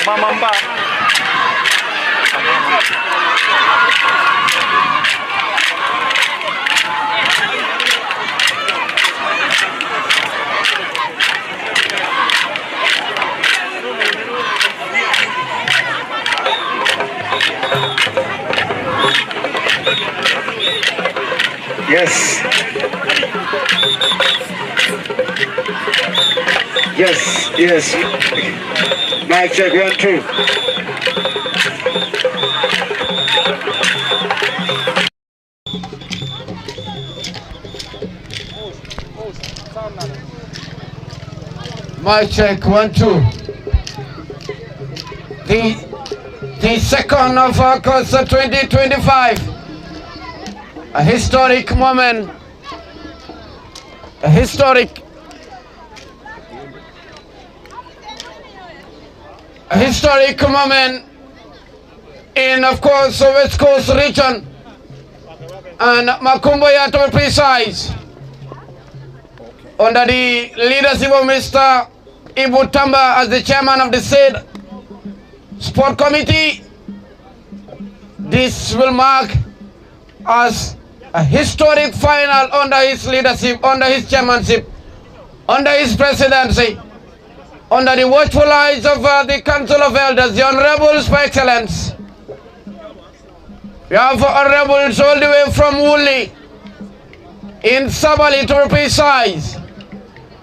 Mamamba. Yes. Yes, yes. Mic check 1, 2. Mic check 1, 2. The second of August 2025. A historic moment, a historic moment in, of course, the West Coast region and Makumbaya to be precise, under the leadership of Mr. Ibu Tamba as the chairman of the said sport committee. This will mark as a historic final under his leadership, under his chairmanship, under his presidency, under the watchful eyes of the Council of Elders, the Honorables by Excellence. We have Honorables all the way from Woolly, in Sabali to be precise,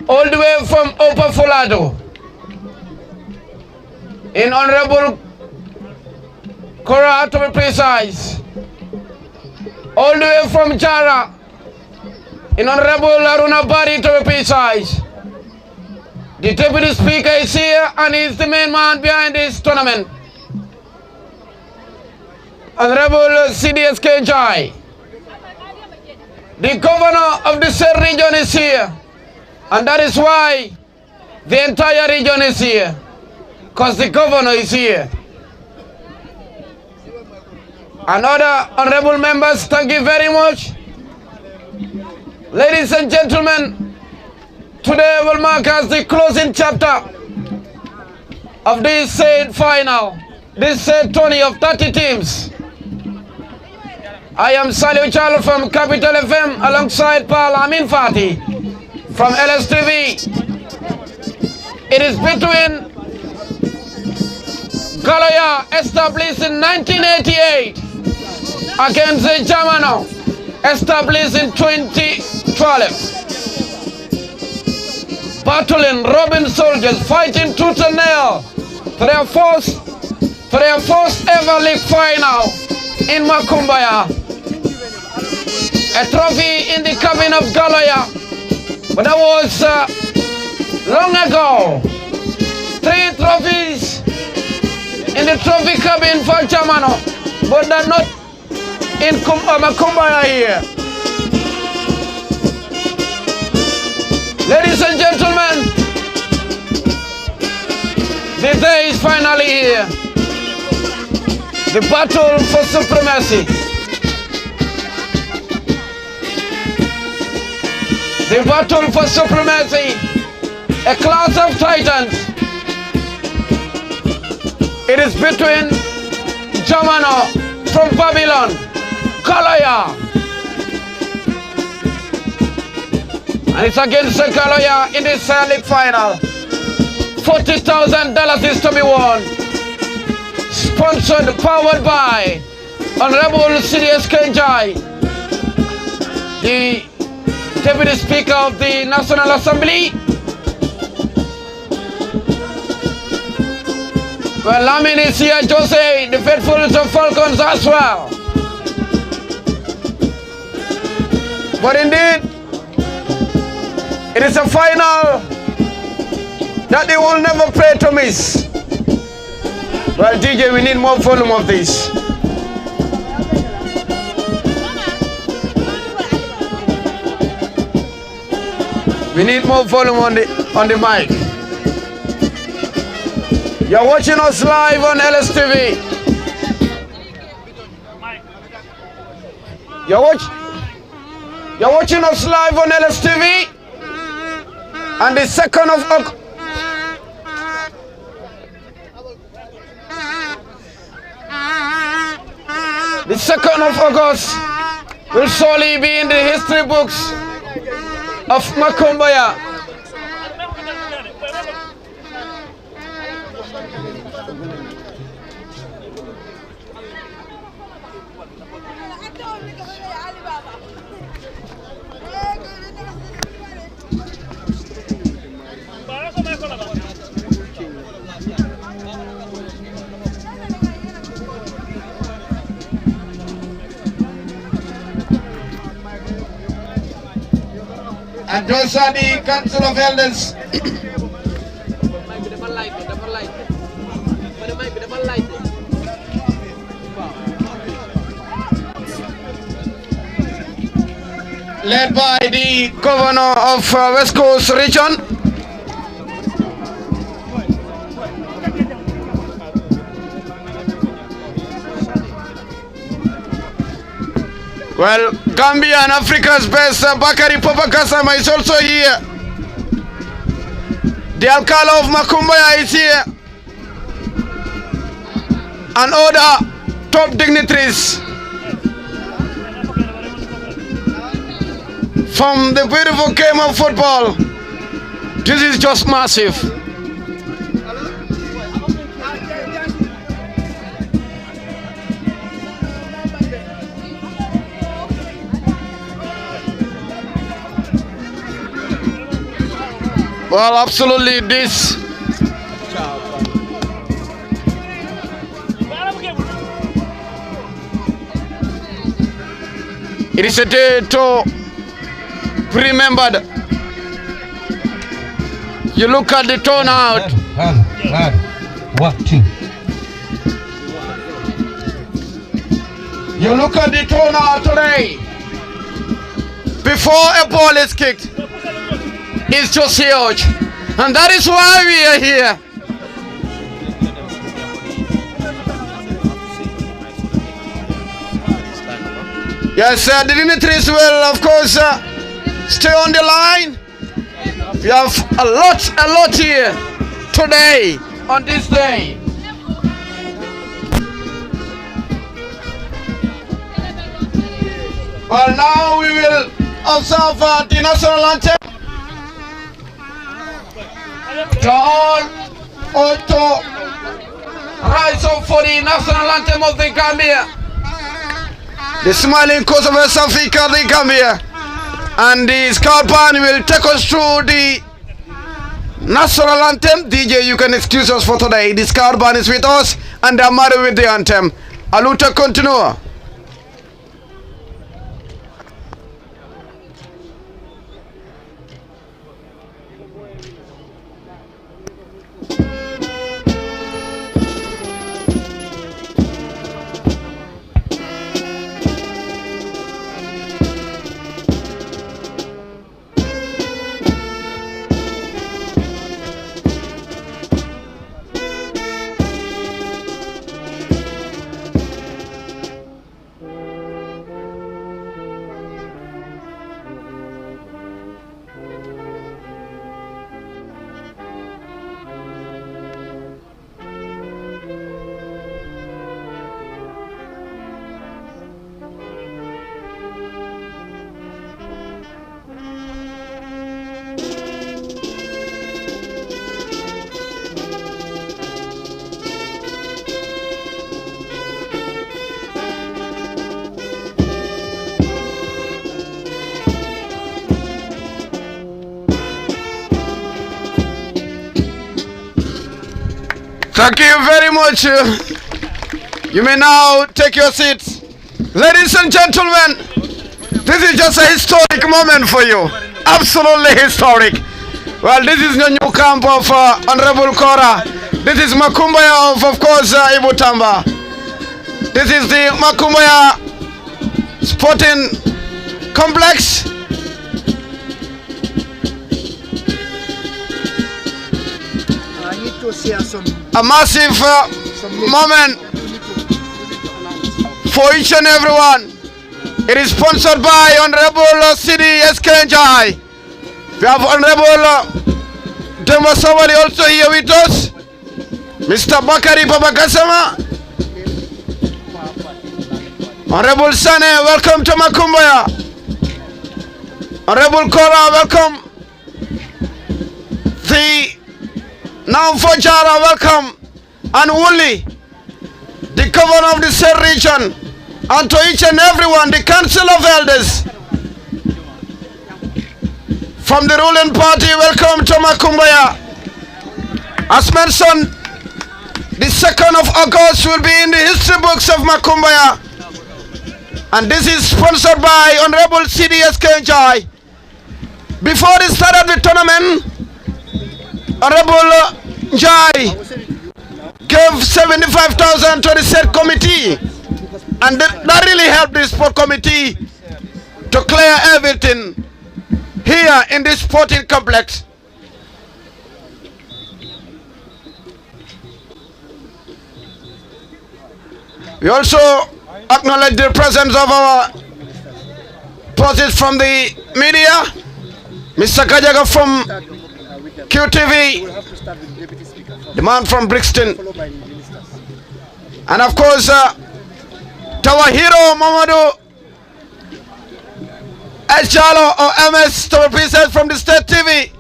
all the way from Upper Fulado, in Honorable Kora to be precise, all the way from Jara, in Honorable Aruna Bari to be precise. The Deputy Speaker is here and he's the main man behind this tournament. Honorable CDSK Njie. The governor of the said region is here, and that is why the entire region is here, because the governor is here. And other honorable members, thank you very much. Ladies and gentlemen, today will mark as the closing chapter of this said final, this said tourney of 30 teams. I am Salih Chalo from Capital FM alongside Paul Amin Fati from LSTV. It is between Galloya, established in 1988, against the Jamano, established in 2012. Battling Robin soldiers, fighting tooth and nail for their first ever league final in Makumbaya. A trophy in the cabin of Galloya, but that was long ago. 3 trophies in the trophy cabin for Jamano, but they're not in Makumbaya here. Ladies and gentlemen, the day is finally here. The battle for supremacy. The battle for supremacy. A class of titans. It is between Jamano from Babylon, Galloya, and it's against Galloya in this league final. $40,000 is to be won. Sponsored, powered by Honorable CDSK Njie, the Deputy Speaker of the National Assembly. Well, Lamin is here, Jose, the faithful of Falcons as well. But indeed, it is a final that they will never pray to miss. Well, DJ, we need more volume of this. We need more volume on the mic. You're watching us live on LSTV. You're watching us live on LSTV. And the 2nd of October. The 2nd of August will surely be in the history books of Makumbaya. And those are the Council of Elders. Led by the Governor of West Coast Region. Well, Gambia and Africa's best, Bakari Papa Gassama is also here. The Alcala of Makumbaya is here. And other top dignitaries from the beautiful game of football. This is just massive. Well, absolutely this. It is a day to be remembered. You look at the turnout. You look at the turnout today. Before a ball is kicked, it's just huge, and that is why we are here. Yes, the dignitaries will, of course, stay on the line. We have a lot here today, on this day. Well, now we will observe the national anthem. To all to rise up for the national anthem of the Gambia. The smiling coast of West Africa, the Gambia. And the Scout Band will take us through the national anthem. DJ, you can excuse us for today. The Scout Band is with us and they are married with the anthem. Aluta continua. Thank you very much. You may now take your seats. Ladies and gentlemen, this is just a historic moment for you. Absolutely historic. Well, this is the new camp of Honorable Kora. This is Makumbaya of course, Ibutamba. This is the Makumbaya Sporting Complex. A massive moment for each and everyone. It is sponsored by Honorable Njie Njie. We have Honorable Demasawali also here with us. Mr. Bakari Babakasama. Honorable Sane, welcome to Makumbaya. Honorable Kora, welcome. The now Fojara, welcome. And Wooly, the governor of the said region, and to each and everyone, the council of elders. From the ruling party, welcome to Makumbaya. As mentioned, the 2nd of August will be in the history books of Makumbaya. And this is sponsored by Honorable CDSK Njie. Before the start of the tournament, Honorable Njie gave 75,000 to the said committee. And that really helped the sport committee to clear everything here in this sporting complex. We also acknowledge the presence of our posses from the media, Mr. Kajaga from QTV, the man from Brixton, and of course our hero Mamadou Ejalo or MS to represent from the State TV.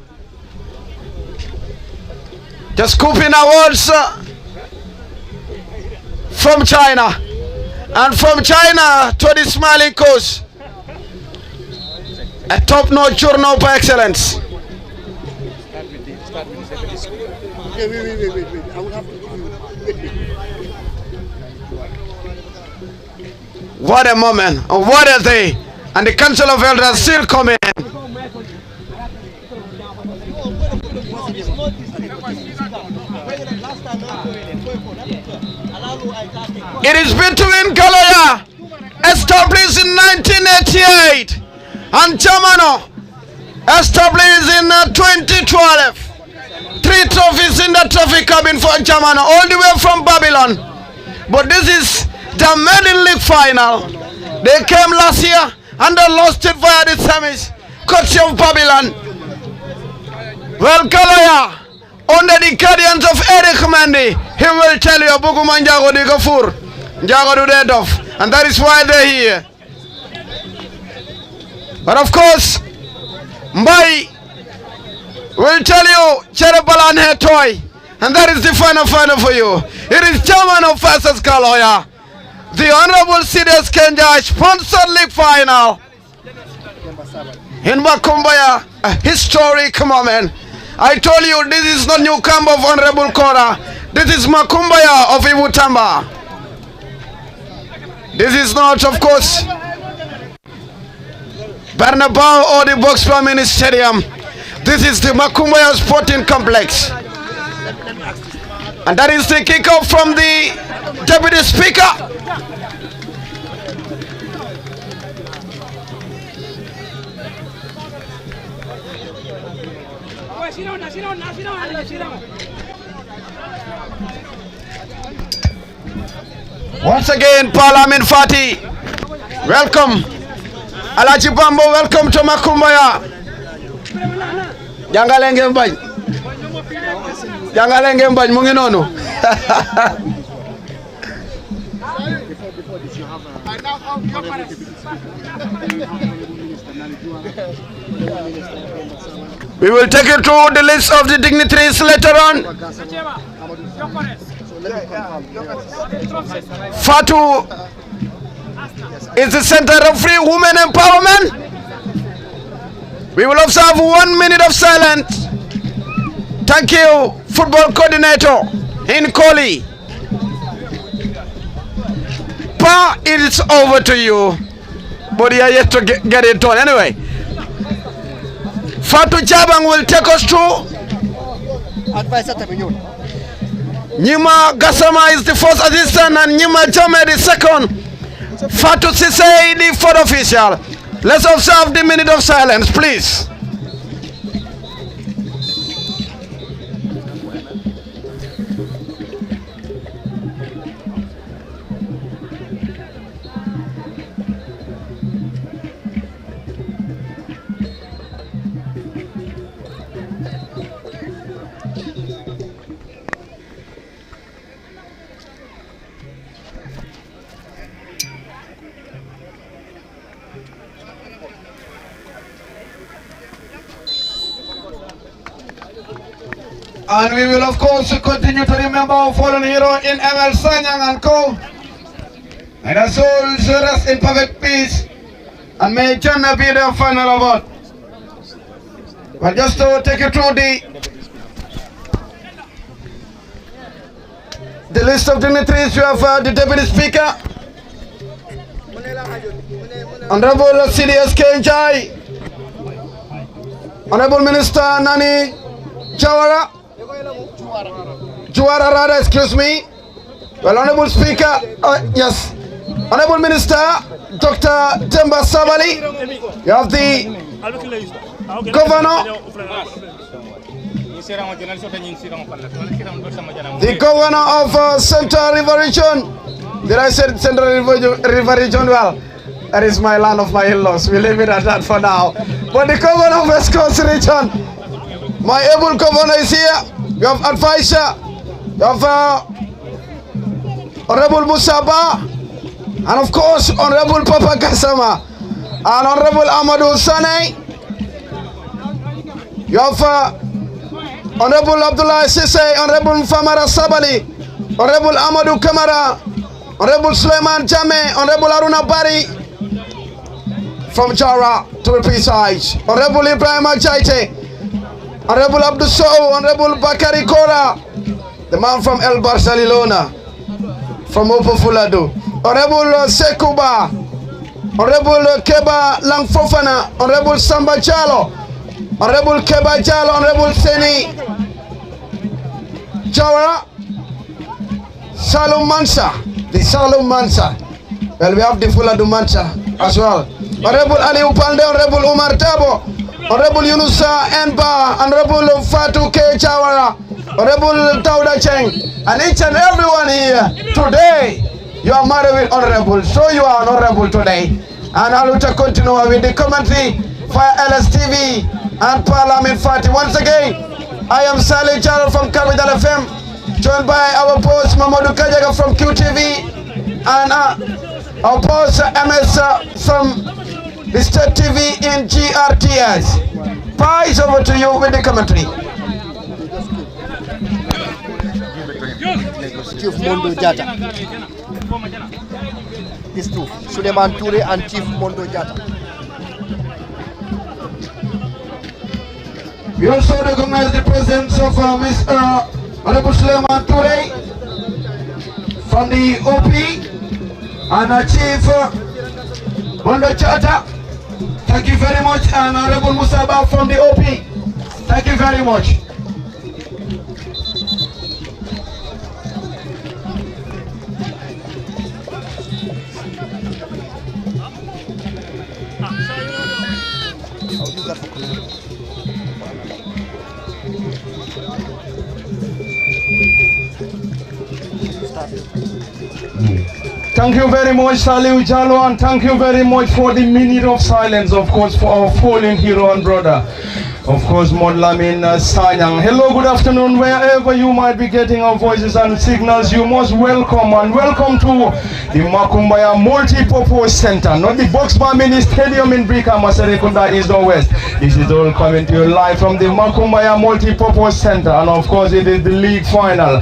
Just scooping awards from China, and from China to the smiling coast, a top-notch journal by excellence. Wait. I will have to give you. What a moment, what a day, and the Council of Elders still coming in. It is between Galloya, established in 1988, and Jamano, established in 2012. 3 trophies in the trophy cabin for Jamano, all the way from Babylon. But this is the maiden league final. They came last year and they lost it via the semis, courtesy of Babylon. Well, Galloya, under the guardians of Eric Mendy, he will tell you Buguma Njago di Gafur, Njago du Dedof, and that is why they're here. But of course, Mbai will tell you Cherebalan He Toy, and that is the final for you. It is Jamano versus Galloya, the Honorable CDSK Njie sponsored league final in Makumbaya, a historic moment. I told you this is not New Camp of Honorable Kora. This is Makumbaya of Ibutamba. This is not, of course, Bernabeu or the Boxer Mini Stadium. This is the Makumbaya Sporting Complex. And that is the kickoff from the Deputy Speaker. Once again, Parliament Fati, welcome. Alaji Bambo, welcome to Makumbaya. Jangalenge mbaj. Jangalenge mbaj munginono. We will take you through the list of the dignitaries later on. Fatu is the center of free women empowerment. We will observe 1 minute of silence. Thank you, football coordinator in Koli. Pa, it is over to you. But you are yet to get it done. Anyway, Fatu Jabang will take us through. Nyima Gassama is the first assistant and Nyima Jame the second. Fatu Sisei the fourth official. Let's observe the minute of silence, please. And we will of course continue to remember our fallen hero in ML Sanyang and Co. And our souls rest in perfect peace. And may Jannah be their final award. But just to take you through the list of dignitaries, you have the Deputy Speaker, Honorable CDSK Njie, Honorable Minister Nani Juara rather, excuse me. Well, Honorable Speaker, yes, Honorable Minister Dr. Temba Sabali, you have the Governor, the Governor of Central River Region. Did I say Central River Region? Well, that is my land of my in-laws. We leave it at that for now. But the Governor of West Coast Region, my able Governor is here. You have advisor, you have Honorable Musaba, and of course Honorable Papa Kasama, and Honorable Amadou Sane. You have Honorable Abdullah Sise, Honorable Famara Sabali, Honorable Amadou Kamara, Honorable Suleiman Jame, Honorable Aruna Bari from Jara, to be precise, Honorable Ibrahim Ajaite, Honorable Abdul Sow, Honorable Bakari Kora, the man from El Barcelona, from Opofuladu, Honorable Sekuba, Honorable Keba Langfofana, Honorable Samba Jalo, Honorable Keba Jalo, Honorable Seni Jawara, Salum Mansa, the Salum Mansa. Well, we have the Fuladu Mansa as well. Honorable Ali Upande, Honorable Umar Tabo, Honorable Yunusa Enba, Honorable Fatu K. Jawara, Honorable Tauda Cheng, and each and everyone here today. You are married with honorable, so you are honorable today. And I will continue with the commentary for LSTV and Parliament 40. Once again, I am Saleh Jaro from Capital FM, joined by our boss Mamadou Kajaga from QTV, and our boss MS from the State TV in GRTS. Prize over to you with the commentary. Chief Mondo Jata. These two, Suleiman Toure and Chief Mondo Jata. We also recognize the presence of Mr. Honorable Suleiman Toure from the OP and Chief Mondo Jata. Thank you very much, and Honorable Musaba from the OP. Thank you very much. Thank you very much, Salih Jalo, and thank you very much for the minute of silence, of course, for our fallen hero and brother, of course, Modlamin Sanyang. Hello, good afternoon, wherever you might be getting our voices and signals. You most welcome, and welcome to the Makumbaya Multi-Purpose Center, not the Boxbar Mini Stadium in Brika, Masarekunda, East or West. This is all coming to you live from the Makumbaya Multi-Purpose Center, and of course, it is the league final,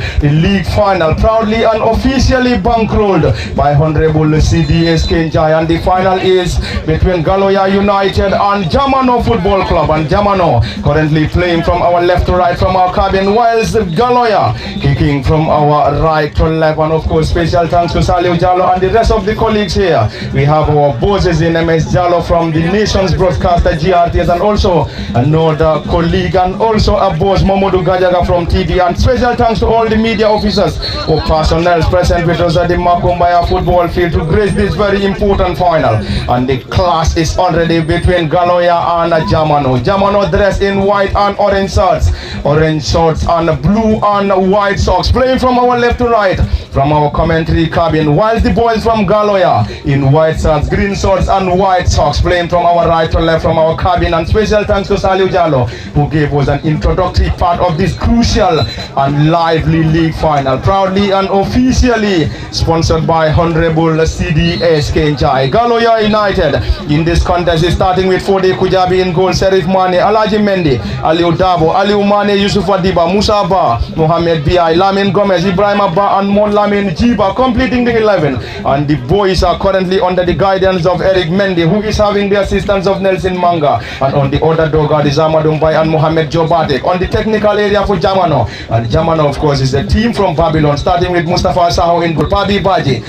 proudly and officially bankrolled by Honorable CDSK Njie, and the final is between Galloya Utd and Jamano Football Club, and Jamano currently playing from our left to right from our cabin, whilst Galloya kicking from our right to left. And of course, special thanks to Salih Jalo and the rest of the colleagues here. We have our bosses in MS Jalo from the nation's broadcaster GRTS, and also another colleague, and also a boss Mamadou Gajaga from TV. And special thanks to all the media officers or personnel present with us at the Makumbaya football field to grace this very important final. And the clash is already between Galloya and Jamano. Jamano dressed in white and orange shorts and blue and white socks, playing from our left to right from our commentary cabin, whilst the boys from Galloya in white shirts, green shorts and white socks, playing from our right to left from our cabin. And special thanks to Salih Jalo, who gave us an introductory part of this crucial and lively league final, proudly and officially sponsored by Honorable CDSK Njie. Galloya United in this contest is starting with Fode Kujabi in goal, Serif Mane, Alaji Baji Mendy, Aliou Dabo, Aliou Mane, Yusuf Adiba, Musa Ba, Mohamed B.I., Lamin Gomez, Ibrahim Abba, and Mon Lamin Jiba completing the 11. And the boys are currently under the guidance of Eric Mendy, who is having the assistance of Nelson Manga. And on the other dog is Amadou Mbai and Mohamed Jobatek. On the technical area for Jamano. And Jamano, of course, is a team from Babylon, starting with Mustafa Saho in Pabi Baji,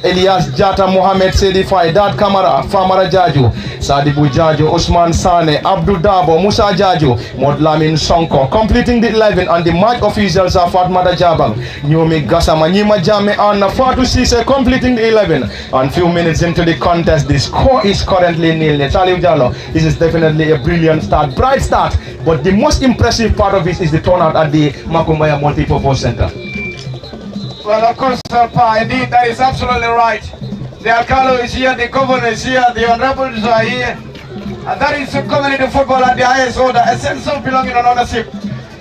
Elias Jata, Mohamed Sedi Fai, Dad Kamara, Famara Jaju, Sadibu Jaju, Osman Sane, Abdul Dabo, Musa Jaju, Modlamin Sonko, completing the 11. And the match officials are Fatmata Jabang, Nyomi Gasama, Nima Jame, and Fatu Sise completing the 11. And few minutes into the contest, the score is currently 0-0. Salif Jallo, this is definitely a brilliant start, bright start, but the most impressive part of it is the turnout at the Makumbaya Multipurpose Center. Well, of course, indeed, that is absolutely right. The Alcalo is here, the governor is here, the honorables are here. And that is community football at the highest order, essential belonging and ownership.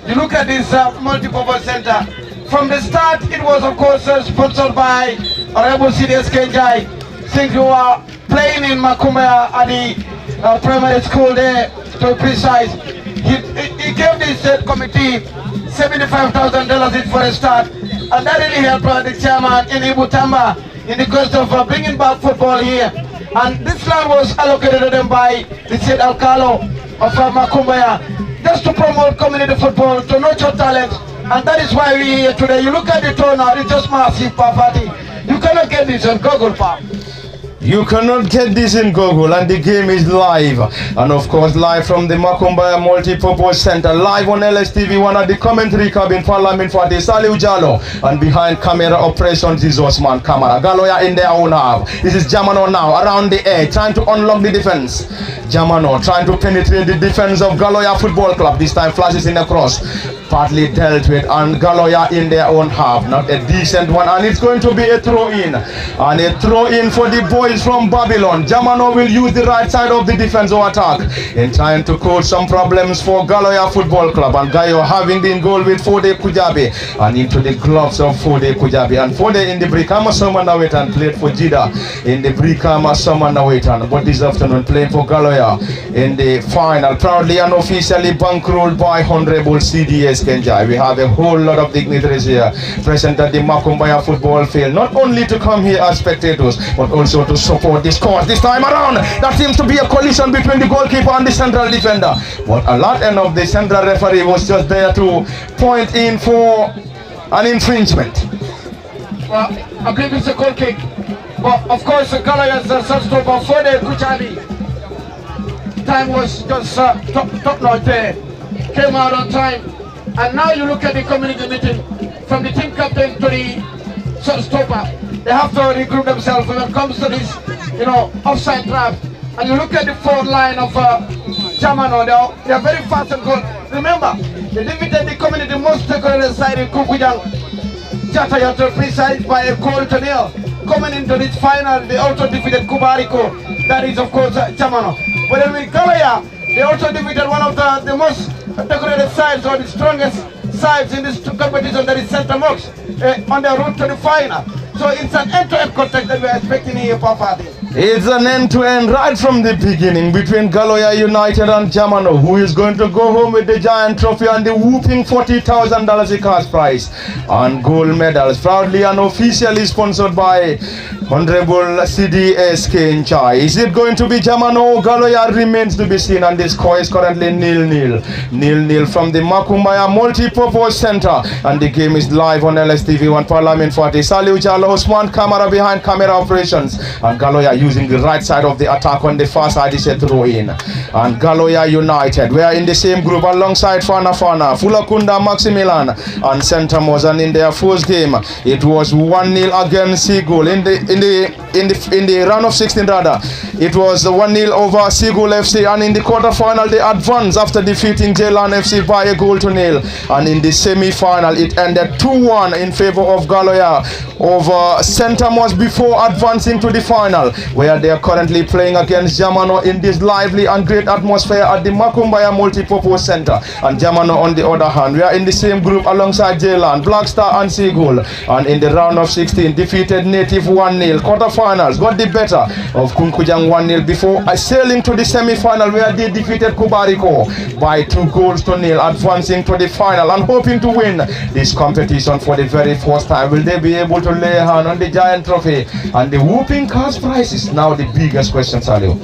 You look at this multi-purpose center. From the start, it was, of course, sponsored by Honorable CDS Njie. Since you are playing in Makumbaya at the primary school there, to be precise, he gave this committee $75,000 for a start. And that really helped the chairman in Ibutamba in the quest of bringing back football here. And this land was allocated to them by the state Alcalo of Makumbaya, just to promote community football, to nurture talent. And that is why we're here today. You look at the turnout, it's just massive, party. You cannot get this on Google, Park. You cannot get this in Google, and the game is live. And of course, live from the Makumbaya Multipurpose Center, live on LSTV1 at the commentary cabin, Parliament for the Salif Jallo, and behind camera operations is Osman Kamara. Galloya in their own half. This is Jamano now, around the edge, trying to unlock the defense. Jamano trying to penetrate the defense of Galloya Football Club. This time flashes in a cross, partly dealt with, and Galloya in their own half. Not a decent one, and it's going to be a throw-in. And a throw-in for the boys from Babylon. Jamano will use the right side of the defensive attack in trying to cause some problems for Galloya Football Club. And Gayo having the goal with Fode Kujabi, and into the gloves of Fode Kujabi. And Fode in the Brikama Sumanawetan played for Jida in the Brikama Sumanawetan. But this afternoon playing for Galloya in the final, proudly and officially bankrolled by Honorable CDS Njie. We have a whole lot of dignitaries here present at the Makumbaya football field, not only to come here as spectators, but also to support this cause. This time around, there seems to be a collision between the goalkeeper and the central defender, but a lot of the central referee was just there to point in for an infringement. Well, I believe it's a goal kick, but of course Galloya's first over for the Kuchabi. Time was just top notch there, came out on time. And now you look at the community meeting, from the team captain to the showstopper. They have to regroup themselves when it comes to this, offside trap. And you look at the forward line of Jamano, they are very fast and good. Remember, they defeated the community most decorated side in Kukujang. Jata to precise by a goal to nil. Coming into this final, they also defeated Kubariko. That is, of course, Jamano. But then with Galloya, they also defeated one of the most decorated sides, or the strongest sides in this competition, that is Central Mox, on their route to the final. So it's an end-to-end contact that we are expecting here, Papa. It's an end-to-end right from the beginning between Galloya United and Jamano, who is going to go home with the giant trophy and the whooping $40,000 cash prize and gold medals, proudly and officially sponsored by Honorable CDS Njie. Is it going to be Jamano? Galloya remains to be seen, and the score is currently 0-0. 0-0 from the Makumbaya Multipurpose Center, and the game is live on LSTV1 Parliament 40. Salif Jallo, Osman Kamara behind camera operations, and Galloya using the right side of the attack. On the far side is a throw-in. And Galloya United, we are in the same group alongside Fana, Fulakunda, Maximilian, and Centamos. And in their first game, it was 1-0 against Seagull. In the round of 16 rather, it was 1-0 over Seagull FC, and in the quarter-final they advanced after defeating Jailan FC by a goal to nil. And in the semi-final, it ended 2-1 in favor of Galloya over Centamos before advancing to the final, where they are currently playing against Jamano in this lively and great atmosphere at the Makumbaya Multipurpose Center. And Jamano, on the other hand, we are in the same group alongside Jailan, Black Star and Seagull, and in the round of 16 defeated Native 1-0 1-0. Quarterfinals got the better of Kunkujang 1-0 before sailing to the semi-final where they defeated Kubariko by 2-0, advancing to the final and hoping to win this competition for the very first time. Will they be able to lay a hand on the giant trophy and the whooping cash prize is now the biggest question, Salio?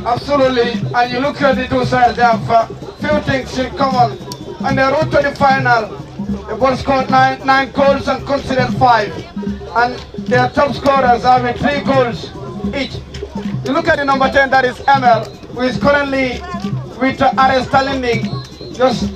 Absolutely, and you look at the two sides, they have few things in common. On the route to the final, they both scored 9 goals and conceded 5. And their top scorers having 3 goals each. You look at the number 10, that is ML, who is currently with RS Talending. Just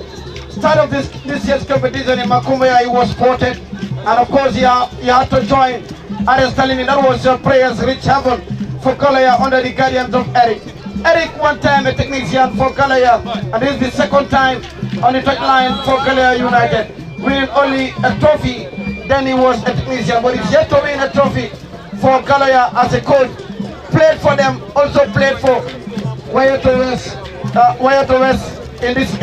start of this year's competition in Makumbaya, he was spotted. And of course, he had to join RS Talending. That was prayers reach heaven for Galloya under the guidance of Eric. Eric, one time a technician for Galloya, and this is the second time on the top line for Galloya United, winning only a trophy. Then he was a technician, but he's yet to win a trophy for Galloya as a coach. Played for them, also played for Wayuto West in this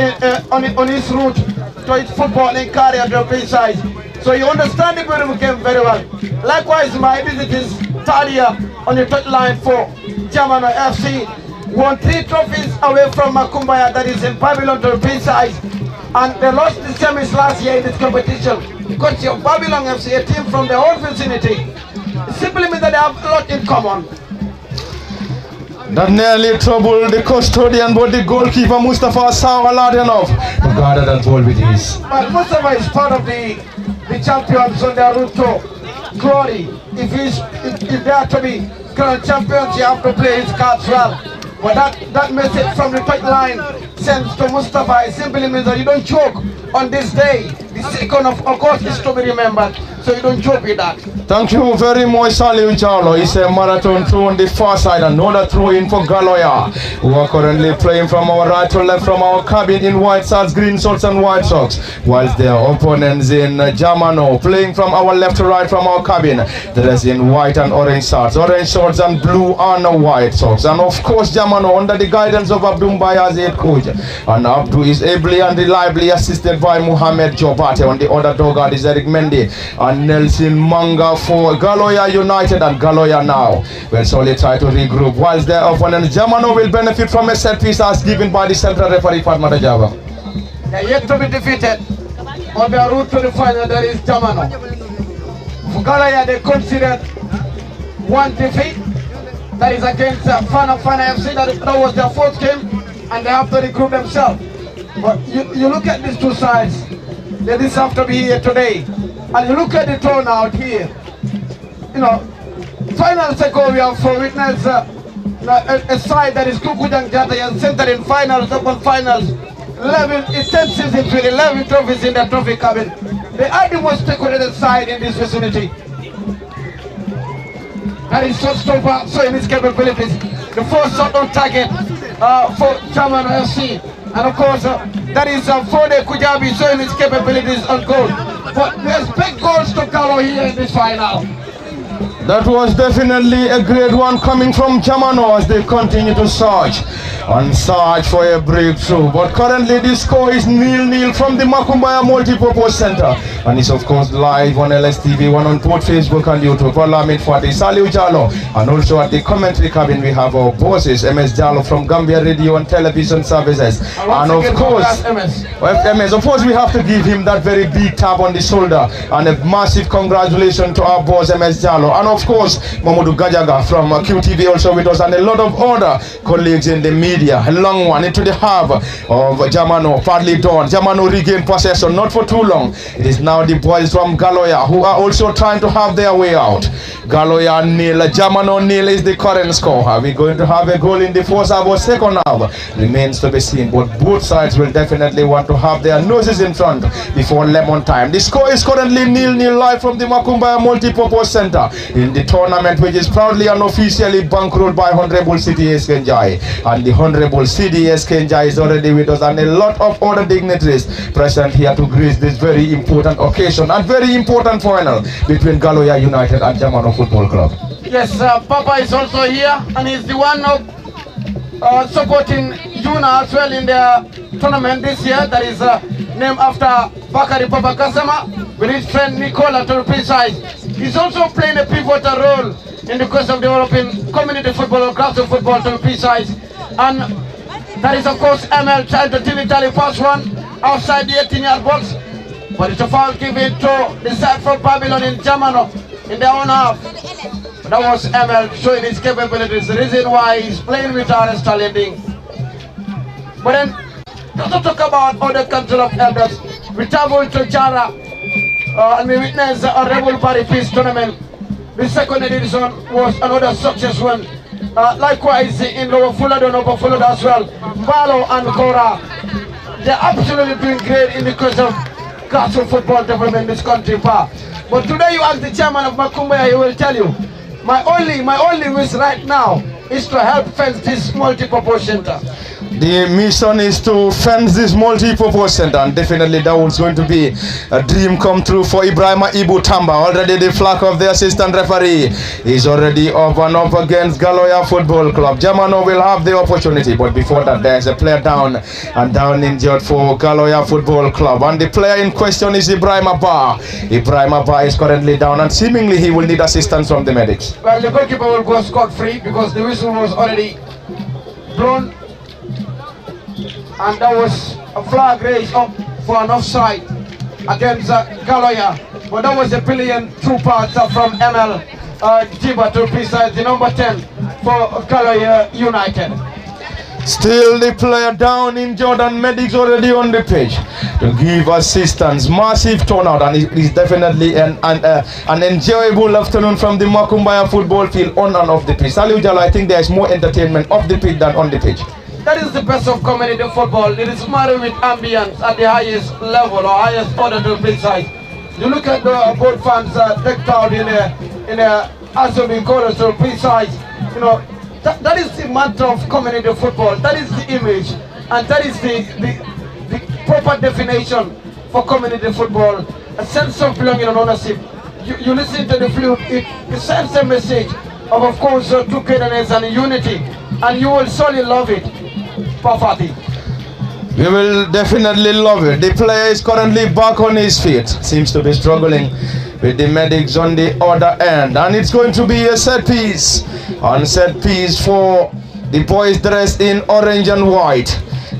on his route to his footballing career to the side. So you understand the beautiful game very well. Likewise, my visit is third year on the top line for Jamano FC. Won 3 trophies away from Makumbaya, that is in Babylon to the side. And they lost the semis last year in this competition because your Babylon FC, a team from the whole vicinity, simply means that they have a lot in common. That nearly troubled the custodian, but the goalkeeper Mustafa saw a lot enough to guard that ball with ease. But Mustafa is part of the champions on their route to glory. If they are to be current champions, you have to play his cards well. But that message from the top line sent to Mustafa, it simply means that you don't joke on this day. The 2nd of August is to be remembered, so you don't joke with that. Thank you very much, Salio Jalo. It's a marathon throw on the far side, another throw in for Galloya, who are currently playing from our right to left from our cabin in white socks, green socks and white socks, whilst their opponents in Jamano playing from our left to right from our cabin, dressed in white and orange shorts and blue and white socks. And of course, Jamano under the guidance of Abdul Mbaya as head coach. And Abdul is ably and reliably assisted by Muhammad Jobate. On the other dog is Eric Mendy and Nelson Manga for Galloya United and Galloya now will slowly try to regroup, whilst their opponent Jamano will benefit from a set piece as given by the central referee Fatma Rajava. They are yet to be defeated on their route to the final, that is Jamano. For Galloya, they considered 1 defeat, that is against Fana FC, that was their 4th game, and they have to regroup themselves. But you look at these two sides, they deserve to be here today. And you look at the turnout here. You know, finals ago we have for witness a side that is Kukujang Jata and centered in finals upon finals. 10 seasons with 11 trophies in the trophy cabin. They are the most decorated side in this vicinity. That is so in its capabilities. The first shot on target for Jamano FC. And of course, that is Fode Kujabi showing its capabilities on goal. But we expect goals to come here in this final. That was definitely a great one coming from Jamano as they continue to search for a breakthrough. But currently the score is 0-0 from the Makumbaya Multipurpose Center. And it's of course live on LSTV, one on both Facebook and YouTube. Parliament for the Salio Jalo. And also at the commentary cabin we have our bosses, MS Jalo from Gambia Radio and Television Services. And of course, of course we have to give him that very big tap on the shoulder and a massive congratulations to our boss MS Jalo. And of course, Mamadou Gajaga from QTV also with us and a lot of other colleagues in the media. A long one into the half of Jamano, partly done. Jamano regained possession, not for too long. It is now the boys from Galloya who are also trying to have their way out. Galloya 0, Jamano 0 is the current score. Are we going to have a goal in the first half or second half? Remains to be seen, but both sides will definitely want to have their noses in front before lemon time. The score is currently 0-0 live from the Makumbaya Multipurpose Center in the tournament, which is proudly and officially bankrolled by Honorable CDS Njie. And the Honorable CDS Njie is already with us and a lot of other dignitaries present here to grace this very important occasion and very important final between Galloya United and Jamano Football Club. Yes, Papa is also here and he's the one of supporting Juna as well in the tournament this year. That is named after Bakari Papa Kasama with his friend Nicola to be precise. He's also playing a pivotal role in the course of developing community football or grassroots football to be precise. And that is of course ML trying to Dignitary pass one outside the 18-yard box. But it's a foul given to the side from Babylon in Jamano in their own half. That was ML showing his capabilities, the reason why he's playing with our stallion. But then, just to talk about other council of elders, we traveled to Jara and we witnessed a Rebel Party Peace Tournament. The second edition was another success one. Likewise in Lower Fulado and Upper Fulado as well. Balo and Kora, they're absolutely doing great in the course of grassroots football development in this country. But today you ask the chairman of Makumbaya, he will tell you, my only wish right now is to help fence this multi-purpose center. The mission is to fence this multi-purpose center, and definitely that was going to be a dream come true for Ibrahima Ibu Tamba. Already the flag of the assistant referee is already up and up against Galloya Football Club. Jamano will have the opportunity, but before that there's a player down and down injured for Galloya Football Club, and the player in question is Ibrahima Ba. Ibrahima Ba is currently down and seemingly he will need assistance from the medics. Well, the goalkeeper will go scot-free because the whistle was already blown. And that was a flag raised up for an offside against Galloya. But that was a brilliant two parts from ML Jiba to precise, the number 10 for Galloya United. Still the player down injured and medics already on the pitch to give assistance. Massive turnout, and it is definitely an enjoyable afternoon from the Makumbaya football field on and off the pitch. Salih Ujala, I think there is more entertainment off the pitch than on the pitch. That is the best of community football. It is married with ambience at the highest level or highest order to be precise. You look at the both fans decked out in a Asobi colors to be precise. You know, that is the matter of community football. That is the image, and that is the proper definition for community football. A sense of belonging and ownership. You listen to the flute, it sends a message of course togetherness and unity, and you will surely love it. Pafati. We will definitely love it. The player is currently back on his feet. Seems to be struggling with the medics on the other end. And it's going to be a set piece. On set piece for the boys dressed in orange and white.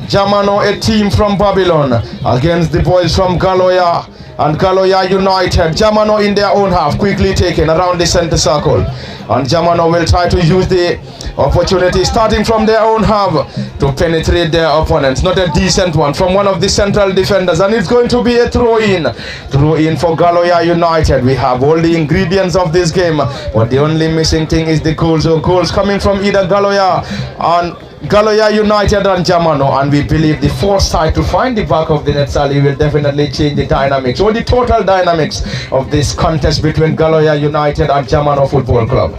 Jamano, a team from Babylon, against the boys from Galloya and Galloya United. Jamano in their own half, quickly taken around the center circle. And Jamano will try to use the opportunity starting from their own half to penetrate their opponents. Not a decent one from one of the central defenders, and it's going to be a throw-in for Galloya United. We have all the ingredients of this game, but the only missing thing is the goals. So goals coming from either Galloya United and Jamano, and we believe the foresight to find the back of the net, Sally, will definitely change the dynamics or the total dynamics of this contest between Galloya United and Jamano Football Club.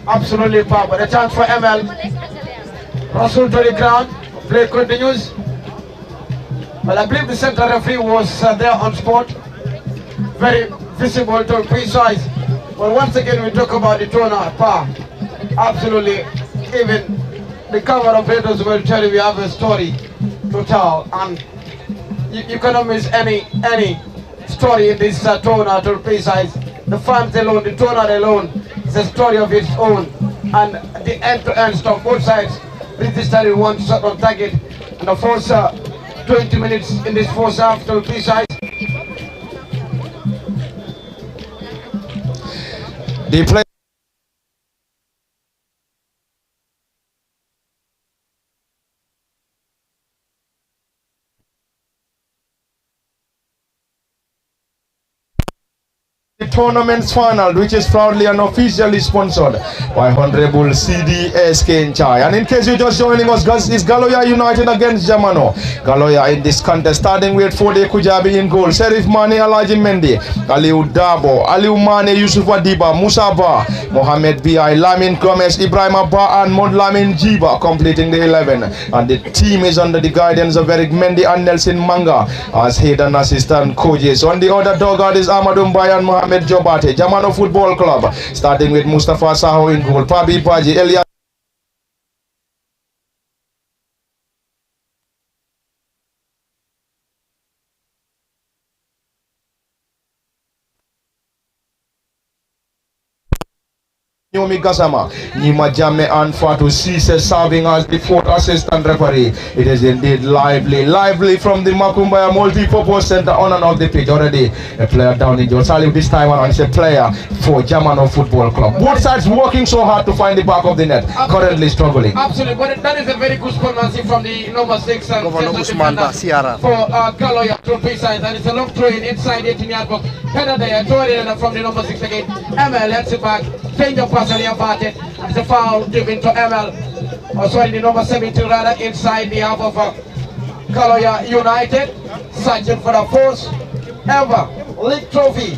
Absolutely, Papa. The chance for ML. Russell to the ground. Play continues. Well, I believe the central referee was there on spot. Very visible to be precise. But once again, we talk about the turnout. Absolutely. Even the cover operators will tell you we have a story to tell, and you cannot miss any story in this turnout to be precise. The fans alone, the turnout alone is a story of its own, and the end-to-end stuff, both sides registered in one shot on target, and the first 20 minutes in this first half to be precise. The play the tournament's final, which is proudly and officially sponsored by Honorable CD Njie. And in case you're just joining us, guys, it's Galloya United against Jamano. Galloya in this contest, starting with Fode Kujabi in goal, Serif Mane, Alaji Mendy, Aliu Dabo, Aliu Mane, Yusuf Wadiba, Musa Ba, Mohamed B.I., Lamin Gomez, Ibrahima Ba, and Mod Lamin Jiba completing the 11. And the team is under the guidance of Eric Mendy and Nelson Manga as head and assistant coaches. On the other dogard is Amadou Mbaye and Mohamed Jobate. Jamano Football Club, starting with Mustafa Saho in goal, Pabi Paji, Elia Yomi Gasama, Njie and Fatu Cisse serving as the 4th assistant referee. It is indeed lively from the Makumbaya Multi-Purpose Center on and off the pitch. Already a player down in Josali this time around is a player for Jamano Football Club. Both sides working so hard to find the back of the net, currently struggling. Absolutely, but that is a very good sportsmanship from the number 6 and Governor Usman Basiara for Galloya Utd side, and it's a long throw in inside 18-yard box. Header there, throw it in from the number 6 again. ML heads it back, change of pass and inverted, and it's a foul given to ML. Also in the number 17 rather inside the half of Galloya United, searching for the first ever league trophy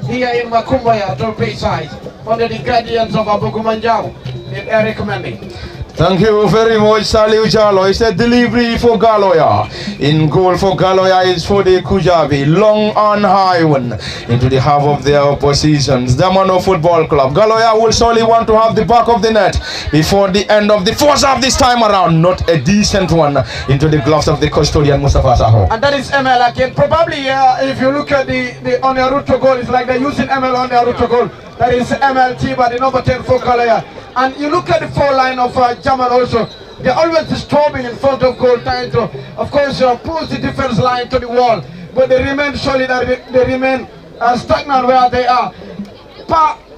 here in Makumbaya Utd side under the guidance of Abu Gumanjau in Eric Mendy. Thank you very much, Saliu Jalo. It's a delivery for Galloya. In goal for Galloya is for the Kujabi. Long and high one into the half of their oppositions. Jamano Football Club. Galloya will surely want to have the back of the net before the end of the first half this time around. Not a decent one into the gloves of the custodian Mustafa Saho. And that is ML again. Probably if you look at the on their route to goal, it's like they're using ML on their route to goal. That is MLT, but the number 10 for Galloya. And you look at the 4 line of Jamano also. They're always disturbing in front of goal, trying to, of course, push the defense line to the wall. But they remain solid, they remain stagnant where they are.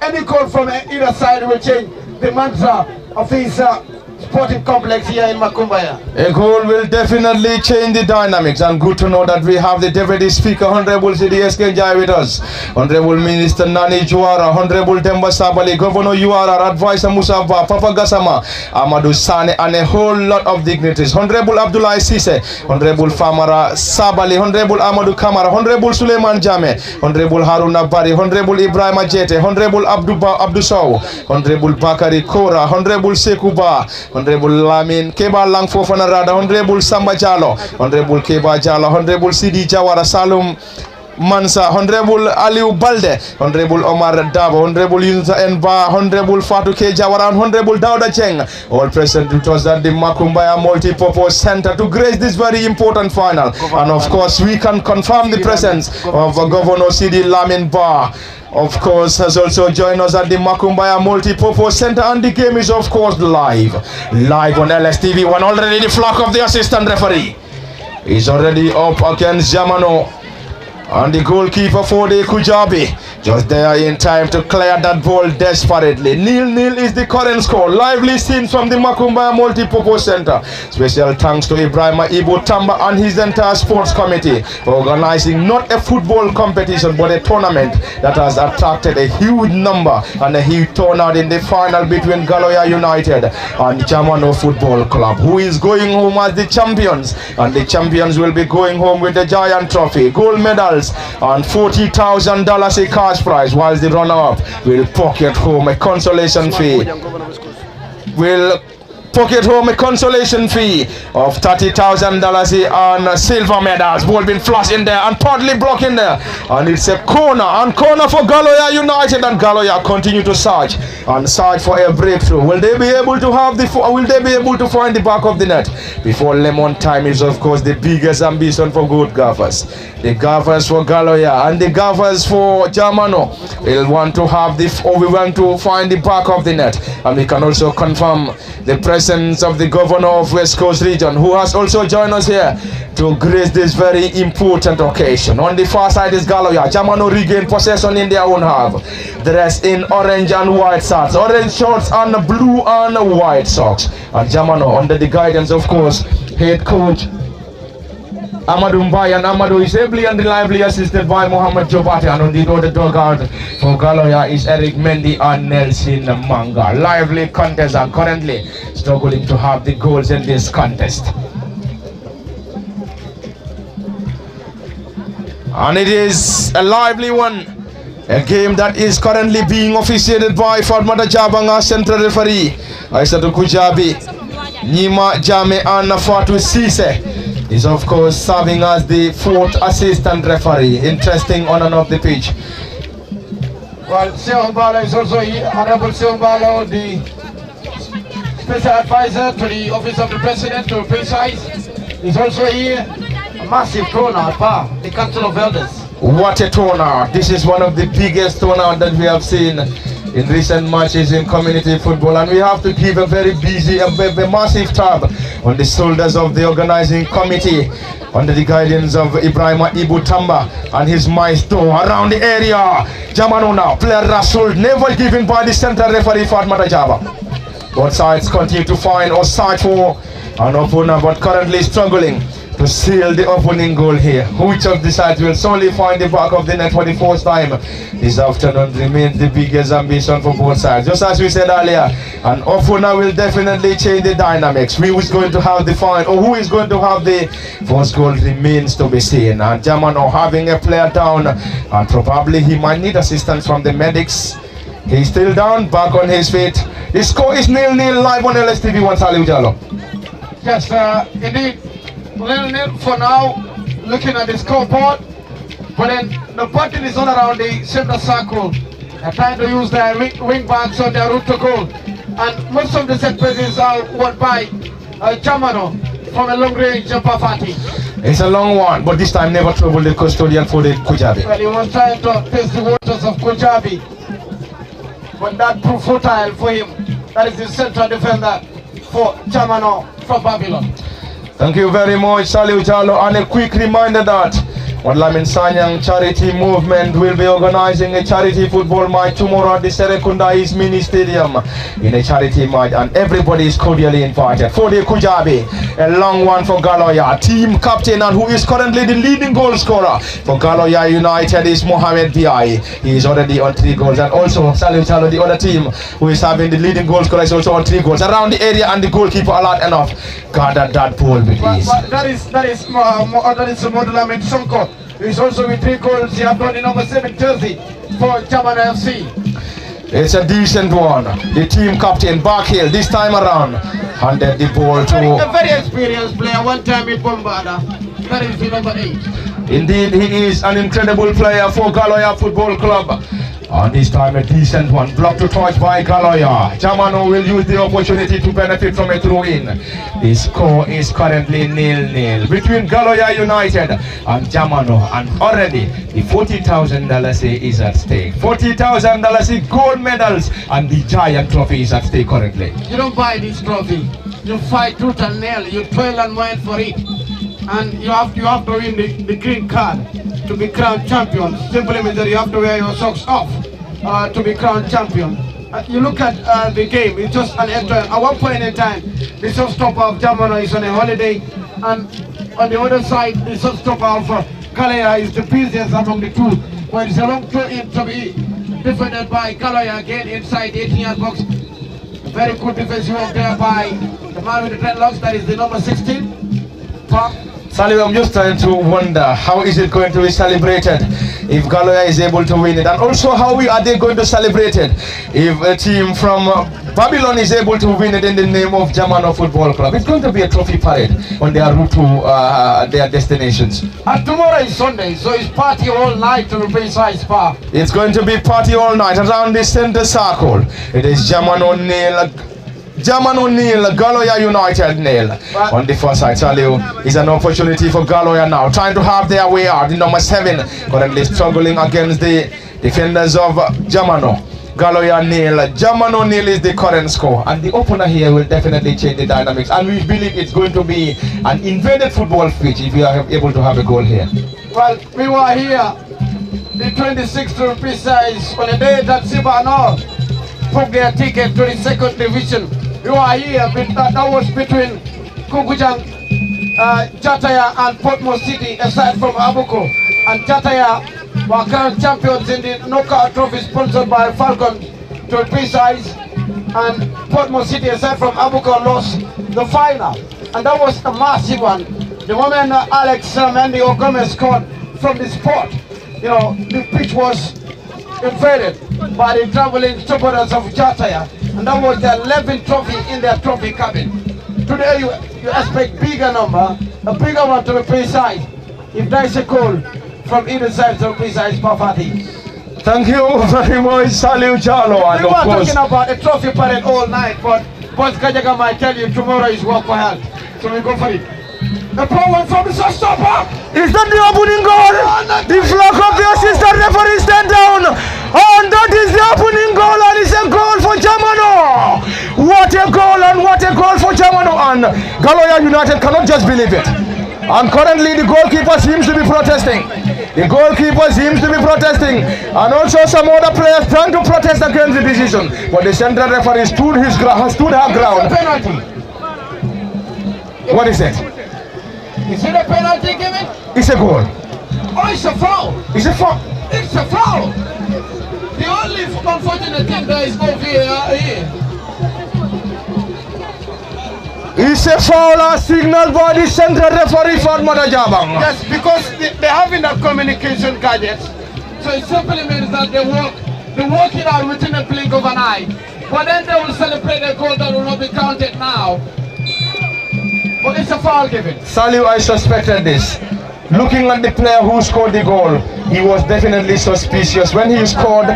Any goal from either side will change the mantra of his sporting complex here in Makumbaya. A goal will definitely change the dynamics, and good to know that we have the Deputy Speaker, Honorable CDSK Njie with us, Honorable Minister Nani Juara, Honorable Demba Sabali, Governor Uara, Advisor Musaba, Papa Gasama, Amadou Sane, and a whole lot of dignitaries. Honorable Abdullah Cisse, Honorable Famara Sabali, Honorable Amadou Kamara, Honorable Suleiman Jame, Honorable Haruna Bari, Honorable Ibrahim Ajete, Honorable Abdou Sow, Honorable Bakari Kora, Honorable Sekuba, Honorable Lamin Keba Lang Fofana Rada, Honorable Samba Jalo, Honorable Keba Jalo, Honorable Sidi Jawara Salum Mansa, Honorable Aliu Balde, Honorable Omar Dabo, Honorable Yunza Enba, Honorable Fatou K. Jawara, and Honorable Dauda Cheng, all present with us at the Makumbaya Multi-Purpose Center to grace this very important final. And of course, we can confirm the presence of Governor Seedy Lamin Ba. Of course, has also joined us at the Makumbaya Multi-Purpose Center, and the game is of course live on LSTV1. Already the flag of the assistant referee is already up against Jamano, and the goalkeeper for the Kujabi just there in time to clear that ball desperately. 0-0 is the current score. Lively scenes from the Makumbaya Multi-Purpose Center. Special thanks to Ibrahim Ibu Tamba and his entire sports committee for organizing not a football competition but a tournament that has attracted a huge number and a huge turnout in the final between Galloya United and Jamano Football Club, who is going home as the champions, and the champions will be going home with the giant trophy, gold medals and $40,000 a cash prize, whilst the runner-up will pocket home a consolation fee. Of $30,000 and silver medals. Ball been flushed in there and partly blocking there, and it's a corner for Galloya United, and Galloya continue to search for a breakthrough. Will they be able to find the back of the net before lemon time? Is of course the biggest ambition for good gaffers. The gaffers for Galloya and the gaffers for Jamano will want to find the back of the net, and we can also confirm the presence of the governor of West Coast region, who has also joined us here to grace this very important occasion. On the far side is Galloya. Jamano regain possession in their own half, dressed in orange and white shorts, orange shorts and blue and white socks. And Jamano, under the guidance of course head coach Amadou Mbai, and Amadou is ably and reliably assisted by Mohamed Jobate, and on the other dugout for Galloya is Eric Mendy and Nelson Manga. Lively contest, and currently struggling to have the goals in this contest. And it is a lively one. A game that is currently being officiated by Fatmata Jabanga, central referee, Aissatou Kujabi, Njie Jame and Fatou Cisse is of course serving as the 4th assistant referee. Interesting on and off the pitch. Well, Seombalo is also here. Honorable Seombalo, the special advisor to the office of the president to precise, is also here. A massive turnout, the Council of Elders. What a turnout. This is one of the biggest turnout that we have seen in recent matches in community football, and we have to give a very busy, a massive tab on the shoulders of the organizing committee under the guidance of Ibrahima Ibutamba and his MYSDO around the area. Jamano now, player Rasul, never given by the central referee Fatma Jaba. Both sides continue to find or search for an opponent, but currently struggling to seal the opening goal here. Which of the sides will solely find the back of the net for the first time this afternoon remains the biggest ambition for both sides. Just as we said earlier, an opener will definitely change the dynamics. Who is going to have the final, or who is going to have the first goal remains to be seen. And Jamano having a player down, and probably he might need assistance from the medics. He's still down, back on his feet. The score is 0-0 live on LSTV 1 Salih Jallo. Yes, indeed. 0-0 for now, looking at the scoreboard, but then the button is all around the center circle. They're trying to use their wing backs on their route to goal, and most of the set pieces are won by Jamano from a long range Pafati. It's a long one, but this time never troubled the custodian for the Kujabi. Well, he was trying to test the waters of Kujabi, but that proved futile for him. That is the central defender for Jamano from Babylon. Thank you very much, Salih Jallo, and a quick reminder that Lamin Sanyang Charity Movement will be organizing a charity football match tomorrow at the Serekunda East Mini Stadium in a charity match, and everybody is cordially invited. For the Kujabi, a long one for Galloya, team captain and who is currently the leading goal scorer for Galloya United is Mohamed Biai. He is already on 3 goals, and also Salih Jallo, the other team who is having the leading goal scorer, is also on 3 goals around the area, and the goalkeeper alert enough gathered that ball with ease. But that is Modulamed Sonko. He's also with 3 goals. He has got the number 7 jersey for Jamano FC. It's a decent one. The team captain Barkhill this time around handed the ball to a very experienced player, one time in Bombada. That is the number 8. Indeed, he is an incredible player for Galloya Football Club. And this time a decent one, blocked to touch by Galloya. Jamano will use the opportunity to benefit from a throw-in. The score is currently 0-0 between Galloya United and Jamano, and already the $40,000 is at stake. $40,000 gold medals, and the giant trophy is at stake currently. You don't buy this trophy. You fight tooth and nail. You toil and moil for it, and you have to win the green card to be crowned champion. Simply means that you have to wear your socks off to be crowned champion. You look at the game, it's just an enter. At one point in time, the showstopper of Jamano is on a holiday, and on the other side, the showstopper of Galloya is the busiest among the two. But it's a long throw-in to be defended by Galloya again inside the 18-yard box. Very good defensive work there by the man with the dreadlocks, that is the number 16. Salih, I'm just trying to wonder how is it going to be celebrated if Galloya is able to win it, and also how are they going to celebrate it if a team from Babylon is able to win it in the name of Jamano Football Club. It's going to be a trophy parade on their route to their destinations. And tomorrow is Sunday, so it's party all night to replace Spa. It's going to be party all night around the center circle. It is Jamano nil, Galloya United nil. On the first side, Salih, is an opportunity for Galloya now, trying to have their way out. The number 7 currently struggling against the defenders of Jamano. Galloya nil, Jamano nil is the current score, and the opener here will definitely change the dynamics, and we believe it's going to be an invaded football pitch if we are able to have a goal here. Well, we were here the 26th to be precise on the day that Sibano booked their ticket to the 2nd division. We were here, that was between Kukujang, Jataya and Portmore City, aside from Abuko. And Jataya were current champions in the knockout trophy sponsored by Falcon to be precise. And Portmore City, aside from Abuko, lost the final. And that was a massive one. The moment Alex Mendy Ogome scored from the spot, you know, the pitch was invaded by the traveling supporters of Jataya, and that was their 11th trophy in their trophy cabin. Today you expect bigger number, a bigger one to be precise. If there is a goal from either side to be precise, Pafati. Thank you very much, Salih Jallo. We were talking about a trophy parade all night, but Boss Kajaga might tell you tomorrow is work for health. So we go for it. The problem from the showstopper. Is that the opening goal? The flag of the assistant referee stand down. And that is the opening goal, and it's a goal for Jamano. What a goal, and what a goal for Jamano. And Galloya United cannot just believe it. And currently the goalkeeper seems to be protesting. The goalkeeper seems to be protesting. And also some other players trying to protest against the decision. But the central referee stood her ground. Penalty. What is it? Is it a penalty given? It's a goal. Oh, it's a foul. It's a foul. It's a foul. The only unfortunate thing there is no VAR here. It's a foul as signaled by the central referee for Madajabang. Yes, because they having that communication gadget. So it simply means that they work it out within a blink of an eye. But then they will celebrate a goal that will not be counted now. But it's a foul given. Saliu, I suspected this. Looking at the player who scored the goal, he was definitely suspicious. When he scored,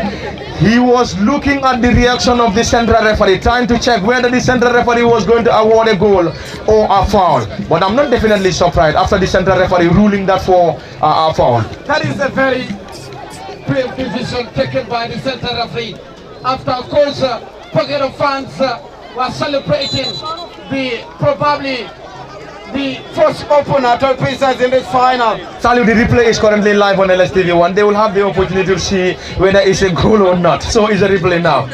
he was looking at the reaction of the central referee, trying to check whether the central referee was going to award a goal or a foul. But I'm not definitely surprised after the central referee ruling that for a foul. That is a very brave decision taken by the central referee. After, of course, pocket of fans were celebrating probably the first opener to pieces in this final. Salute, the replay is currently live on LSTV1. They will have the opportunity to see whether it's a goal or not. So it's a replay now.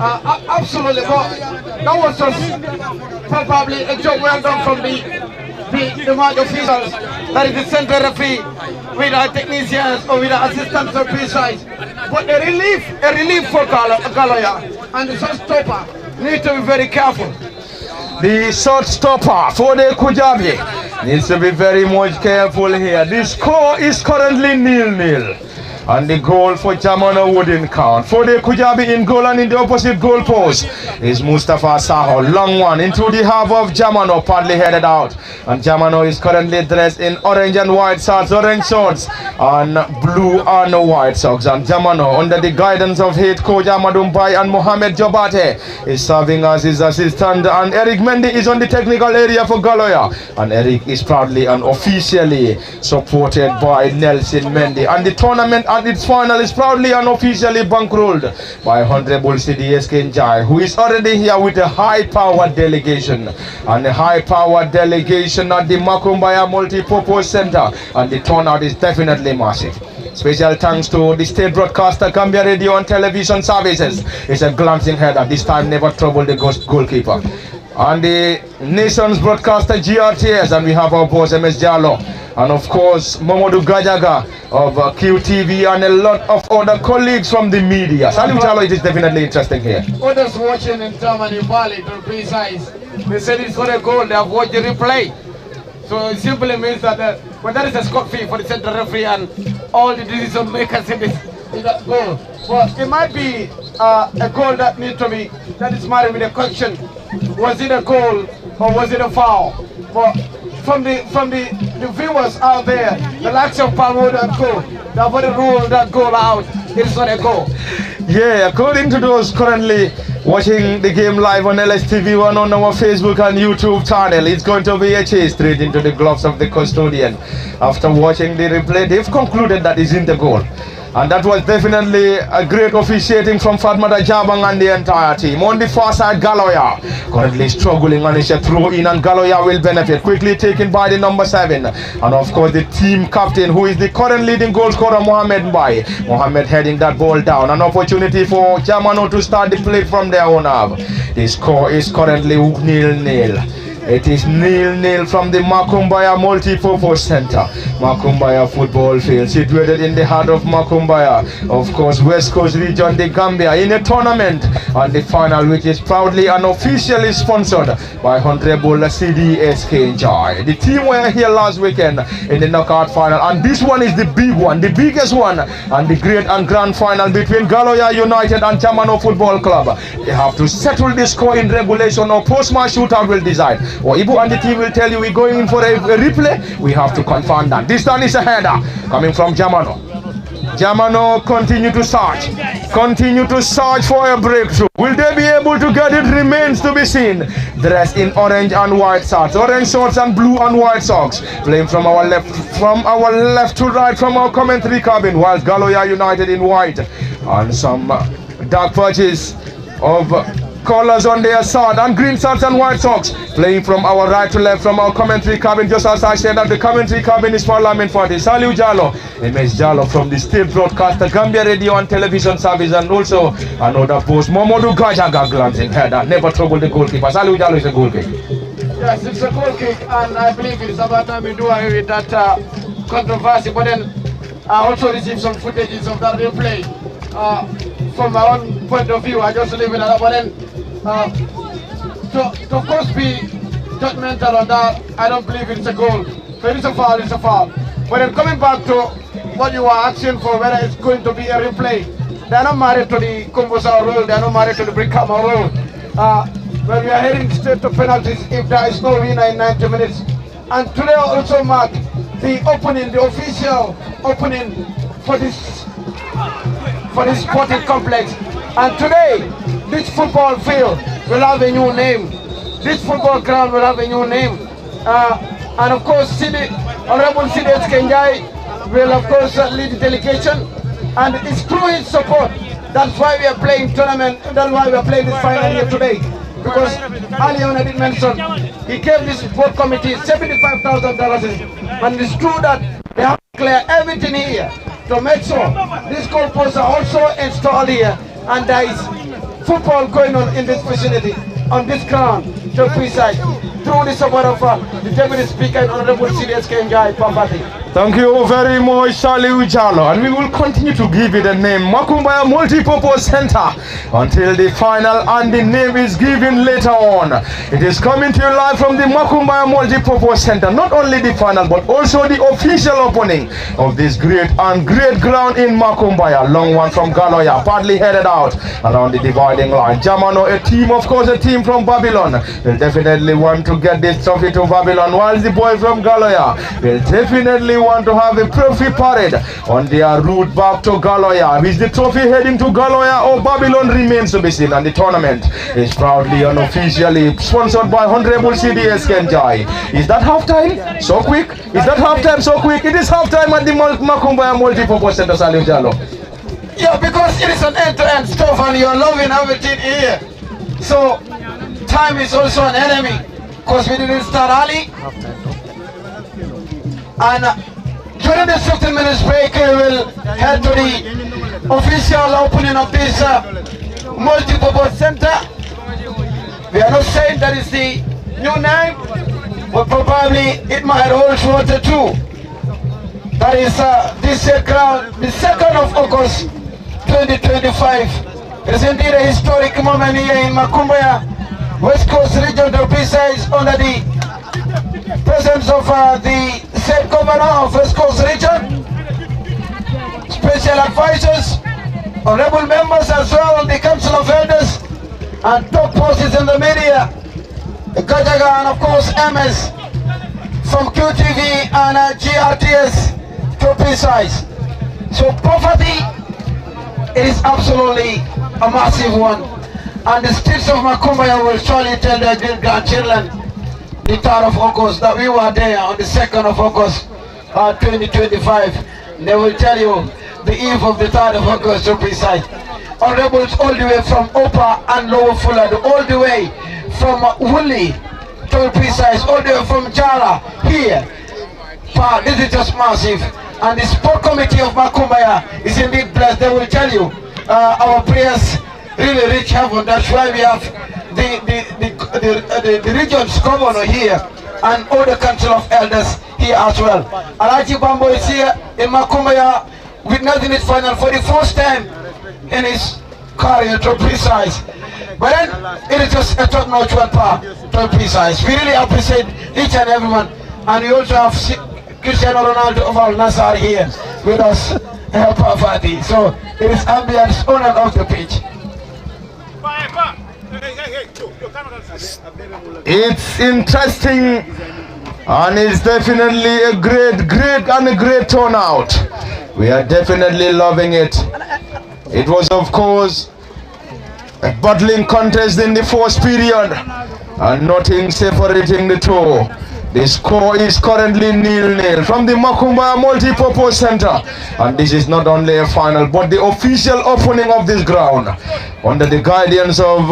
Absolutely, but that was just probably a job well done from the match officials. That is the central referee with our technicians or with our assistants or precise. But a relief for Galloya, and the shot stopper need to be very careful. The shot stopper for the Kujabi needs to be very much careful here. The score is currently 0-0. And the goal for Jamano wouldn't count. For the Kujabi in goal and in the opposite goal post is Mustafa Saho. Long one into the half of Jamano, partly headed out. And Jamano is currently dressed in orange and white shorts, and blue and white socks. And Jamano, under the guidance of head coach Amadou Mbai and Mohamed Jobate, is serving as his assistant. And Eric Mendy is on the technical area for Galloya. And Eric is proudly and officially supported by Nelson Mendy. And the tournament at its final is proudly and officially bankrolled by Honorable Njie, who is already here with a high-powered delegation. And a high-powered delegation at the Makumbaya Multi-Purpose Center. And the turnout is definitely massive. Special thanks to the state broadcaster, Gambia Radio and Television Services. It's a glancing header, this time never troubled the goalkeeper. And the nation's broadcaster, GRTS, and we have our boss, MS Jallo. And of course, Momodu Gajaga of QTV and a lot of other colleagues from the media. Salute Jallo, it is definitely interesting here. Others watching in Germany, Bali, to be precise, they said it's not a goal, they have watched the replay. So it simply means that when there is a score fee for the central referee and all the decision makers in that goal. But it might be a goal that needs to be, that is married with a question. Was it a goal or was it a foul? But from the viewers out there, the likes of Palwood and Co, they have already ruled that goal out. It's not a goal. Yeah, according to those currently watching the game live on LSTV1 on our Facebook and YouTube channel, it's going to be a chase straight into the gloves of the custodian. After watching the replay, they've concluded that isn't a goal. And that was definitely a great officiating from Fatmata Jabang and the entire team. On the far side, Galloya currently struggling, and it's a throw in, and Galloya will benefit. Quickly taken by the number 7. And of course the team captain, who is the current leading goal scorer, Mohamed Mbai. Mohamed heading that ball down. An opportunity for Jamano to start the play from their own half. The score is currently 0-0. It is 0-0 from the Makumbaya Multi-Purpose Center. Makumbaya football field, situated in the heart of Makumbaya. Of course, West Coast region, the Gambia, in a tournament on the final, which is proudly and officially sponsored by Honorable Seedy SK Njie. The team were here last weekend in the knockout final, and this one is the big one, the biggest one, and the great and grand final between Galloya United and Jamano Football Club. They have to settle the score in regulation, or post-match shootout will decide. Or Ibu and the team will tell you we're going in for a replay. We have to confirm that. This time is a header coming from Jamano. Jamano continue to search for a breakthrough. Will they be able to get it? Remains to be seen. Dressed in orange and white shorts, and blue and white socks. Playing from our left to right from our commentary cabin, whilst Galloya United in white and some dark patches of colors on their side, and green socks and white socks playing from our right to left from our commentary cabin. Just as I said that the commentary cabin is Parliament 40. Saliu Jallo, MS Jallo from the state broadcaster, Gambia Radio and Television Service, and also another post, Momodu Gajaga glancing header, never trouble the goalkeeper. Saliu Jallo is a goal kick. Yes, it's a goal kick, and I believe it's about time we do away with that controversy. But then I also received some footages of that replay. From my own point of view, I just leave it at that. But then, to of course be judgmental on that, I don't believe it's a goal. So if it's a foul, it's a foul. But then coming back to what you were asking for, whether it's going to be a replay, they're not married to the Kumbusa rule, they're not married to the Brikama rule. When we are heading straight to penalties, if there is no winner in 90 minutes. And today also marked the opening, the official opening for this sporting complex. And today, this football field will have a new name. This football ground will have a new name. And of course, Honorable Njie will of course lead the delegation. And it's through his support. That's why we are playing tournament. That's why we are playing this final here today. Because earlier on I did mention, he gave this board committee $75,000. And it's true that they have to clear everything here to make sure these goalposts are also installed here, and there is football going on in this facility, on this ground, to be precise, through the support of the Deputy Speaker and Honorable Njie Pambati. Thank you very much, Saliu Jallo, and we will continue to give it a name, Makumbaya Multipurpose Center, until the final, and the name is given later on. It is coming to you live from the Makumbaya Multipurpose Center, not only the final, but also the official opening of this great ground in Makumbaya. Long one from Galloya, partly headed out around the dividing line. Jamano, a team from Babylon, will definitely want to get this trophy to Babylon, while the boy from Galloya will definitely want to have a trophy parade on their route back to Galloya. Is the trophy heading to Galloya, or Babylon remains to be seen? And the tournament is proudly and officially sponsored by Honorable CDS Njie. Is that halftime so quick? Is that halftime so quick? It is halftime at the Makumbaya Multipurpose Center, Saliu Jallo. Yeah, because it is an end-to-end stuff and you're loving everything here. So time is also an enemy, because we didn't start early. And during this 15 minutes break, we will head to the official opening of this multi-purpose center. We are not saying that is the new name, but probably it might hold shorter too. That is this ground, the 2nd of August 2025. It is indeed a historic moment here in Makumbaya, West Coast region, to be precise, under the presence of the State Governor of West Coast region, special advisors, honorable members as well, the Council of Elders, and top posts in the media, Gajaga, and of course MS from QTV and GRTS, to be precise. So poverty, it is absolutely a massive one, and the streets of Makumbaya will surely tell their great-grandchildren the 3rd of August that we were there on the 2nd of August 2025. They will tell you the eve of the 3rd of August, to be precise. Honorables all the way from Opa and Lower Fulad, all the way from Woolly, to be precise, all the way from Jara here. This is just massive. And the sport committee of Makumbaya is indeed blessed. They will tell you our prayers really reach heaven. That's why we have the region's governor here and all the council of elders here as well. Alaji Bambo is here in Makumbaya witnessing its final for the first time in his career, to be precise. But then it is just a top-notch one part, to be precise. We really appreciate each and everyone, and we also have Cristiano Ronaldo of Al Nassr here with us, Pavati. So it is ambience on and off the pitch. It's interesting, and it's definitely a great turnout. We are definitely loving it. It was, of course, a battling contest in the first period, and nothing separating the two. The score is currently 0-0 from the Makumbaya Multipurpose Center, and this is not only a final but the official opening of this ground under the guidance of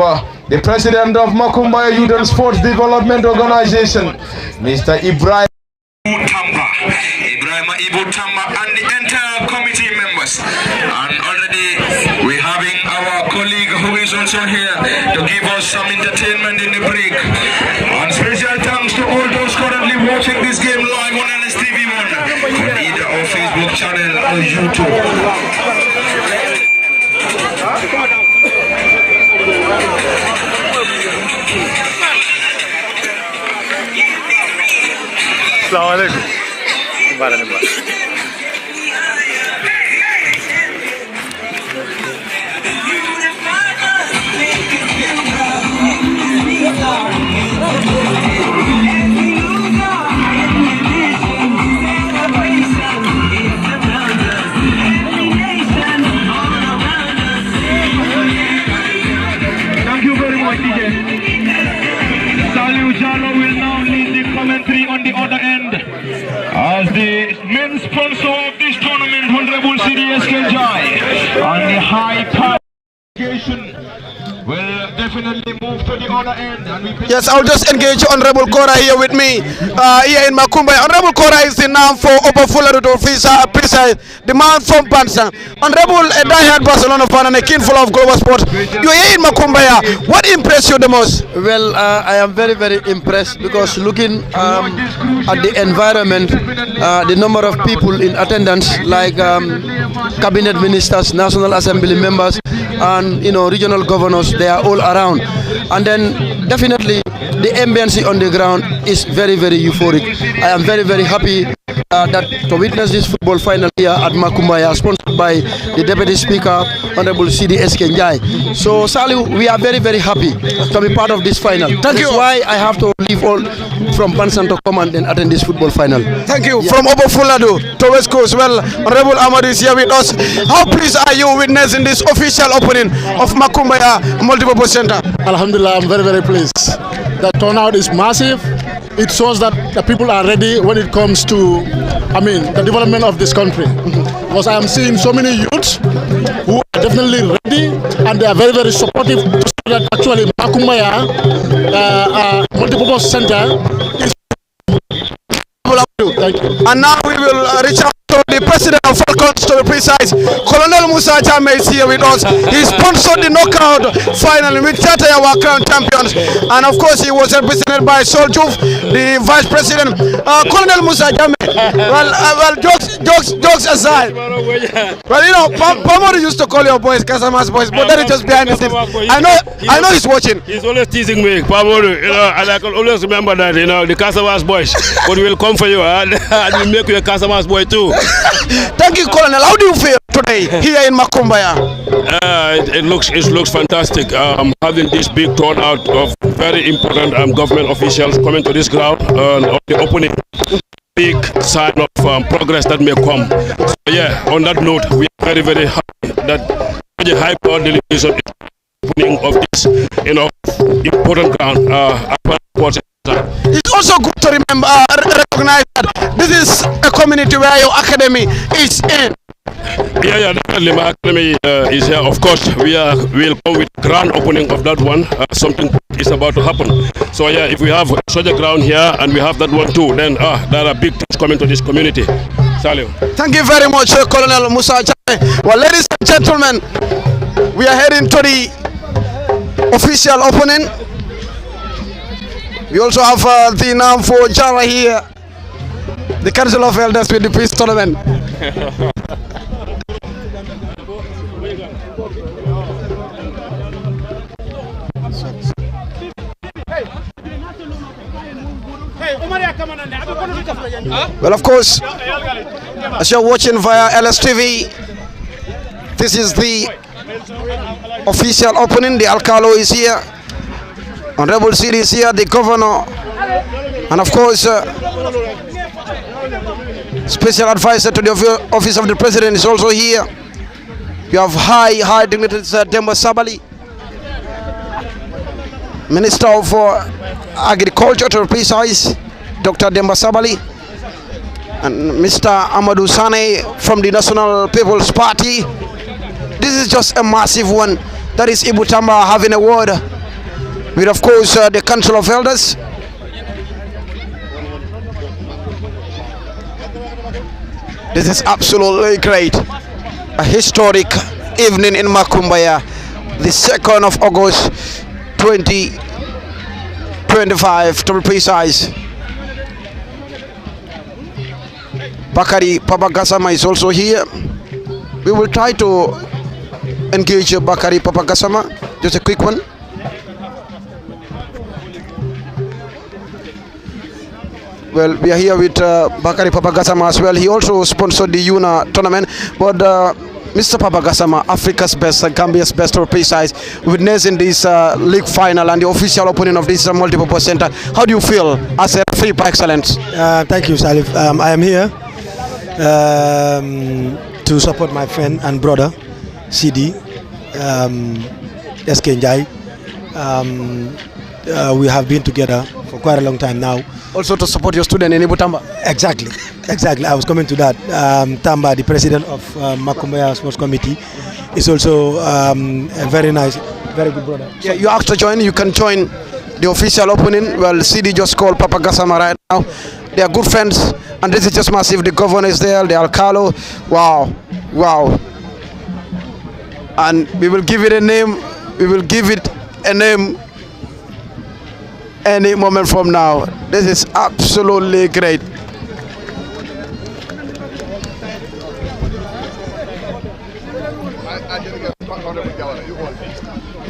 the president of Makumbaya Youth and Sports Development Organization, Mr. Ibrahim Tamba, and the entire committee members. And already we're having our colleague who is also here to give us some entertainment in the break. And special thanks to all those currently watching this game live on LSTV1 on either our Facebook channel or YouTube. Thank you very much, DJ. Jalo will now lead the commentary on the other end as the main sponsor of this tournament, Honorable Seedy Njie, and the high power delegation will definitely move to the other end. And yes, I'll just engage Honorable Kora here with me here in Makumbaya. Honorable Kora is the name for Oberfuller to officer, the man from Pansa. Honorable diehard Barcelona fan and a keen follower of global sports. You're here in Makumbaya. What impressed you the most? Well, I am very, very impressed because looking at the environment, the number of people in attendance, like cabinet ministers, National Assembly members, and regional governors, they are all around. And then definitely the ambience on the ground is very, very euphoric. I am very, very happy that to witness this football final here at Makumbaya, sponsored by the Deputy Speaker, Honorable Seedy Njie. So, Saliu, we are very, very happy to be part of this final. Thank you. That's why I have to leave all from Pansan to come and attend this football final. Thank you. Yeah. From Oberfuller to West Coast. Well, Honorable Ahmad is here with us. How pleased are you witnessing this official opening of Makumbaya Multipurpose Center? Alhamdulillah, I'm very, very pleased. The turnout is massive. It shows that the people are ready when it comes to, the development of this country. Because I am seeing so many youths who are definitely ready and they are very, very supportive to see that actually Makumbaya Multipurpose Center is. Thank you. And now we will reach out to the president of Falcons, to be precise. Colonel Musa Jame is here with us. He sponsored the knockout final in which Chataya were crowned champions. And of course, he was represented by Soljuf, the vice president. Colonel Musa Jame, well, jokes aside. Well, Pamoro used to call your boys Kasama's boys, but that is just behind the scenes. I know he's watching. He's always teasing me, Pamoro, and I can always remember that, the Kasama's boys. But we will come for you, and we'll make you a Kasama's boy too. Thank you, Colonel. How do you feel today here in Makumbaya? It looks fantastic. Having this big turnout of very important government officials coming to this ground on the opening, big sign of progress that may come. So yeah, on that note, we are very, very happy that the high power delegation is opening of this, important ground. It's also good to recognize that this is a community where your academy is in. Yeah, definitely. My academy is here. Of course, we'll come with grand opening of that one. Something is about to happen. So yeah, if we have such a ground here and we have that one too, then there are big things coming to this community. Salut. Thank you very much, Colonel Musa Jame. Well, ladies and gentlemen, we are heading to the official opening. We also have the name for Jara here, the Council of Elders with the peace tournament. Well, of course, as you're watching via LSTV, this is the official opening. The Alcalo is here. Honorable Seedy is here, the governor, and of course, special advisor to the office of the president is also here. You have high dignitaries, Demba Sabali, Minister of Agriculture, to be precise, Dr. Demba Sabali and Mr. Amadou Sane from the National People's Party. This is just a massive one. That is Ibu Tamba having a word with, of course, the Council of Elders. This is absolutely great. A historic evening in Makumbaya, the 2nd of August 2025 to be precise. Bakari Papagasama is also here. We will try to engage Bakari Papagasama. Just a quick one. Well, we are here with Bakari Papagasama as well. He also sponsored the UNA tournament. But Mr. Papagasama, Africa's best, Gambia's best to be precise, witnessing this league final and the official opening of this multipurpose center. How do you feel as a referee par excellence? Thank you, Salif. I am here to support my friend and brother, Seedy, SK Njie. We have been together for quite a long time now. Also to support your student in Ibu Tamba. Exactly. I was coming to that. Tamba, the president of Makumbaya Sports Committee, is also a very nice, very good brother. Yeah, you asked to join. You can join the official opening. Well, Seedy just called Papagasama right now. They are good friends, and this is just massive. The governor is there, the Alcalo. Wow. And we will give it a name. Any moment from now. This is absolutely great.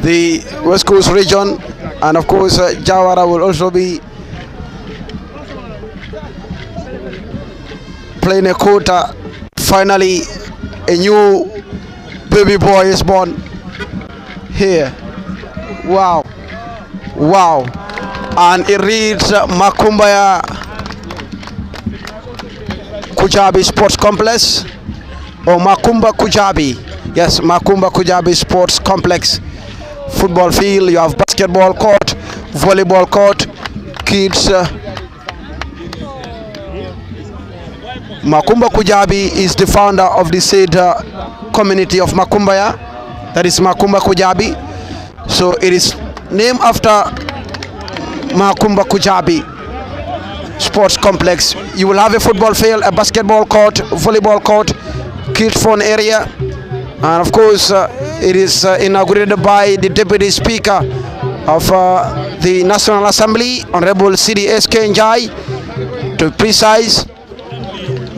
The West Coast region, and of course Jawara will also be playing a quota. Finally, a new baby boy is born here. Wow. And it reads Makumbaya Kujabi Sports Complex, or Makumba Kujabi. Yes, Makumba Kujabi Sports Complex. Football field, you have basketball court, volleyball court, kids. Makumba Kujabi is the founder of the said community of Makumbaya. That is Makumba Kujabi. So it is named after Makumba Kujabi Sports Complex. You will have a football field, a basketball court, volleyball court, kids fun area, and of course it is inaugurated by the Deputy Speaker of the National Assembly, Honorable Seedy Njie, to be precise,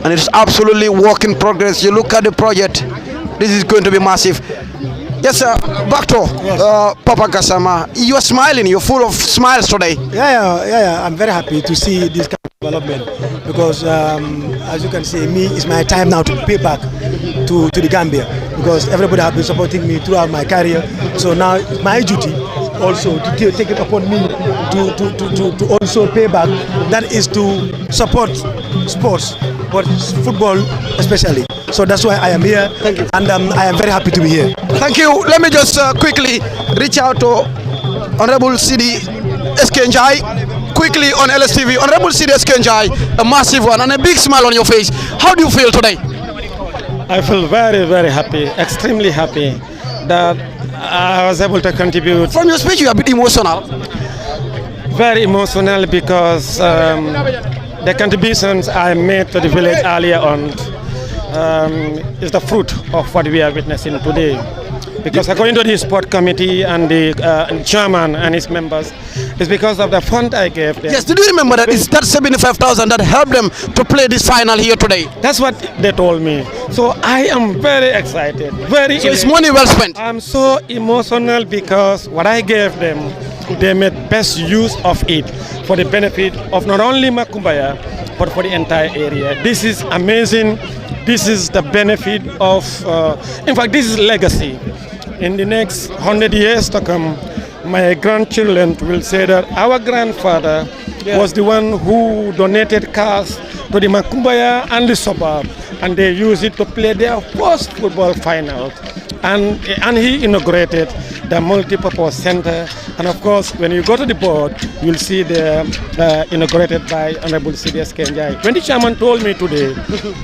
and it's absolutely work in progress. You look at the project, this is going to be massive. Yes, back to Papagasama. You are smiling. You're full of smiles today. Yeah. I'm very happy to see this kind of development because, as you can see, it's my time now to pay back to the Gambia because everybody has been supporting me throughout my career. So now it's my duty also to take it upon me to also pay back. That is to support sports, but football especially. So that's why I am here. Thank you. And I am very happy to be here. Thank you. Let me just quickly reach out to Honorable Seedy Njie quickly on LSTV. Honorable Seedy Njie, a massive one and a big smile on your face. How do you feel today? I feel very, very happy, extremely happy that I was able to contribute. From your speech, you are a bit emotional. Very emotional because the contributions I made to the village earlier on is the fruit of what we are witnessing today. Because according to the sport committee and the chairman and his members, it's because of the fund I gave them. Yes, did you remember that it's that 75,000 that helped them to play this final here today? That's what they told me. So I am very excited. So it's money well spent. I'm so emotional because what I gave them, they made best use of it for the benefit of not only Makumbaya, but for the entire area. This is amazing. This is the benefit of, in fact, this is legacy. In the next 100 years to come, my grandchildren will say that our grandfather was the one who donated cars to the Makumbaya and the suburb, and they used it to play their first football finals. And he inaugurated the multi-purpose center. And of course, when you go to the board, you'll see the inaugurated by Honorable Seedy Njie. When the chairman told me today,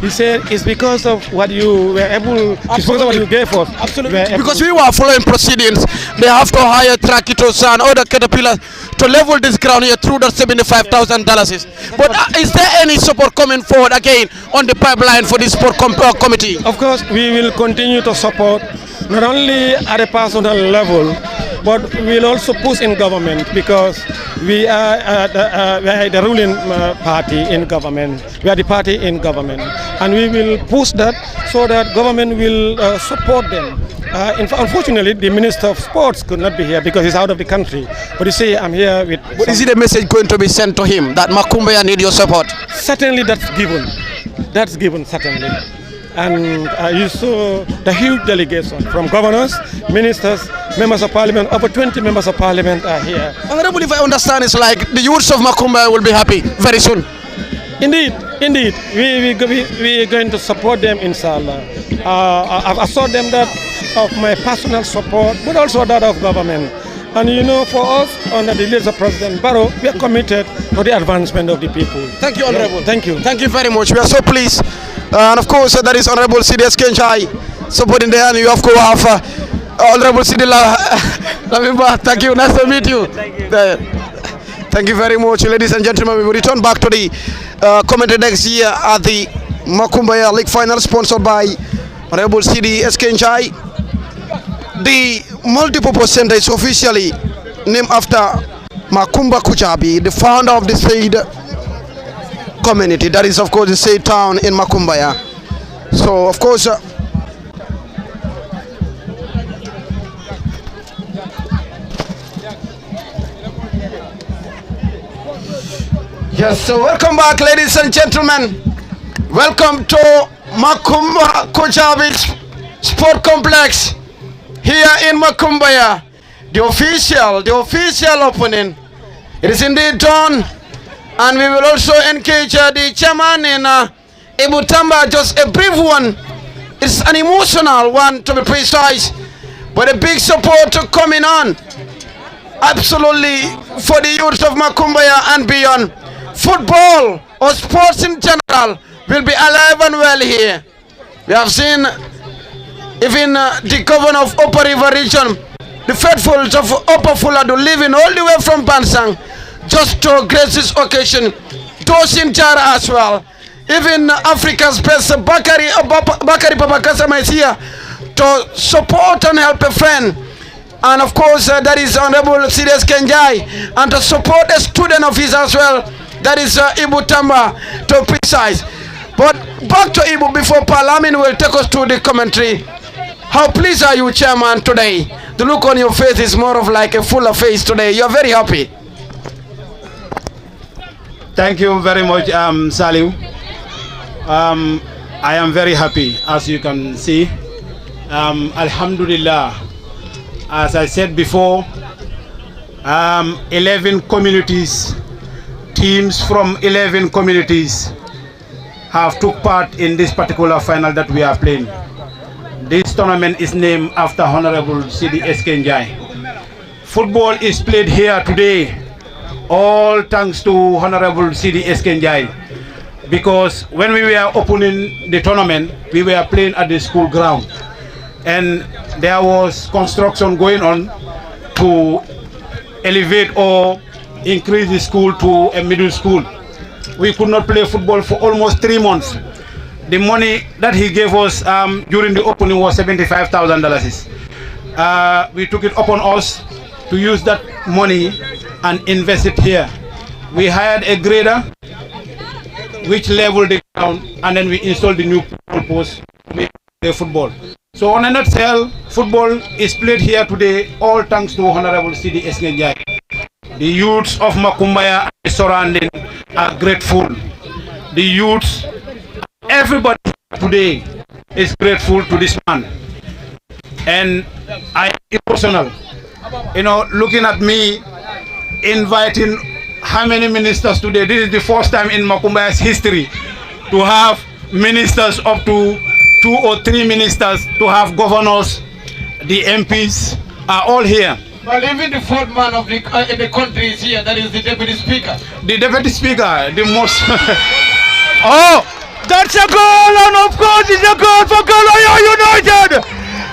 he said it's because of what you were able, it's because of what you gave us. Absolutely. Because we were following proceedings, they have to hire tractors and other caterpillars to level this ground here through the $75,000. But is there any support coming forward again on the pipeline for this sport committee? Of course, we will continue to support not only at a personal level, but we'll also push in government, because we are the ruling party in government. We are the party in government, and we will push that so that government will support them. Unfortunately, the Minister of Sports could not be here because he's out of the country. But you see, I'm here with... But is it a message going to be sent to him that Makumbaya need your support? Certainly that's given. That's given, certainly. And you saw the huge delegation from governors, ministers, members of parliament. Over 20 members of parliament are here. Honorable, if I understand, it's like the youths of Makumbaya will be happy very soon. Indeed, indeed. We are going to support them, inshallah. I've assured them that of my personal support, but also that of government. And you know, for us, under the leadership of President Barrow, we are committed to the advancement of the people. Thank you, Honorable. Thank you. Thank you very much. We are so pleased. And of course, that is Honorable Seedy Njie supporting the army. You of course have Honorable Seedy Lamimba. Thank you. Nice to meet you. Thank you very much, ladies and gentlemen. We will return back to the commentary next year at the Makumbaya League Final, sponsored by Honorable Seedy Njie. The multipurpose center is officially named after Makumba Kujabi, the founder of the said community. That is, of course, the said town in Makumbaya. So, of course, yes, so welcome back, ladies and gentlemen. Welcome to Makumba Kujabi Sport Complex here in Makumbaya. The official opening. It is indeed done. And we will also engage the chairman in Ibutamba, just a brief one. It's an emotional one, to be precise, but a big support coming on. Absolutely, for the youth of Makumbaya and beyond. Football or sports in general will be alive and well here. We have seen even the governor of Upper River Region, the faithfuls of Upper Fuladu living all the way from Bansang just to grace this occasion. Those in Jara as well. Even Africa's best Bakari Babakasama is here to support and help a friend. And of course, that is Honorable Seedy Njie, and to support a student of his as well. That is Ibu Tamba, to be precise. But back to Ibu before Parliament will take us to the commentary. How pleased are you, Chairman, today? The look on your face is more of like a fuller face today. You're very happy. Thank you very much, Saliu. I am very happy, as you can see. Alhamdulillah, as I said before, 11 communities, teams from 11 communities have took part in this particular final that we are playing. This tournament is named after Honorable Seedy Njie. Football is played here today, all thanks to Honorable Seedy Njie. Because when we were opening the tournament, we were playing at the school ground. And there was construction going on to elevate or increase the school to a middle school. We could not play football for almost 3 months. The money that he gave us during the opening was $75,000. We took it upon us to use that money and invest it here. We hired a grader which leveled the ground, and then we installed the new post to play football. So on a nutshell, football is played here today, all thanks to Honorable Seedy Njie. The youths of Makumbaya and the surrounding are grateful. The youths, everybody today is grateful to this man. And I am emotional. You know, looking at me, inviting how many ministers today? This is the first time in Makumbaya's history to have ministers, up to 2 or 3 ministers, to have governors, the MPs, are all here. But even the fourth man of the in the country is here. That is the deputy speaker. The deputy speaker, the most. Oh, that's a goal, and of course it's a goal for Galloya United.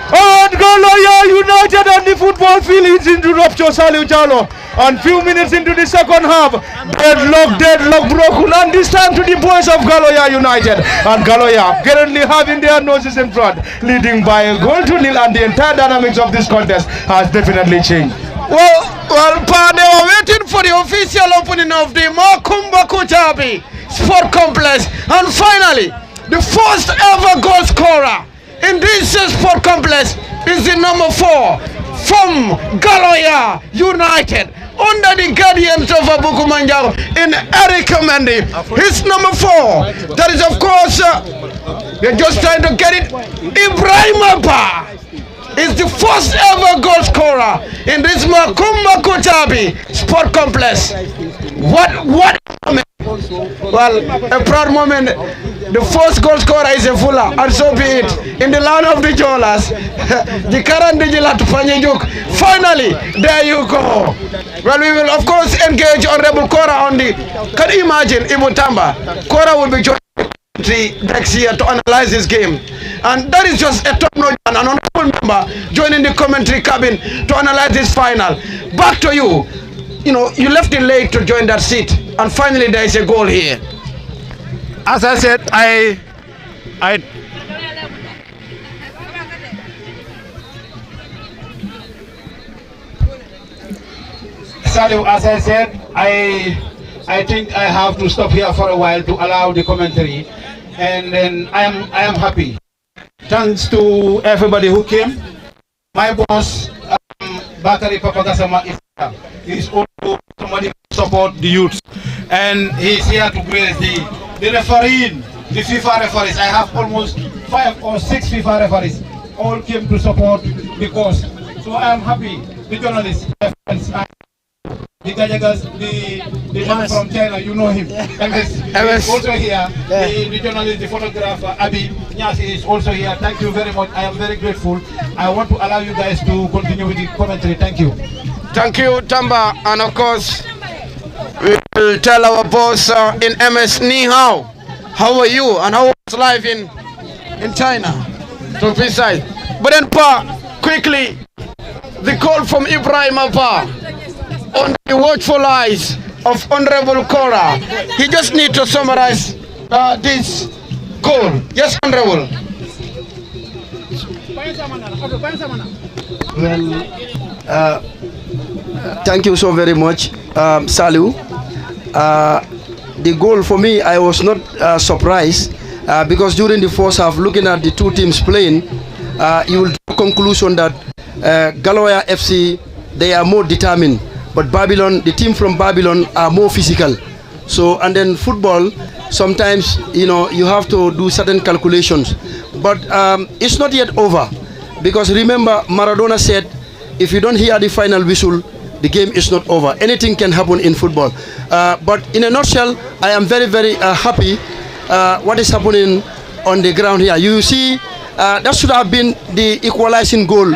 And Galloya United on the football field is into rupture, Saliu Jallow. And few minutes into the second half, deadlock broken, and this time to the boys of Galloya United. And Galloya currently having their noses in front, leading by a goal to nil, and the entire dynamics of this contest has definitely changed. Well, Pa, they were waiting for the official opening of the Makumba Kutabi Sport Complex, and finally, the first ever goal scorer in this sport complex is the number 4 from Galloya United, under the guardians of Abuku Manjaro in Eric Mendy. His number 4. That is, of course, they're just trying to get it. Ibrahim Abba is the first ever goal scorer in this Makumba Kutabi Sport Complex. What well, a proud moment. The first goal scorer is a Fula, and so be it. In the land of the Jolas, the current Digilat Fanyajuk. Finally, there you go. Well, we will of course engage Honorable Kora on the. Can you imagine Ibutamba? Kora will be joining next year to analyze this game, and that is just a top-notch and an honorable member joining the commentary cabin to analyze this final. Back to you. You know, you left it late to join that seat, and finally there is a goal here. As I said, Saliu, as I said, I think I have to stop here for a while to allow the commentary, and then I am happy. Thanks to everybody who came. My boss, Bakari Papagasama, is also somebody who support the youth, and he's here to praise the referee, the FIFA referees. I have almost 5 or 6 FIFA referees all came to support the cause. So I am happy. The journalists, my friends, the Gajagas, the man from China, you know him. And he's also here. The journalist, the photographer, Abi Nyasi is also here. Thank you very much. I am very grateful. I want to allow you guys to continue with the commentary. Thank you. Thank you, Tamba. And of course, we will tell our boss in MS Ni Hao, how are you and how was life in China, to be precise. But then, Pa, quickly, the call from Ibrahim Pa on the watchful eyes of Honorable Kora. He just needs to summarize this goal. Yes, Honorable. Well, thank you so very much, Saliu. The goal for me, I was not surprised because during the first half, looking at the two teams playing, you will draw conclusion that Galloya FC, they are more determined, but Babylon, the team from Babylon, are more physical. So, and then football, sometimes, you know, you have to do certain calculations, but it's not yet over, because remember, Maradona said, if you don't hear the final whistle, the game is not over. Anything can happen in football. But in a nutshell, I am very, very happy what is happening on the ground here. You see, that should have been the equalizing goal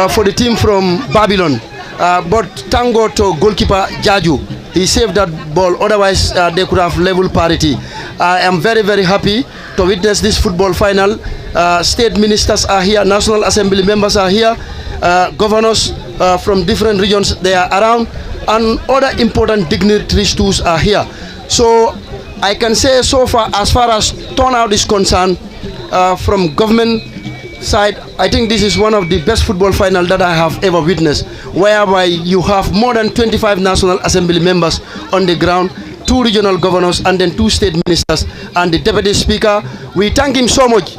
for the team from Babylon. But thank God to goalkeeper Jaju. He saved that ball, otherwise they could have level parity. I am very, very happy to witness this football final. State ministers are here, National Assembly members are here, governors from different regions, they are around, and other important dignitaries too are here. So I can say so far as turnout is concerned, from government side, I think this is one of the best football final that I have ever witnessed, whereby you have more than 25 National Assembly members on the ground, 2 regional governors, and then 2 state ministers, and the deputy speaker. We thank him so much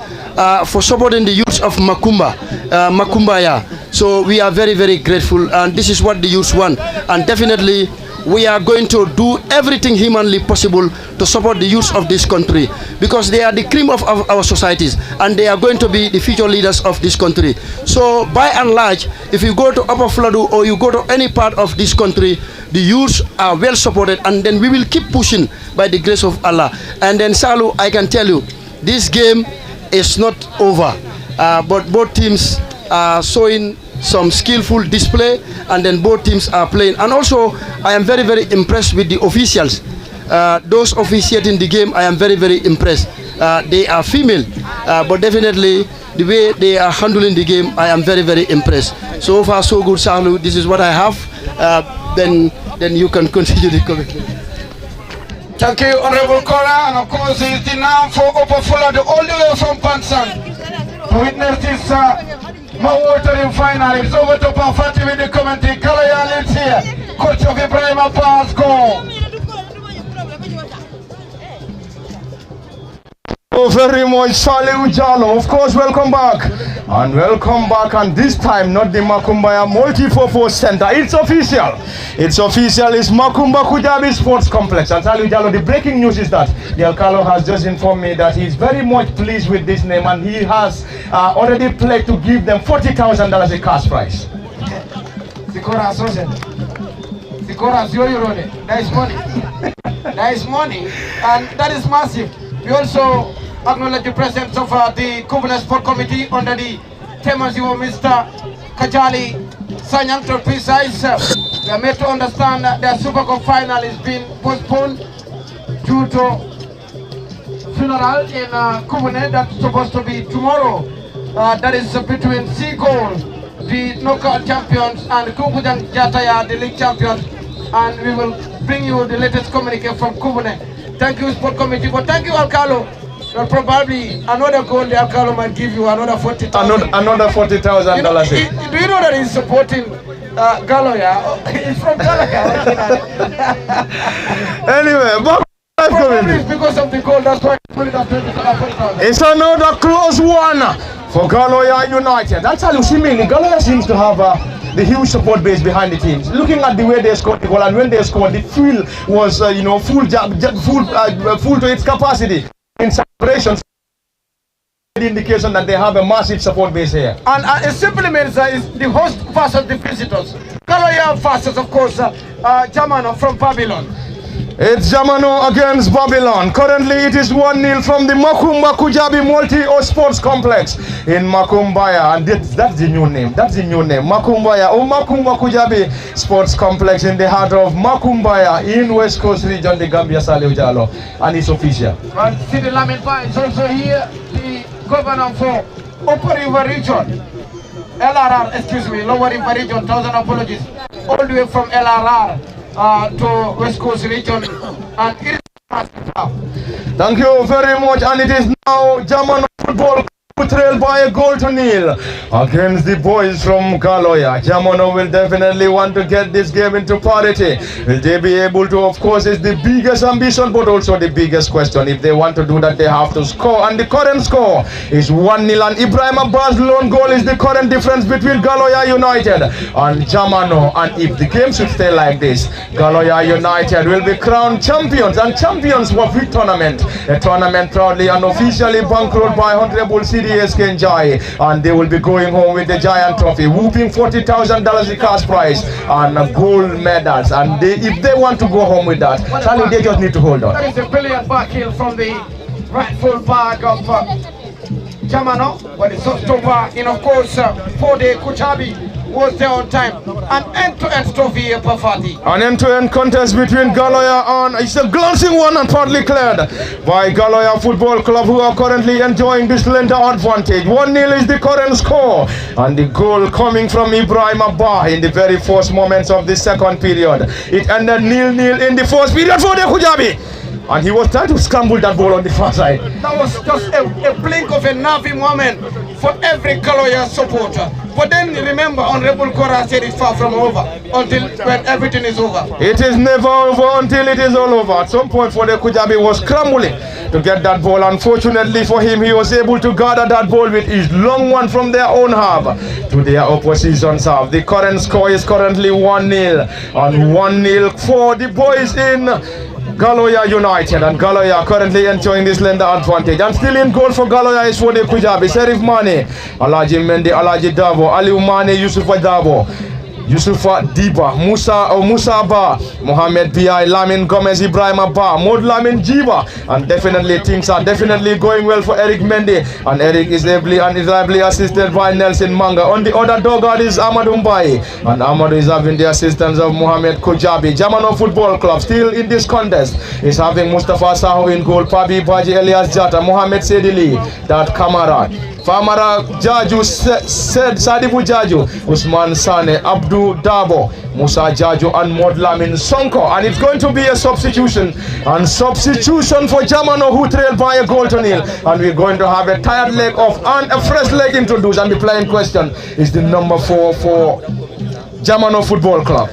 for supporting the youth of Makumbaya. So we are very, very grateful, and this is what the youth want, and definitely we are going to do everything humanly possible to support the youth of this country, because they are the cream of our societies, and they are going to be the future leaders of this country. So by and large, if you go to Upper Fladu or you go to any part of this country, the youths are well supported, and then we will keep pushing by the grace of Allah. And then Salu, I can tell you, this game is not over, but both teams are showing some skillful display, and then both teams are playing. And also, I am very, very impressed with the officials. Those officiating the game, I am very, very impressed. They are female, but definitely the way they are handling the game, I am very, very impressed. So far, so good, Salu. This is what I have. Then you can continue the commentary. Thank you, Honorable Cora, and of course, it's the now for Opafula, all the way from Pansan. To witness this mouth-watering final, it's over to Pafati with the commentary. Galloya Utd, coach of Ibrahim Abbas, go. Oh, very much, Salih Ujalo. Of course, welcome back. And welcome back, and this time not the Makumbaya Multi-Purpose Center. It's official. It's official. It's Makumba Kujabi Sports Complex. And Salih Ujalo, the breaking news is that the Alcalo has just informed me that he's very much pleased with this name, and he has already pledged to give them $40,000 a cash prize. Sikora Associate. Sikora €0. That is money. That is money, and that is massive. We also acknowledge the presence of the Kuvula Sport Committee under the Temazio Mr. Kajali Sanyang to precise. We are made to understand that the Super Cup final is being postponed due to funeral in Kuvune that's supposed to be tomorrow. That is between Seagull, the knockout champions, and Kubujang Jataya, the league champions. And we will bring you the latest communique from Kuvune. Thank you, Sport Committee, but thank you, Alcalo. Well, probably another goal, the Alcalo might give you another $40,000. Another $40,000. Do you know that he's supporting Galloya? He's from Galloya. Anyway, but probably it's because of the goal, that's why he put it at $40,000. It's another close one for Galloya United. That's how you see me. Galloya seems to have the huge support base behind the teams. Looking at the way they scored the goal, and when they scored, the field was full to its capacity. In celebrations, the indication that they have a massive support base here. And it simply means it's the host versus the visitors. Galloya versus, of course, Jamano from Babylon. It's Jamano against Babylon. Currently it is 1-0 from the Makumba Kujabi Multi-Sports Complex in Makumbaya. And that's the new name. That's the new name. Makumbaya or Makumba Kujabi Sports Complex in the heart of Makumbaya in West Coast region, the Gambia, Salih Ujalo. And it's official. Well, City Laminpa is also here, the governor for Upper River Region. LRR, excuse me, Lower River Region, 1,000 apologies. All the way from LRR. To West Coast region, and it is thank you very much, and it is now Jamano football trailed by a goal to nil against the boys from Galloya. Jamano will definitely want to get this game into parity. Will they be able to? Of course, it's the biggest ambition, but also the biggest question. If they want to do that, they have to score, and the current score is 1-0, and Ibrahim Abbas' lone goal is the current difference between Galloya United and Jamano. And if the game should stay like this, Galloya United will be crowned champions, and champions of the tournament, a tournament proudly and officially bankrolled by Hon.Seedy Njie, and they will be going home with the giant trophy, whooping $40,000 the cash prize and gold medals. And if they want to go home with that, they just need to hold on. That is a brilliant back heel from the rightful back of Jamano, but it's just over in, of course, 4-day Kuchabi was there on time. An end-to-end trophy here, Pafati. An end-to-end contest between Galloya and it's a glancing one and partly cleared by Galloya Football Club, who are currently enjoying this slender advantage. 1-0 is the current score, and the goal coming from Ibrahim Abba in the very first moments of the second period. It ended 0-0 in the first period for the Kujabi. And he was trying to scramble that ball on the far side. That was just a blink of a nervy moment for every Galloya supporter. But then remember, Honorable Cora said it's far from over until when everything is over. It is never over until it is all over. At some point for the Kujabi was scrambling to get that ball. Unfortunately for him, he was able to gather that ball with his long one from their own half to their opposition's half. The current score is currently 1-0 and 1-0 for the boys in Galloya United, and Galloya currently enjoying this slender advantage. And still in goal for Galloya is for the Kujabi, Serif Mane, Alaji Mende, Alaji Davo, Aliu Mane, Yusuf Davo. Yusufa Diba, Musa Ba, Mohamed Bi, Lamin Gomez, Ibrahim Ba, Mod Lamin Jiba, and definitely things are definitely going well for Eric Mendy, and Eric is ably and is ably assisted by Nelson Manga. On the other dog is Amadou Mbaye, and Amadou is having the assistance of Mohamed Kujabi. Jamano Football Club still in this contest is having Mustafa Saho in goal, Pabi Baji Elias Jata, Mohamed Sedili, that Kamara, Famara Jaju, said Sadibu Jaju, Usman Sane, Abdu Dabo, Musa Jaju, and Modlamin Sonko. And it's going to be a substitution. And substitution for Jamano, who trailed by a goal to nil. And we're going to have a tired leg off and a fresh leg introduced. And the playing question is the number 4 for Jamano Football Club.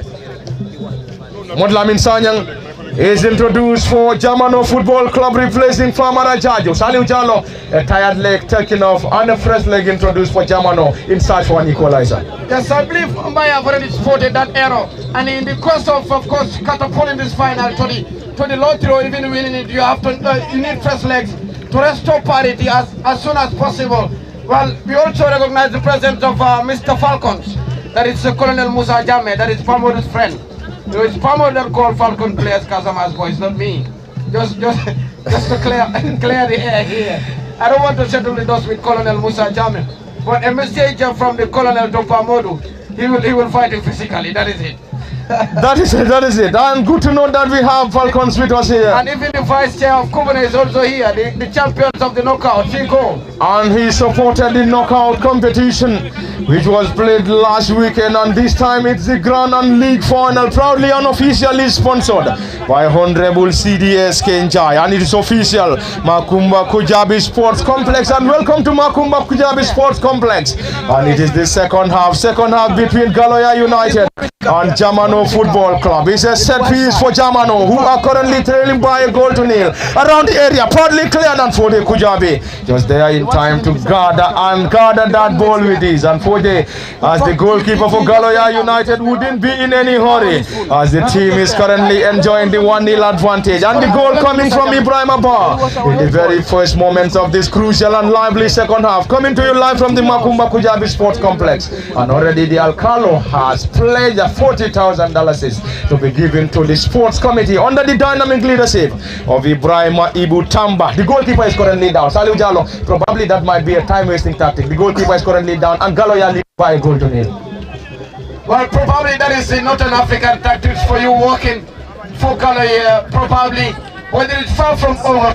Modlamin Sanyang is introduced for Jamano Football Club, replacing Famara Jaju. Saliu Jalo, a tired leg taken off, and a fresh leg introduced for Jamano in search for an equalizer. Yes, I believe Mbaye have already spotted that error, and in the course of course, catapulting this final to the lottery or even winning it, you have to you need fresh legs to restore parity as soon as possible. Well, we also recognize the presence of Mr. Falcons, that is Colonel Musa Jame, that is Pamodo's friend. So it's Pamodo that called Falcon players Kasama's boys, not me. Just to clear the air here. I don't want to settle the dust with Colonel Musa Jame, but a message from the Colonel to Pamodo, he will fight it physically. That is it. That is it. And good to know that we have Falcons with us here. And even the vice chair of Kubana is also here, the champions of the knockout, Chico. And he supported the knockout competition, which was played last weekend, and this time it's the Grand and League final, proudly and officially sponsored by Honorable CDS Njie, and it is official Makumba Kujabi Sports Complex. And welcome to Makumba Kujabi Sports Complex. And it is the second half between Galloya United and Jamano Football Club. It's a set piece for Jamano, who are currently trailing by a goal to nil. Around the area, proudly cleared, and Fode Kujabi just there in time to gather that ball with ease. And Fode, as the goalkeeper for Galloya United, wouldn't be in any hurry, as the team is currently enjoying the 1-0 advantage. And the goal coming from Ibrahim Abba in the very first moments of this crucial and lively second half. Coming to you live from the Makumba Kujabi Sports Complex. And already the Alcalo has pledged $40,000 to be given to the sports committee under the dynamic leadership of Ibrahim Ibu Tamba. The goalkeeper is currently down. Saliu Jalo, probably that might be a time-wasting tactic. The goalkeeper is currently down, and Galloya leads by a goal to nil. Well, probably that is not an African tactics for you working for Galloya. Probably, whether it's far from over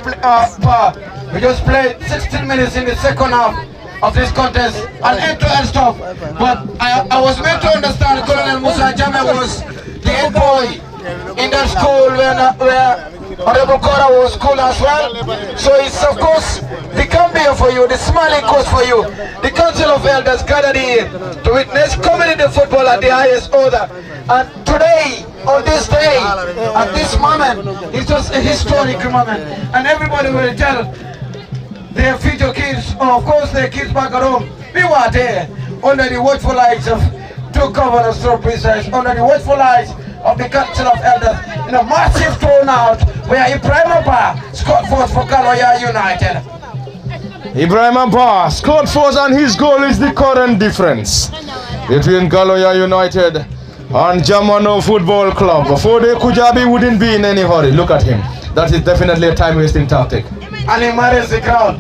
par. We just played 16 minutes in the second half of this contest, and end-to-end stuff. But I was meant to understand Colonel Musa Jame was the head boy in that school where Honorable Kora was school as well. So it's of course the Gambia for you, the smiling coast for you, the Council of Elders gathered here to witness community football at the highest order. And today, on this day, at this moment, it's just a historic moment, and everybody will tell their future kids, or of course their kids back at home, we were there under the watchful eyes of two governors, so precise, under the watchful eyes of the Council of Elders, in a massive turnout where Ibrahim Abba scored force for Galloya United. Ibrahim Abba scored force, and his goal is the current difference between Galloya United and Jamano Football Club. Fode Kujabi wouldn't be in any hurry. Look at him. That is definitely a time-wasting tactic. And he marries the crowd.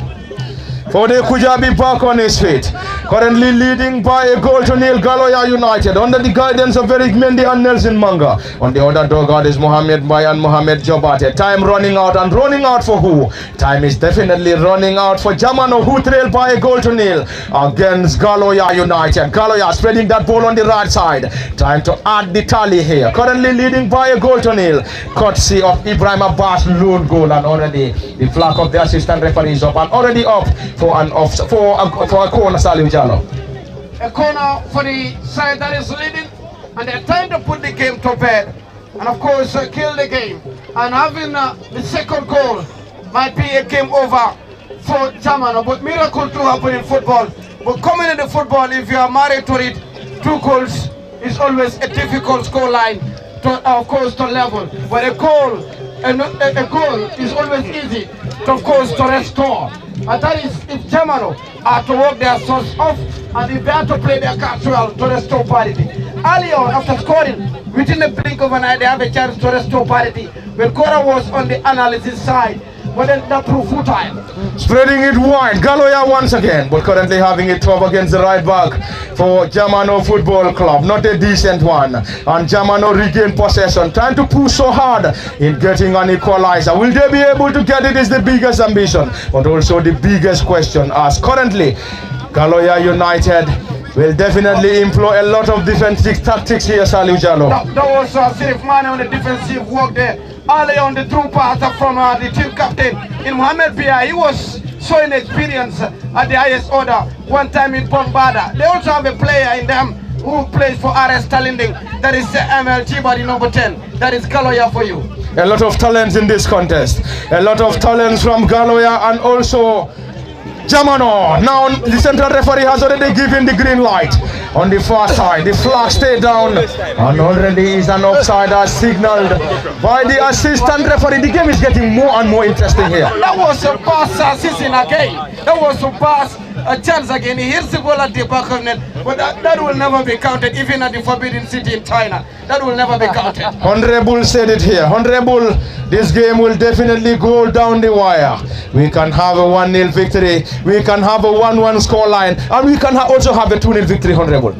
Fode Kujabi back on his feet, currently leading by a goal to nil. Galloya United under the guidance of Eric Mendy and Nelson Manga. On the other dog is Mohamed Bay and Mohamed Jobate. Time running out, and running out for who? Time is definitely running out for Jamano, who trailed by a goal to nil against Galloya United. Galloya spreading that ball on the right side. Time to add the tally here. Currently leading by a goal to nil, courtesy of Ibrahim Abbas' lone goal, and already the flag of the assistant referee is up, and already up for a corner. Saliu Jalo. A corner for the side that is leading, and they're trying to put the game to bed, and of course kill the game. And having the second goal might be a game over for Jamano, but miracle to happen in football. But coming into football, if you are married to it, 2 goals is always a difficult score line to, of course, to level. But a goal is always easy to, of course, to restore. And that is if Jamano are to work their swords off, and if they are to play their cards well to restore parity. early on, after scoring, within the blink of an eye, they have a chance to restore parity. When Kora was on the analysis side, but then that proved futile. Spreading it wide, Galloya once again, but currently having it up against the right back for Jamano Football Club. Not a decent one. And Jamano regained possession, trying to push so hard in getting an equalizer. Will they be able to get it is the biggest ambition, but also the biggest question, as currently Galloya United will definitely employ a lot of defensive tactics here, Saliu Jallo. That was Sirif Mane on the defensive work there. Early on the through pass from the team captain in Mohamed Bia. He was showing experience at the highest order. One time in Bombada. They also have a player in them who plays for RS Talinding. That is MLG body number 10. That is Galloya for you. A lot of talents in this contest. A lot of talents from Galloya and also Jamano. Now the central referee has already given the green light on the far side. The flag stayed down and already is an offside as signaled by the assistant referee. The game is getting more and more interesting here. That was a pass season again. That was a pass, a chance again. He hits the ball at the back of net, but that will never be counted, even at the Forbidden City in China. That will never be counted. Honorable said it here. Honorable, this game will definitely go down the wire. We can have a 1-0 victory. We can have a 1-1 scoreline, and we can also have a 2-0 victory, Honorable.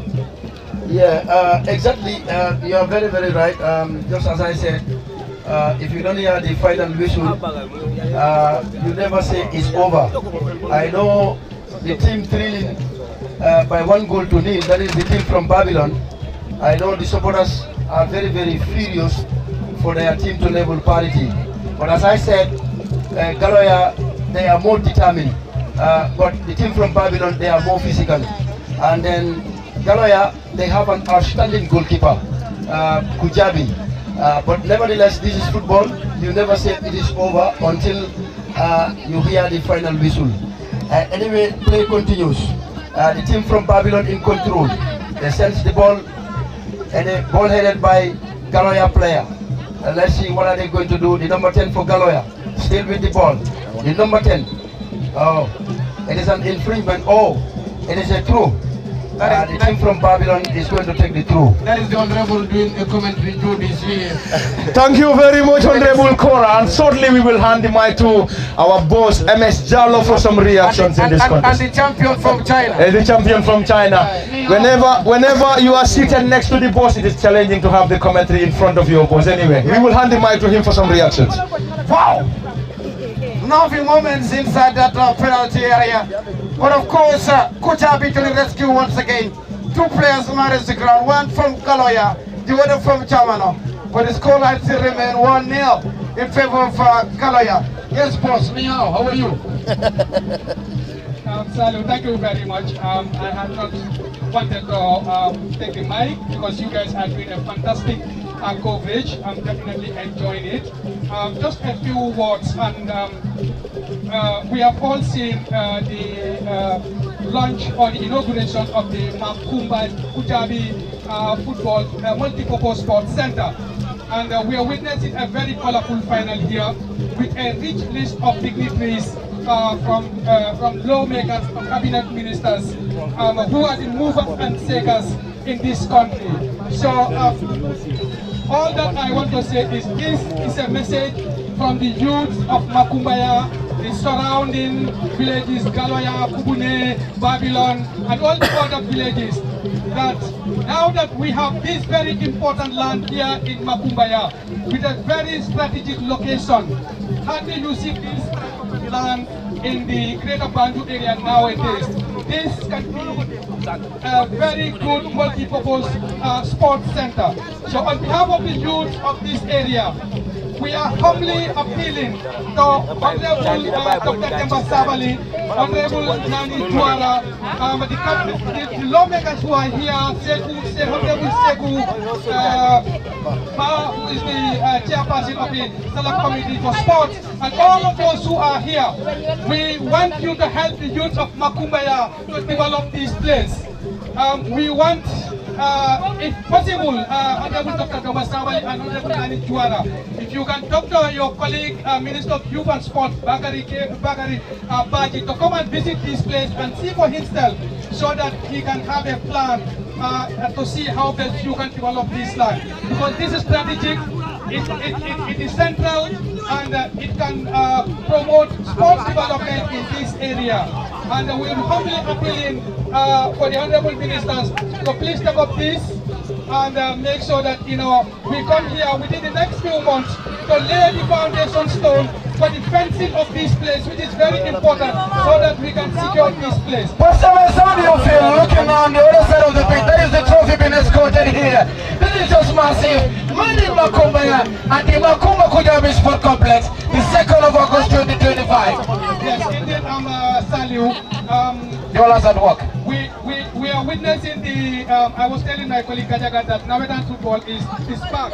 Yeah, exactly. You are very, very right. Just as I said, if you don't hear the final whistle, you never say it's over. I know the team thrilling by 1-0. That is the team from Babylon. I know the supporters are very, very furious for their team to level parity. But as I said, Galloya, they are more determined. But the team from Babylon, they are more physical. And then Galloya, they have an outstanding goalkeeper, Kujabi. But nevertheless, this is football. You never say it is over until you hear the final whistle. Anyway, play continues. The team from Babylon in control. They send the ball, and a ball headed by Galloya player. Let's see what are they going to do. The number 10 for Galloya, still with the ball. The number 10. Oh, it is an infringement. Oh, it is a throw. The team from Babylon is going to take the throw. That is the Honorable doing a commentary to this year. Thank you very much, Honorable Kora, and shortly we will hand the mic to our boss, MS Jallo, for some reactions in this contest. And the champion from China. The champion from China. Whenever you are seated next to the boss, it is challenging to have the commentary in front of your boss. Anyway, we will hand the mic to him for some reactions. Wow! Nothing moments inside that penalty area. But of course, Kuchabi to the rescue once again. Two players managed the ground, one from Galloya, the other from Jamano. But the scoreline still remains 1-0 in favor of Galloya. Yes, boss, Meow, how are you? Salu, thank you very much. I had not wanted to take the mic because you guys are doing a fantastic coverage. I'm definitely enjoying it. Just a few words, and we have all seen the launch or the inauguration of the Makumba Kujabi Football Multi-Purpose Sports Center. And we are witnessing a very colorful final here with a rich list of dignitaries from lawmakers, from cabinet ministers, who are the movers and shakers in this country. So all that I want to say is this is a message from the youth of Makumbaya, the surrounding villages, Galloya, Kubune, Babylon, and all the other villages, that now that we have this very important land here in Makumbaya, with a very strategic location, hardly you see this land in the greater Bandu area nowadays. This can be a very good multi-purpose sports center. So on behalf of the youth of this area, we are humbly appealing to Honorable Dr. Kemba Sabali, Honorable Nani Juara, the lawmakers who are here, Honorable Seku, who is the chairperson of the Select Committee for Sports, and all of those who are here. We want you to help the youth of Makumbaya to develop this place. We want, if possible, Honorable Dr. Kemba Sabali and Honorable Nani Juara, if you can talk to your colleague, Minister of Youth and Sport, Bagari Baji, to come and visit this place and see for himself, so that he can have a plan to see how best you can develop this land. Because this is strategic, it is central, and it can promote sports development in this area. And we're humbly appealing for the honorable ministers to please take up this and make sure that we come here within the next few months to lay the foundation stone for the fencing of this place, which is very important, so that we can secure this place. But how do you feel looking on the other side of the pitch? That is the trophy being escorted here. This is just massive. Man in Makumbaya at the Makumba Kujabi Sport Complex, the 2nd of August 2025. Yes, indeed, Saliu. The others at work. We are witnessing the, I was telling my colleague Kajaga that Navedan football is back.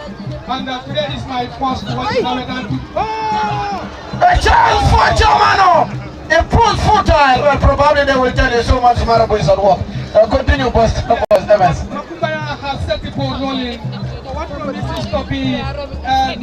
And today is my first watch Navedan football. A chance for Jamano! Improved football! Well, probably they will tell you so much Marabu is at work. Continue, boss MS. Makumbaya has set the ball rolling. What promises to be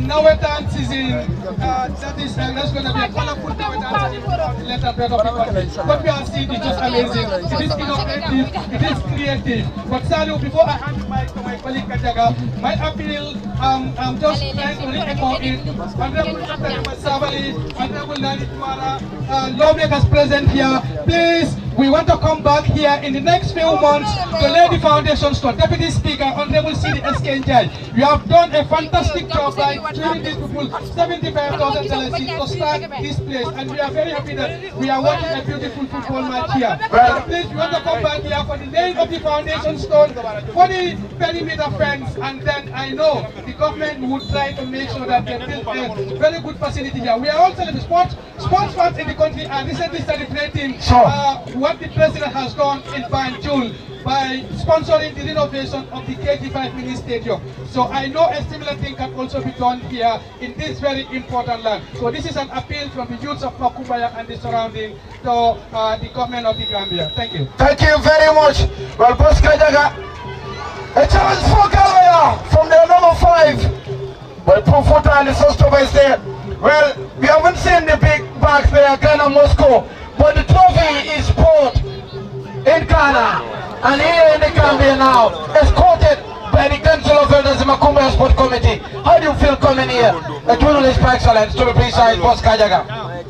Navedan season, that is that's going to be a colorful Navedan season later break of the country. What we are seeing is just amazing. It is innovative, it is creative. But Salu, before I hand the mic to my colleague Kajaga, my appeal, I'm just trying to re-echo it. Honorable Dr. Savali, Honorable Nani Tumara, lawmakers present here, please, we want to come back here in the next few months to lay the foundation stone. Deputy Speaker, Honorable Seedy Njie, you have done a fantastic job by giving these people 75,000 to start this place, and we are very happy that we are watching a beautiful football match here. Well, please, we want to come back here for the laying of the foundation stone, for the perimeter fence, and then I know the government would try to make sure that they build a very good facility here. We are also the sports fans in the country are recently celebrating what the president has done in Banjul by sponsoring the renovation of the KG5 mini stadium. So I know a similar thing can also be done here in this very important land. So this is an appeal from the youths of Makumbaya and the surrounding to the government of the Gambia. Thank you. Thank you very much. Well, Boss Kajaga, a chance for Galloya from the number 5. Well, Profuta and the Sostoba is there. Well, we haven't seen the big bags there, Ghana, Moscow, but the trophy is brought in Ghana. And here in the Gambia now, escorted by the Council of Elders and Makumbaya Sport Committee. How do you feel coming here? A journalist by excellence, to be precise, Boss Kajaga.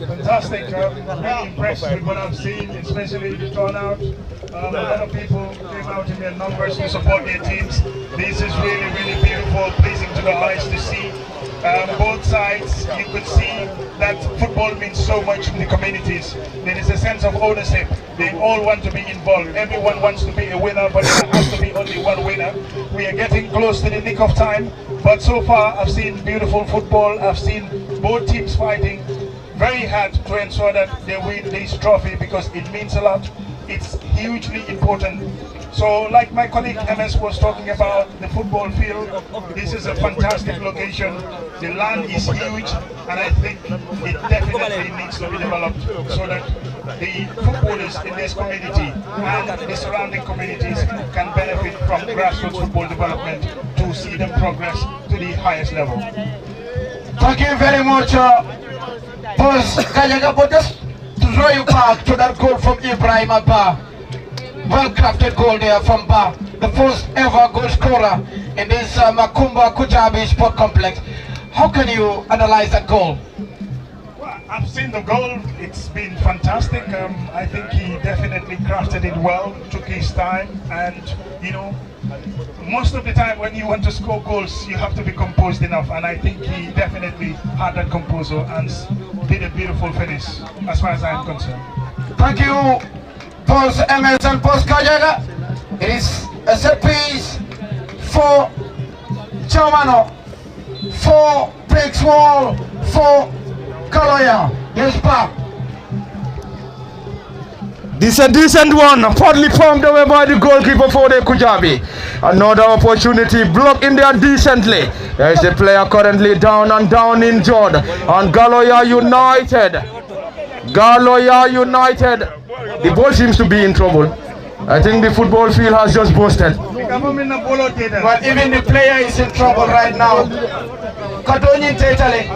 Fantastic. I'm really impressed with what I've seen, especially the turnout. A lot of people came out in their numbers to support their teams. This is really, really beautiful, pleasing to the eyes to see. Both sides, you could see that football means so much in the communities. There is a sense of ownership. They all want to be involved. Everyone wants to be a winner, but there has to be only one winner. We are getting close to the nick of time, but so far I've seen beautiful football. I've seen both teams fighting very hard to ensure that they win this trophy because it means a lot. It's hugely important. So like my colleague MS was talking about the football field, this is a fantastic location. The land is huge and I think it definitely needs to be developed so that the footballers in this community and the surrounding communities can benefit from grassroots football development to see them progress to the highest level. Thank you very much, Boss Kajaga, but just to draw you back to that goal from Ibrahim Abba. Well-crafted goal there from Ba, the first ever goal scorer in this Makumba Kujabi Sport Complex. How can you analyze that goal? Well, I've seen the goal. It's been fantastic. I think he definitely crafted it well, took his time, and you know, most of the time when you want to score goals, you have to be composed enough, and I think he definitely had that composure and did a beautiful finish, as far as I'm concerned. Thank you, Boss MS and Boss Kajaga. It is a set piece for Jamano, for Bricks Wall, for Galloya. Yes, Pa. This is a decent one, partly pumped away by the goalkeeper for the Kujabi. Another opportunity blocked in there decently. There is a player currently down and down injured on Galloya United. Galloya United. The ball seems to be in trouble. I think the football field has just busted. But even the player is in trouble right now. Kadonyi Tetale.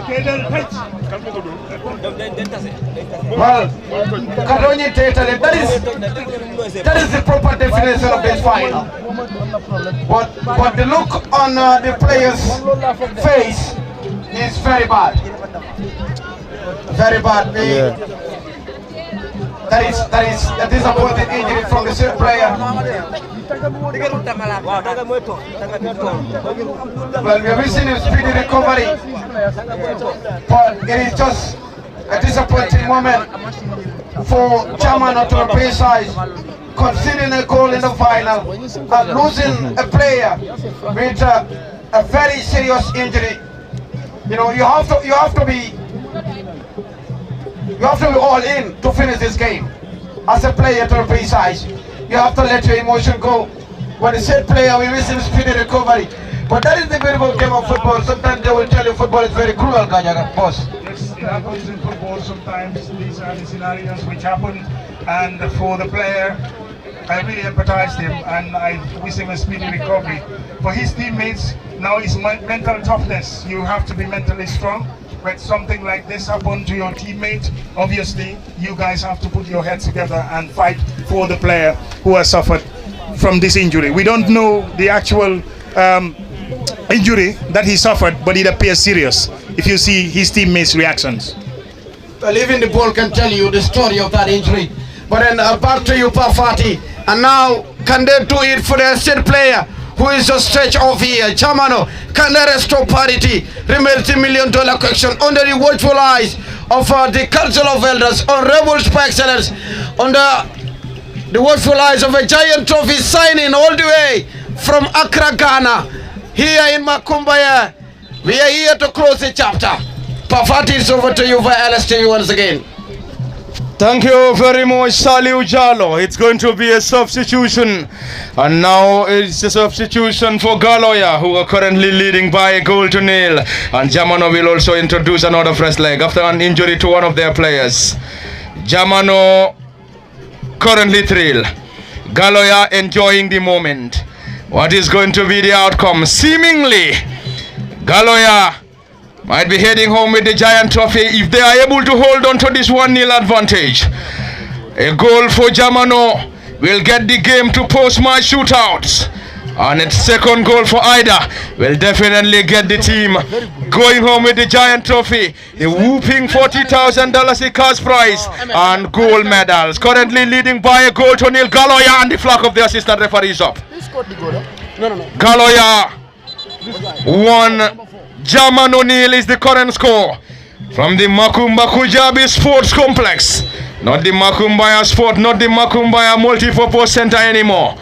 Well, Kadonyi Tetale, that is the proper definition of this final. But the look on the player's face is very bad. Very bad. That is a disappointing injury from the same player. Well, we are wishing him speedy recovery, but it is just a disappointing moment for Jamano to the side, conceding a goal in the final and losing a player with a very serious injury. You know, you have to be all in to finish this game. As a player to the side, you have to let your emotion go. When the said player, we wish him speedy recovery. But that is the beautiful game of football. Sometimes they will tell you football is very cruel, Ganyaga, boss. Yes, it happens in football sometimes. These are the scenarios which happen. And for the player, I really empathize him and I wish him a speedy recovery. For his teammates, now it's mental toughness. You have to be mentally strong. When something like this happens to your teammate, obviously you guys have to put your heads together and fight for the player who has suffered from this injury. We don't know the actual injury that he suffered, but it appears serious if you see his teammates' reactions. Well, even the ball can tell you the story of that injury. But then back to you, Pafati. And now, can they do it for their state player who is just stretched off here? Jamano, can they restore parity? Remains $1 million question under the watchful eyes of the Council of Elders, Honorable Excellence, under the watchful eyes of a giant trophy signing all the way from Accra, Ghana. Here in Makumbaya, we are here to close the chapter. Pafati, it's over to you for LSTV once again. Thank you very much, Saliu Jalo. It's going to be a substitution. And now it's a substitution for Galloya, who are currently leading by a goal to nil. And Jamano will also introduce another fresh leg after an injury to one of their players. Jamano currently thrilled. Galloya enjoying the moment. What is going to be the outcome? Seemingly, Galloya might be heading home with the giant trophy if they are able to hold on to this 1-0 advantage. A goal for Jamano will get the game to post-match shootouts. And its second goal for Ida will definitely get the team going home with the giant trophy. The whooping $40,000 cash prize and gold medals. Currently leading by a goal to nil. Galloya, and the flag of the assistant referee is up. Galloya 1, Jamano nil is the current score from the Makumba Kujabi Sports Complex. Not the Makumbaya Sport, not the Makumbaya Multipurpose Center anymore.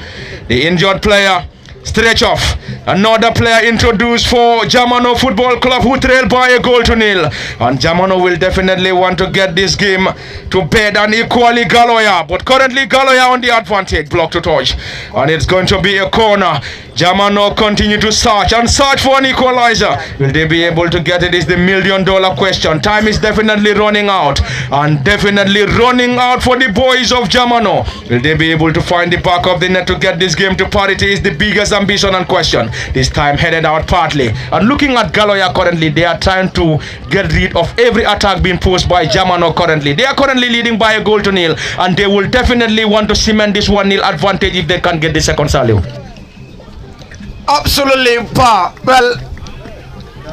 The injured player stretch off. Another player introduced for Jamano Football Club, who trailed by a goal to nil. And Jamano will definitely want to get this game to bed, and equally Galloya. But currently Galloya on the advantage, block to touch. And it's going to be a corner. Jamano continue to search and search for an equalizer. Will they be able to get it is the $1 million question. Time is definitely running out, and definitely running out for the boys of Jamano. Will they be able to find the back of the net to get this game to parity is the biggest ambition and question. This time headed out partly. And looking at Galloya currently, they are trying to get rid of every attack being posed by Jamano currently. They are currently leading by a goal to nil, and they will definitely want to cement this 1-0 advantage if they can get the second salute. Absolutely, Pa. Well,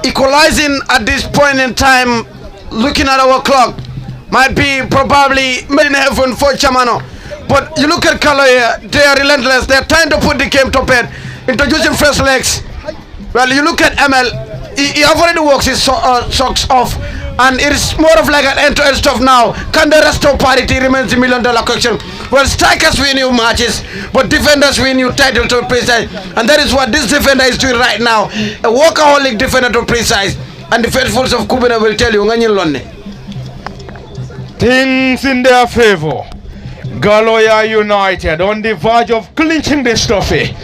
equalizing at this point in time, looking at our clock, might be probably made in heaven for Jamano. But you look at Galloya, they are relentless. They are trying to put the game to bed, introducing fresh legs. Well, you look at ML, he already works his socks off, and it is more of like an end-to-end stuff now. Can the restore parity remains the $1 million question. Well, strikers win you matches, but defenders win you title to precise, and that is what this defender is doing right now. A workaholic defender to precise, and the faithfuls of Kubina will tell you, things in their favor. Galloya United on the verge of clinching this trophy.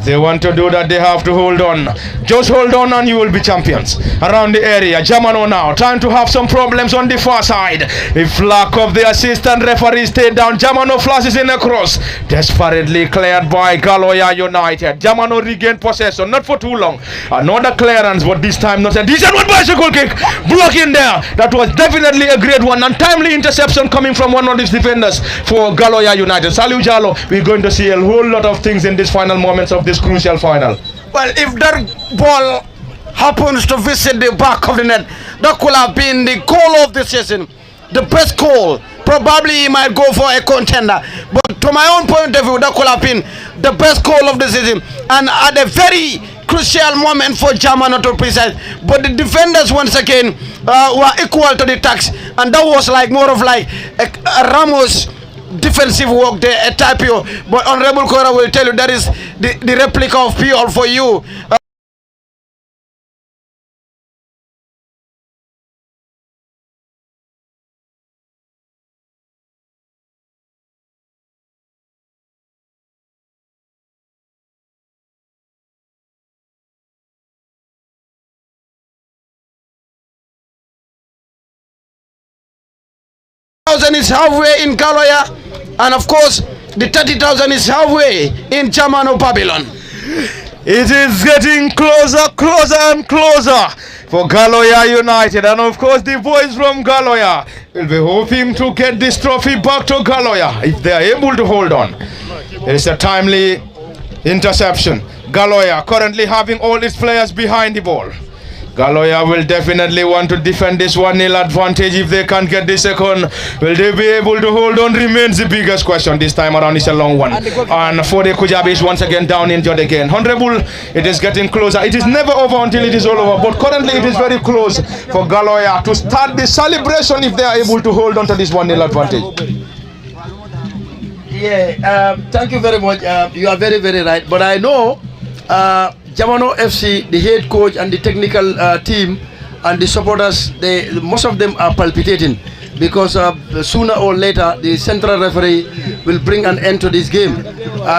They want to do that, they have to hold on. Just hold on and you will be champions around the area. Jamano now trying to have some problems on the far side. The flag of the assistant referee stayed down. Jamano flashes in across. Desperately cleared by Galloya United. Jamano regained possession, not for too long. Another clearance, but this time not a decent one. Bicycle kick, block in there. That was definitely a great one, and timely interception coming from one of these defenders for Galloya United. Saliu Jalo, we're going to see a whole lot of things in these final moments of the this crucial final? Well, if that ball happens to visit the back of the net, that could have been the goal of the season, the best goal. Probably he might go for a contender, but to my own point of view, that could have been the best goal of the season, and at a very crucial moment for Jamano to precise. But the defenders once again were equal to the task, and that was like more of like a Ramos defensive work there, a type of. But Honorable Kora will tell you that is the replica of Pure for you. Is halfway in Galloya, and of course the 30,000 is halfway in Jamano, Babylon. It is getting closer, closer and closer for Galloya United, and of course the boys from Galloya will be hoping to get this trophy back to Galloya if they are able to hold on. It is a timely interception. Galloya currently having all its players behind the ball. Galloya will definitely want to defend this 1-0 advantage if they can't get the second. Will they be able to hold on? Remains the biggest question this time around. It's a long one. And for the Kujabi is once again down injured again. Honorable, it is getting closer. It is never over until it is all over. But currently it is very close for Galloya to start the celebration if they are able to hold on to this 1-0 advantage. Yeah, thank you very much. You are very, very right. But I know Jamano FC, the head coach and the technical team and the supporters, most of them are palpitating because sooner or later the central referee will bring an end to this game.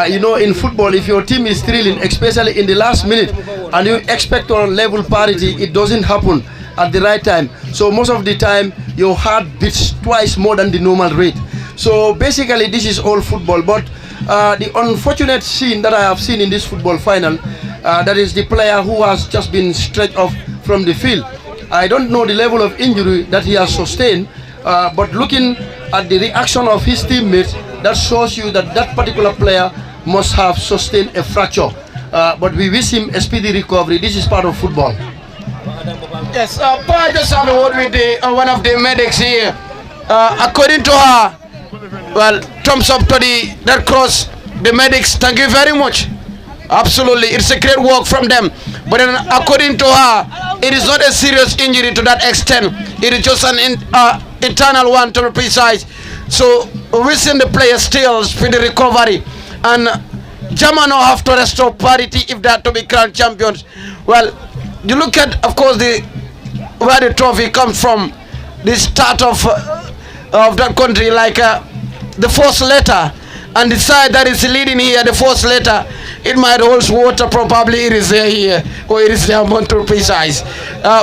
You know, in football, if your team is thrilling, especially in the last minute, and you expect on level parity, it doesn't happen at the right time. So most of the time, your heart beats twice more than the normal rate. So basically, this is all football. But the unfortunate scene that I have seen in this football final, that is the player who has just been stretched off from the field. I don't know the level of injury that he has sustained, but looking at the reaction of his teammates, that shows you that that particular player must have sustained a fracture. But we wish him a speedy recovery. This is part of football. Yes, I just have a word with one of the medics here. According to her, well, thumbs up to the Red Cross, the medics, thank you very much. Absolutely, it's a great work from them. But then, according to her, it is not a serious injury to that extent. It is just an internal one, to be precise. So, wishing the players still speedy recovery. And Jamano have to restore parity if they are to be crowned champions. Well, you look at, of course, where the trophy comes from, the start of that country, like the first letter, and the side that is leading here, the first letter, it might hold water, probably it is here, or it is there, to be precise.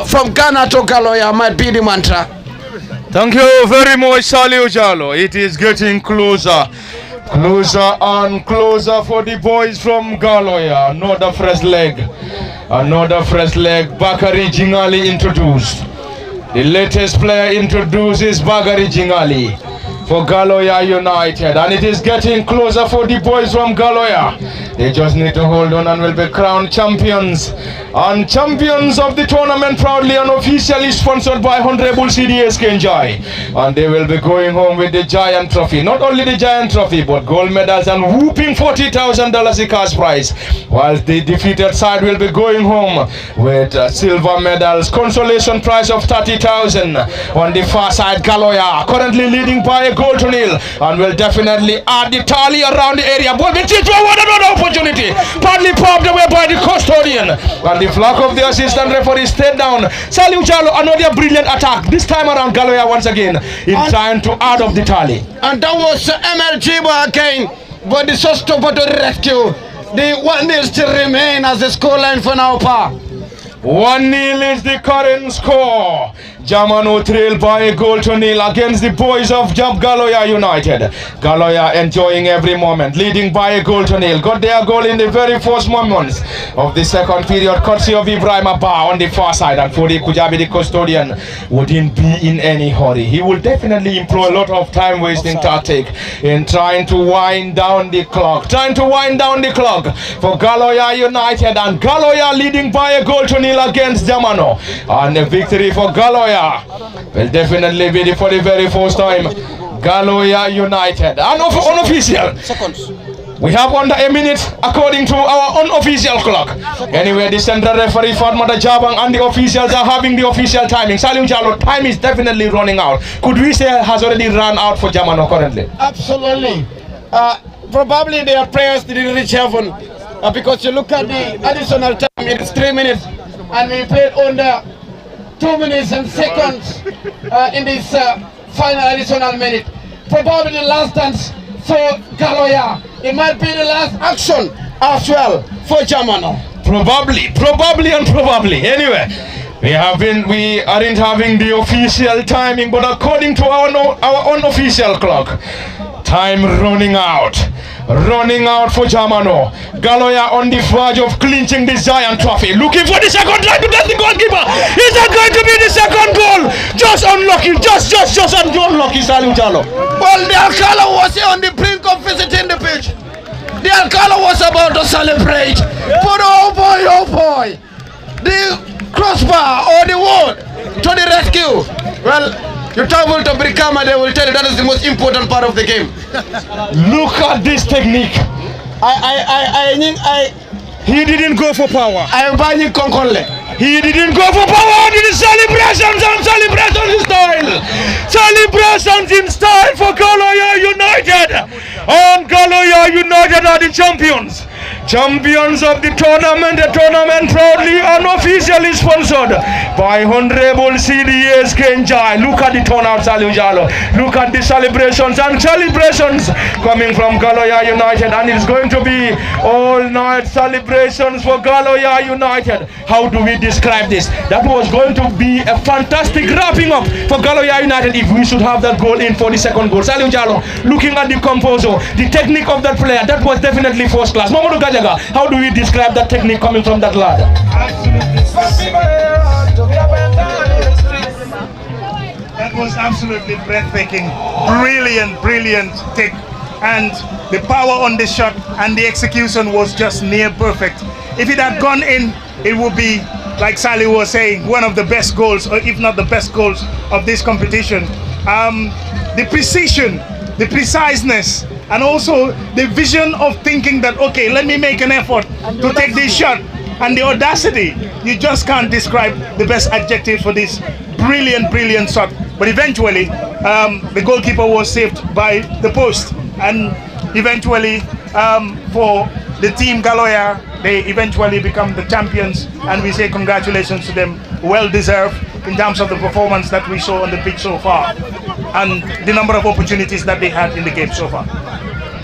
From Ghana to Galloya might be the mantra. Thank you very much, Salih Ujalo. It is getting closer. Closer and closer for the boys from Galloya. Another fresh leg. Another fresh leg. Bakari Jingali introduced. The latest player introduced is Bakari Jingali for Galloya United. And it is getting closer for the boys from Galloya. They just need to hold on and will be crowned champions. And champions of the tournament, proudly and officially sponsored by Honorable Njie. And they will be going home with the giant trophy. Not only the giant trophy, but gold medals and whooping $40,000 cash prize. Whilst the defeated side will be going home with silver medals, consolation prize of $30,000. On the far side, Galloya currently leading by a goal to nil, and will definitely add the tally around the area. But the team one another opportunity, partly popped away by the custodian. And the flag of the assistant referee stayed down. Salih Ujalo, another brilliant attack. This time around, Galloya once again in trying to add up the tally. And that was MLG again, but the Sostopo to the rescue. The 1-0 still remain as the scoreline for now, Pa. 1-0 is the current score. Jamano trailed by a goal to nil against the boys of Galloya United. Galloya enjoying every moment, leading by a goal to nil. Got their goal in the very first moments of the second period, courtesy of Ibrahim Abba on the far side. And Fodi Kujabi, the custodian, wouldn't be in any hurry. He will definitely employ a lot of time-wasting tactic in trying to wind down the clock. Trying to wind down the clock for Galloya United, and Galloya leading by a goal to nil against Jamano. And a victory for Galloya will definitely be for the very first time. Galloya United. And unofficial. We have under a minute according to our unofficial clock. Anyway, the central referee Fatmata Jabang and the officials are having the official timing. Salim Jalo, time is definitely running out. Could we say it has already run out for Jamano currently? Absolutely. Probably their prayers didn't reach heaven because you look at the additional time, it's 3 minutes, and we played under 2 minutes and seconds in this final additional minute. Probably the last dance for Galloya. It might be the last action as well for Jamano. Probably. Anyway, we aren't having the official timing, but according to our unofficial clock, time running out for Jamano. Galloya on the verge of clinching the giant trophy, looking for the second try to get the goalkeeper. Is that going to be the second goal? Just unlucky, just unlucky, Salim Jalo. Well, the Alcala was on the brink of visiting the pitch. The Alcala was about to celebrate, but oh boy, the crossbar or the wood to the rescue. Well, you travel to Brikama, they will tell you that is the most important part of the game. Look at this technique. He didn't go for power. I am buying Konkonle. He didn't go for power. Did the celebrations in style. Celebrations in style for Galloya United. And Galloya United are the champions. Champions of the tournament. The tournament proudly and officially sponsored by Hon.Seedy Njie. Look at the turnout, Salim Jalo. Look at the celebrations coming from Galloya United, and it's going to be all-night celebrations for Galloya United. How do we describe this? That was going to be a fantastic wrapping up for Galloya United if we should have that goal in for the second goal. Salim Jalo, looking at the composure, the technique of that player, that was definitely first class. Mamadou Gajaga, how do we describe that technique coming from that lad? That was absolutely breathtaking. Brilliant kick. And the power on the shot and the execution was just near perfect. If it had gone in, it would be, like Sally was saying, one of the best goals, or if not the best goals of this competition. The precision, the preciseness, and also the vision of thinking that, okay, let me make an effort to take this shot, and the audacity. You just can't describe the best adjective for this brilliant shot. But eventually, the goalkeeper was saved by the post, and eventually for the team Galloya, they eventually become the champions, and we say congratulations to them. Well deserved in terms of the performance that we saw on the pitch so far and the number of opportunities that they had in the game so far.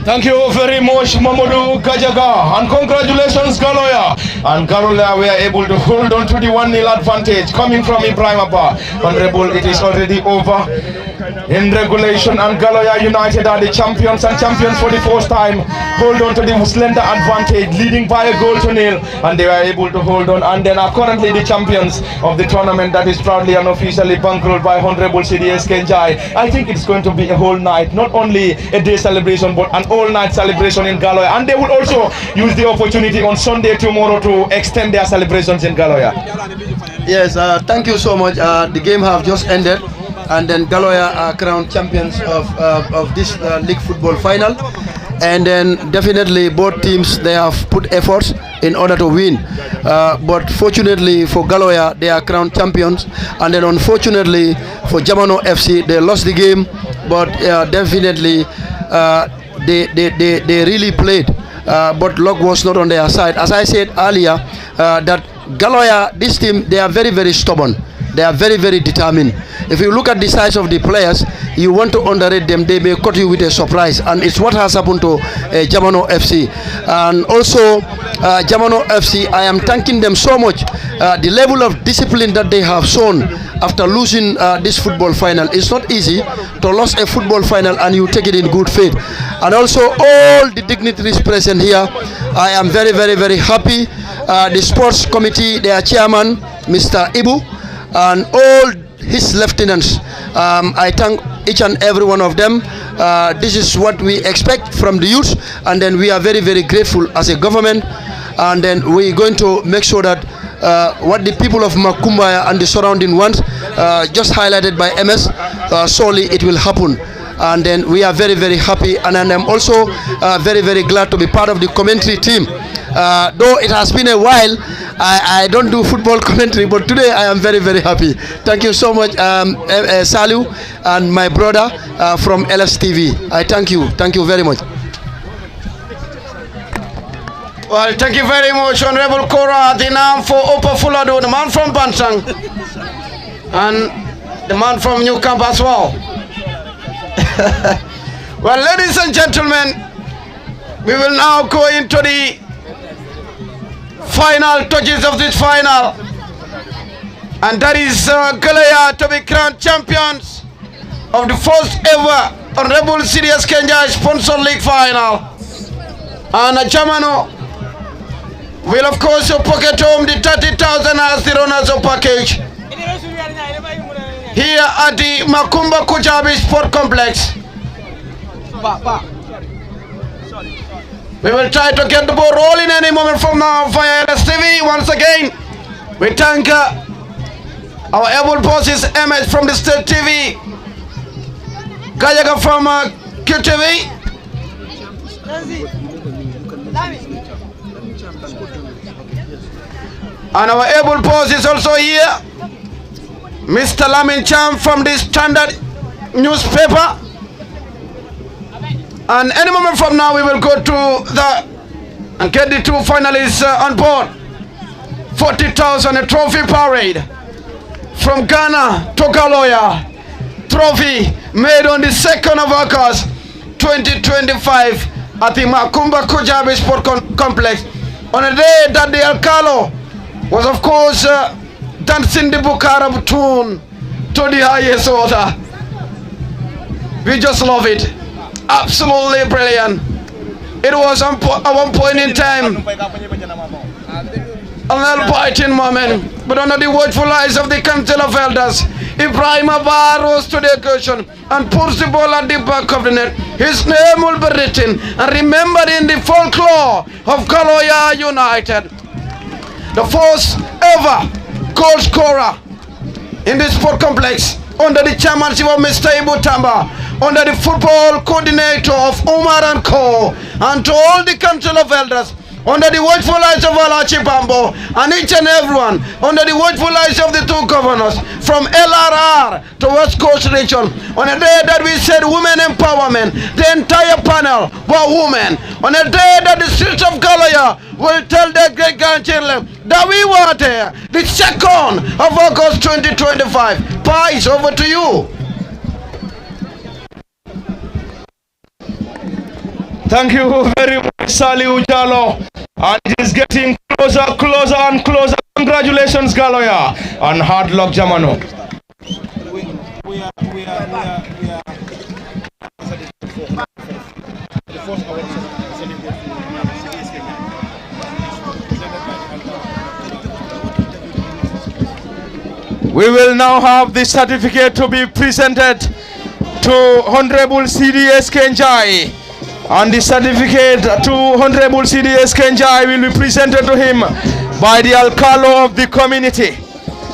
Thank you very much, Mamadou Gajaga, and congratulations, Galloya. And Galloya were able to hold on to the 1-0 advantage coming from Ibrahim Abba. Honorable, it is already over in regulation, and Galloya United are the champions, and champions for the first time. Hold on to the slender advantage, leading by a goal to nil, and they were able to hold on, and then are currently the champions of the tournament that is proudly and officially bankrolled by Hon.Seedy Njie. I think it's going to be a whole night, not only a day celebration, but an all-night celebration in Galloya, and they will also use the opportunity on Sunday tomorrow to extend their celebrations in Galloya. Yes, thank you so much. The game have just ended, and then Galloya are crowned champions of this league football final. And then definitely both teams, they have put efforts in order to win, but fortunately for Galloya, they are crowned champions, and then unfortunately for Jamano FC, they lost the game, but definitely they really played, but luck was not on their side. As I said earlier, that Galloya, this team, they are very stubborn. They are very determined. If you look at the size of the players, you want to underrate them, they may cut you with a surprise, and it's what has happened to Jamano FC. And also Jamano FC, I am thanking them so much. The level of discipline that they have shown after losing this football final. It's not easy to lose a football final and you take it in good faith. And also all the dignitaries present here, I am very, very, very happy. The sports committee, their chairman, Mr. Ibu, and all his lieutenants, I thank each and every one of them. This is what we expect from the youth, and then we are very, very grateful as a government, and then we're going to make sure that what the people of Makumbaya and the surrounding ones, just highlighted by MS, solely it will happen. And then we are very, very happy, and I'm also very, very glad to be part of the commentary team. Though it has been a while, I don't do football commentary, but today I am very, very happy. Thank you so much, Salu and my brother from LSTV. I thank you very much. Well, thank you very much, Honorable Kora, the man for Upper Fulado, the man from Bansang, and the man from New Camp as well. Well, ladies and gentlemen, we will now go into the final touches of this final, and that is Galloya to be crowned champions of the first ever Honorable Seedy Njie Sponsor League final. And Jamano will of course pocket home the 30,000 as the runners of package here at the Makumba Kujabi Sport Complex. We will try to get the ball rolling any moment from now via LSTV. Once again, we thank our able bosses, MS from the State TV, Kayaga from QTV, and our able bosses also here, Mr. Lamin Cham from the Standard newspaper. And any moment from now we will go to and get the two finalists on board. 40,000 a trophy parade from Ghana to Galloya. Trophy made on the 2nd of August 2025 at the Makumba Kujabi Sport Complex, on a day that the Alcalo was of course dancing the Bukarab tune to the highest order. We just love it. Absolutely brilliant. It was at one point in time a little biting moment, but under the watchful eyes of the Council of Elders, Ibrahim Abba rose to the occasion and puts the ball at the back of the net. His name will be written and remembered in the folklore of Galloya Utd. The first ever goal scorer in the sport complex under the chairmanship of Mr. Ibu Tamba, under the football coordinator of Umar and Co, and to all the Council of Elders, under the watchful eyes of Alachi Bambo, and each and everyone, under the watchful eyes of the two governors, from LRR to West Coast region, on a day that we said women empowerment, the entire panel were women. On a day that the streets of Galloya will tell their great grandchildren that we were there, the 2nd of August 2025. Pies, over to you. Thank you very much, Sali Ujalo. And it is getting closer, closer and closer. Congratulations, Galloya, and hard luck, Jamano. We will now have the certificate to be presented to Honorable Seedy Njie. And the certificate to Honorable Seedy Njie will be presented to him by the Alcalo of the community.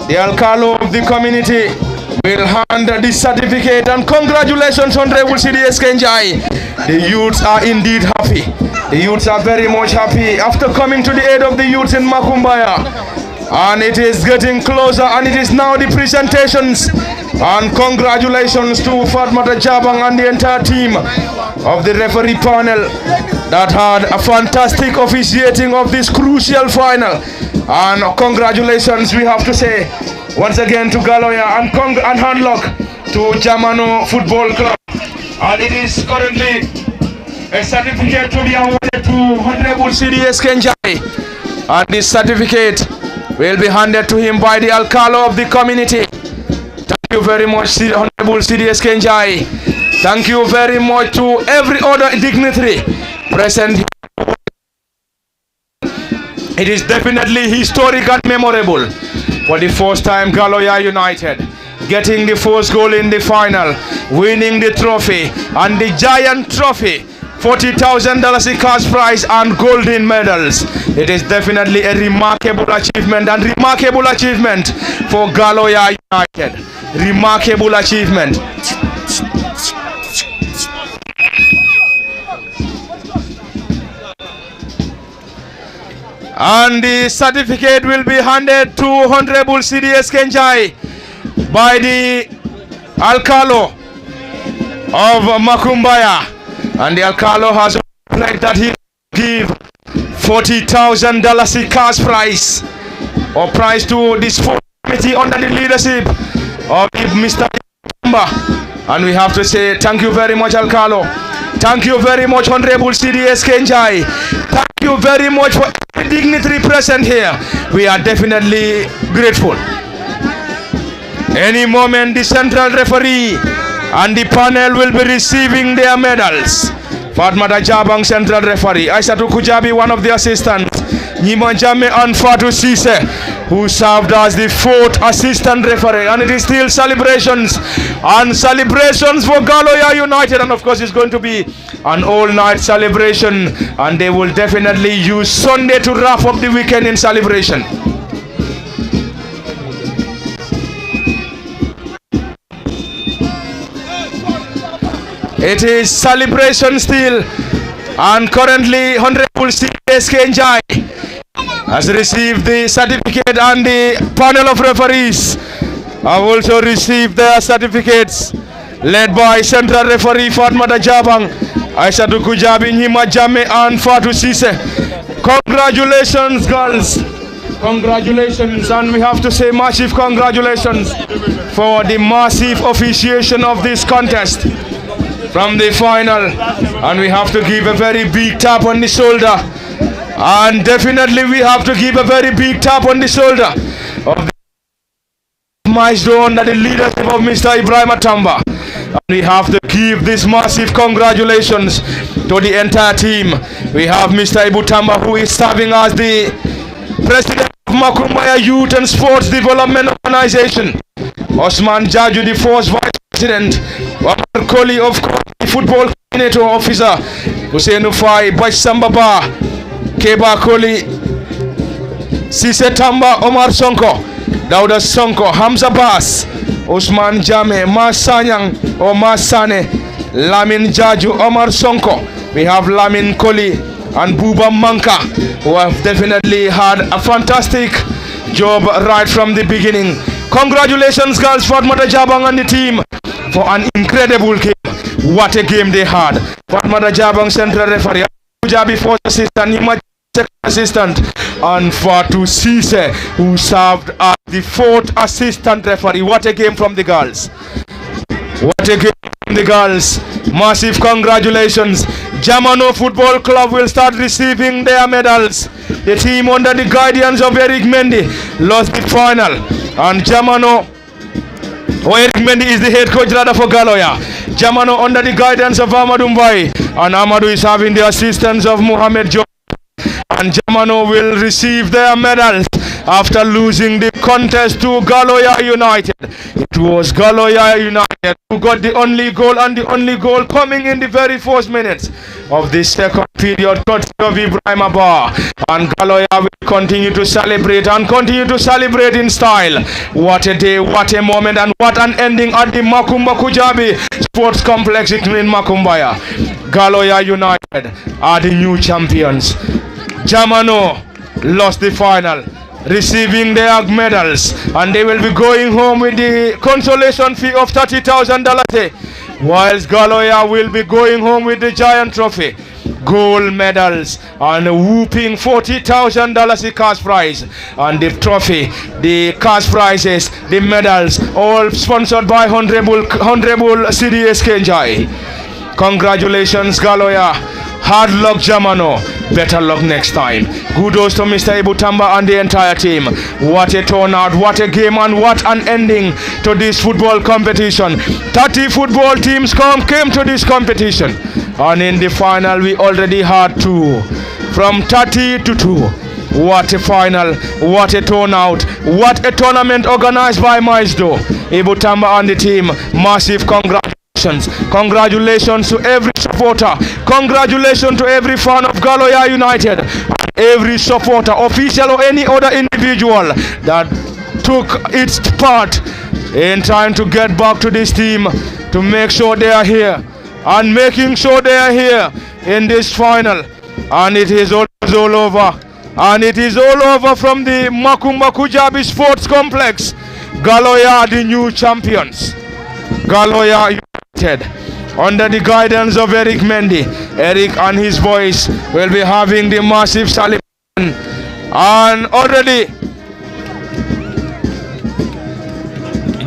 The Alcalo of the community will hand the certificate, and congratulations, Honorable Seedy Njie. The youths are indeed happy. The youths are very much happy after coming to the aid of the youths in Makumbaya. And it is getting closer, and it is now the presentations. And congratulations to Fatmata Jabang and the entire team of the referee panel that had a fantastic officiating of this crucial final. And congratulations, we have to say once again to Galloya, and hand luck to Jamano Football Club. And it is currently a certificate to be awarded to Honorable Seedy Njie. And this certificate will be handed to him by the Alcalo of the community. you very much, Honorable CDSK Njie. Thank you very much to every other dignitary present here. It is definitely historic and memorable. For the first time, Galloya United getting the first goal in the final, winning the trophy, and the giant trophy, $40,000 in cash prize and golden medals. It is definitely a remarkable achievement for Galloya United. Remarkable achievement. And the certificate will be handed to Honorable CDSK Njie by the Alcalo of Makumbaya. And the Alcalo has pledged that he will give $40,000 in cash prize or prize to this committee under the leadership of Mr. Ibamba. And we have to say thank you very much, Alcalo. Thank you very much, Honorable CDSK Njie. Thank you very much for every dignitary present here. We are definitely grateful. Any moment, the central referee and the panel will be receiving their medals. Fatmata Jabang, central referee. Aissatou Kujabi, one of the assistants. Njie and Fatou Cisse, who served as the 4th assistant referee. And it is still celebrations and celebrations for Galloya United. And of course, it's going to be an all-night celebration. And they will definitely use Sunday to wrap up the weekend in celebration. It is celebration still, and currently Honorable CDSK Njie has received the certificate, and the panel of referees have also received their certificates, led by central referee Fatmata Jabang, Aissatou Kujabi, Njie and Fatou Cisse. Congratulations, girls. Congratulations, and we have to say massive congratulations for the massive officiation of this contest from the final. And we have to give a very big tap on the shoulder, and definitely we have to give a very big tap on the shoulder of the MYSDO under the leadership of Mr. Ibrahim Atamba. And we have to give this massive congratulations to the entire team. We have Mr. Ibu Tamba, who is serving as the president of Makumbaya Youth and Sports Development Organization. Osman Jaju, the first vice president. Wamar Koli, of course, the football coordinator officer. Hussein Ufai, Bashambaba, Keba Koli, Sise Tamba, Omar Sonko, Dauda Sonko, Hamza Bas, Osman Jame, Masanyang, Omar Sane, Lamin Jaju, Omar Sonko. We have Lamin Koli and Buba Manka, who have definitely had a fantastic job right from the beginning. Congratulations, girls, Fatmata Jabang and the team for an incredible game. What a game they had. Fatmata Jabang, central referee, Kujabi, first assistant, Njie, second assistant, and Fatou Cisse, who served as the 4th assistant referee. What a game from the girls. What a game from the girls. Massive congratulations. Jamano Football Club will start receiving their medals. The team under the guidance of Eric Mendy lost the final. And Jamano, Eric Mendy is the head coach rather for Galloya. Jamano under the guidance of Amadou Mbai. And Amadou is having the assistance of Mohamed Joe. And Jamano will receive their medals after losing the contest to Galloya United. It was Galloya United who got the only goal, and the only goal coming in the very first minutes of this second period, courtesy of Ibrahim Abba. And Galloya will continue to celebrate and continue to celebrate in style. What a day, what a moment, and what an ending at the Makumba Kujabi Sports Complex in Makumbaya. Galloya United are the new champions. Jamano lost the final, receiving their medals, and they will be going home with the consolation fee of $30,000, whilst Galloya will be going home with the giant trophy, gold medals, and a whooping $40,000 in cash prize. And the trophy, the cash prizes, the medals, all sponsored by Honorable CDSK Njie. Congratulations, Galloya. Hard luck, Jamano. Better luck next time. Kudos to Mr. Ibutamba and the entire team. What a turnout, what a game, and what an ending to this football competition. 30 football teams came to this competition. And in the final, we already had 2. From 30 to 2. What a final, what a turnout, what a tournament organized by MYSDO. Ibutamba and the team, massive congratulations. Congratulations to every supporter. Congratulations to every fan of Galloya United. Every supporter, official or any other individual that took its part in trying to get back to this team to make sure they are here and making sure they are here in this final. And it is all over. And it is all over from the Makumba Kujabi Sports Complex. Galloya, the new champions. Galloya Utd, under the guidance of Eric Mendy. Eric and his boys will be having the massive celebration. And already,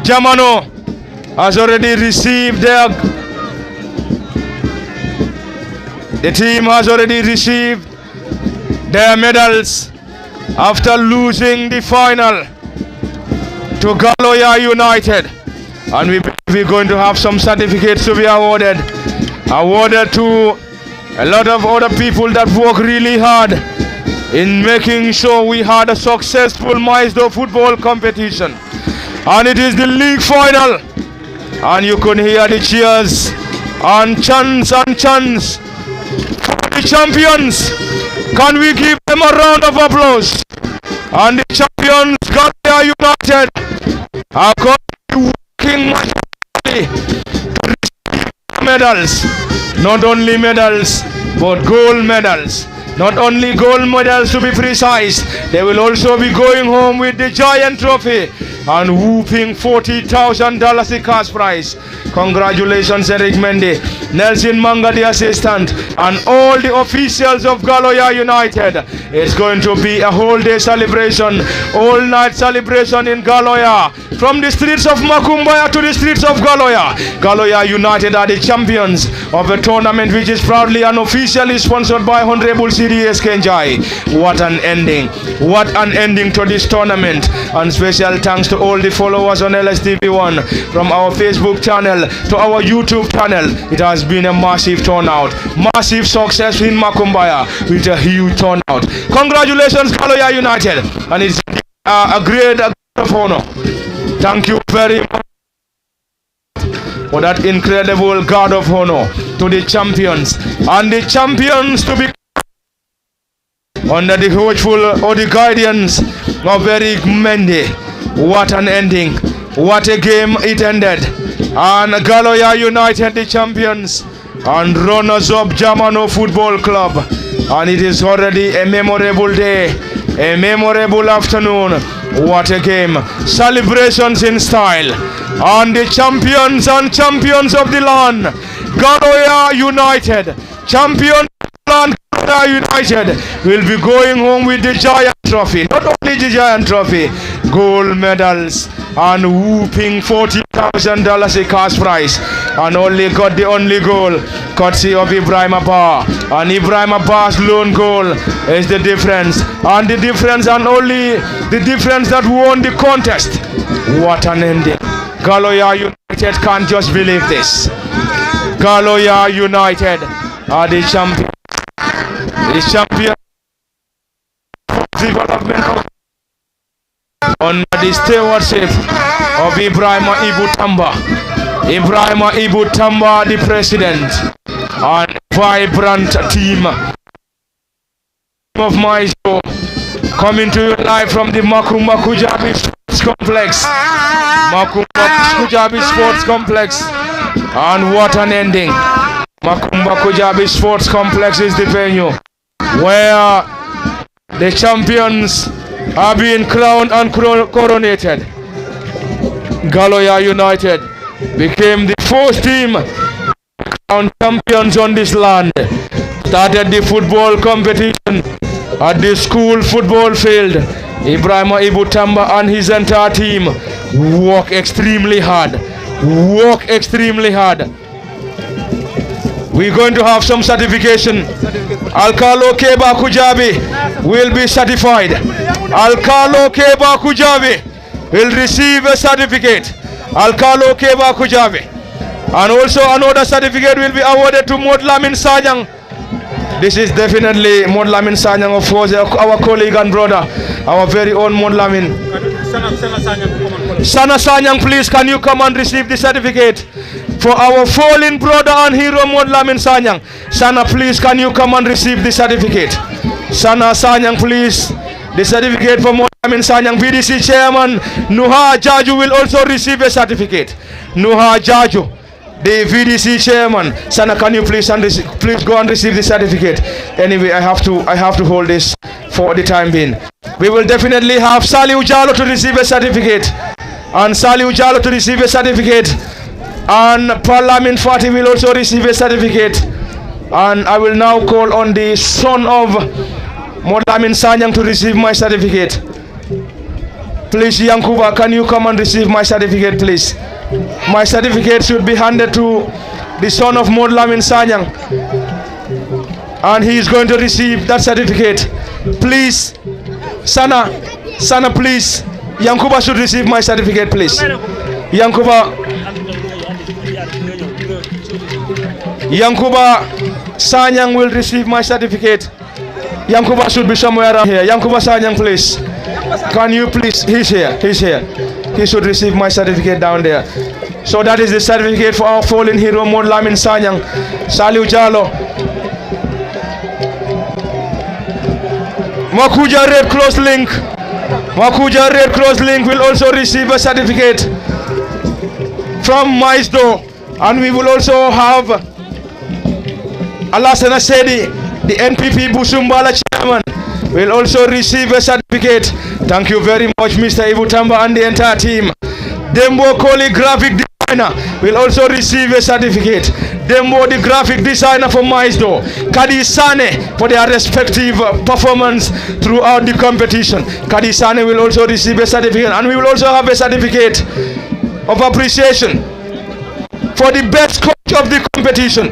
Jamano has already received their... The team has already received their medals after losing the final to Galloya United, and we're going to have some certificates to be awarded to a lot of other people that work really hard in making sure we had a successful MYSDO football competition. And it is the league final, and you could hear the cheers and chants for the champions. Can we give them a round of applause? And the champions, Galloya United, are currently working massively to receive medals. Not only medals, but gold medals. Not only gold medals, to be precise, they will also be going home with the giant trophy and whooping $40,000 cash prize. Congratulations, Eric Mendy, Nelson Manga, the assistant, and all the officials of Galloya United. It's going to be a whole day celebration, all night celebration in Galloya. From the streets of Makumbaya to the streets of Galloya. Galloya United are the champions of a tournament which is proudly and officially sponsored by Hon.Seedy. Njie. What an ending. What an ending to this tournament. And special thanks to all the followers on LSTV1, from our Facebook channel to our YouTube channel. It has been a massive turnout. Massive success in Makumbaya with a huge turnout. Congratulations, Galloya United. And it's a great of honor. Thank you very much for that incredible guard of honor to the champions. And the champions to be under the watchful or the guidance of Eric Mendy. What an ending. What a game it ended. And Galloya United the champions and runners-up Jamano Football Club. And it is already a memorable day, a memorable afternoon. What a game. Celebrations in style. And the champions and champions of the land, Galloya United, champions of the land, Galloya United, will be going home with the giant trophy. Not only the giant trophy, gold medals and whooping $40,000 cash prize. And only got the only goal courtesy of Ibrahim Abba. And Ibrahim Abba's lone goal is the difference. And the difference, and only the difference that won the contest. What an ending. Galloya United can't just believe this. Galloya United are the champions. The champion development under the stewardship of Ibrahim Ibutamba. Ibrahim Ibutamba, the president, and vibrant team of MYSDO, coming to you live from the Makumba Kujabi Sports Complex. Makumba Kujabi Sports Complex. And what an ending. Makumba Kujabi Sports Complex is the venue where the champions are being crowned and coronated. Galloya United became the first team crowned champions on this land. Started the football competition at the school football field. Ibrahim Ibutamba and his entire team work extremely hard. We're going to have some certification. Alkalo Keba Kujabi will be certified. Alkalo Keba Kujabi will receive a certificate. Alkalo Keba Kujabi. And also another certificate will be awarded to Modlamin Sanyang. This is definitely Modlamin Sanyang, of course, our colleague and brother, our very own Modlamin. Sana Sanyang, please, can you come and receive the certificate for our fallen brother and hero Modlamin Sanyang? Sana, please, can you come and receive the certificate? Sana Sanyang, please. The certificate for Modlamin Sanyang. VDC Chairman Nuha Jaju will also receive a certificate. Nuha Jaju, the VDC Chairman. Sana, can you please go and receive the certificate? Anyway, I have to hold this for the time being. We will definitely have Saliu Jalo to receive a certificate. And Saliu Jalo to receive a certificate. And Parliament Fati will also receive a certificate. And I will now call on the son of Modlamin Sanyang to receive my certificate. Please, Yankuba, can you come and receive my certificate, please? My certificate should be handed to the son of Modlamin Sanyang. And he is going to receive that certificate. Please, Sana, please. Yankuba should receive my certificate, please. Yankuba Sanyang will receive my certificate. Yankuba should be somewhere around here. Yankuba Sanyang, please. Can you please? He's here. He should receive my certificate down there. So that is the certificate for our fallen hero Modlamin Sanyang. Saliu Jalo. Makuja Red Cross Link. Makuja Red Cross Link will also receive a certificate from MYSDO. And we will also have Njie, the NPP Busumbala Chairman, will also receive a certificate. Thank you very much, Mr. Ibutamba and the entire team. Dembo Koli, graphic designer, will also receive a certificate. Dembo, the graphic designer for MYSDO. Kadi Sane, for their respective performance throughout the competition. Kadi Sane will also receive a certificate. And we will also have a certificate of appreciation for the best coach of the competition.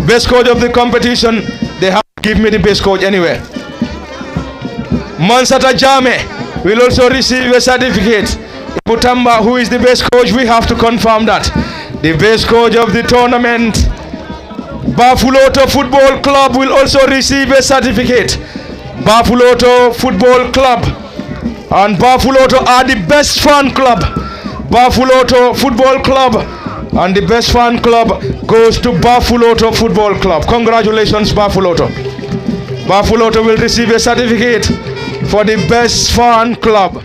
Best coach of the competition, they have to give me the best coach anyway. Mansata Jame will also receive a certificate. Ibutamba, who is the best coach, we have to confirm that. The best coach of the tournament, Bafuloto Football Club, will also receive a certificate. Bafuloto Football Club and Bafuloto are the best fan club. Bafuloto Football Club and the best fan club goes to Bafuloto Football Club. Congratulations, Bafuloto. Bafuloto will receive a certificate for the best fan club.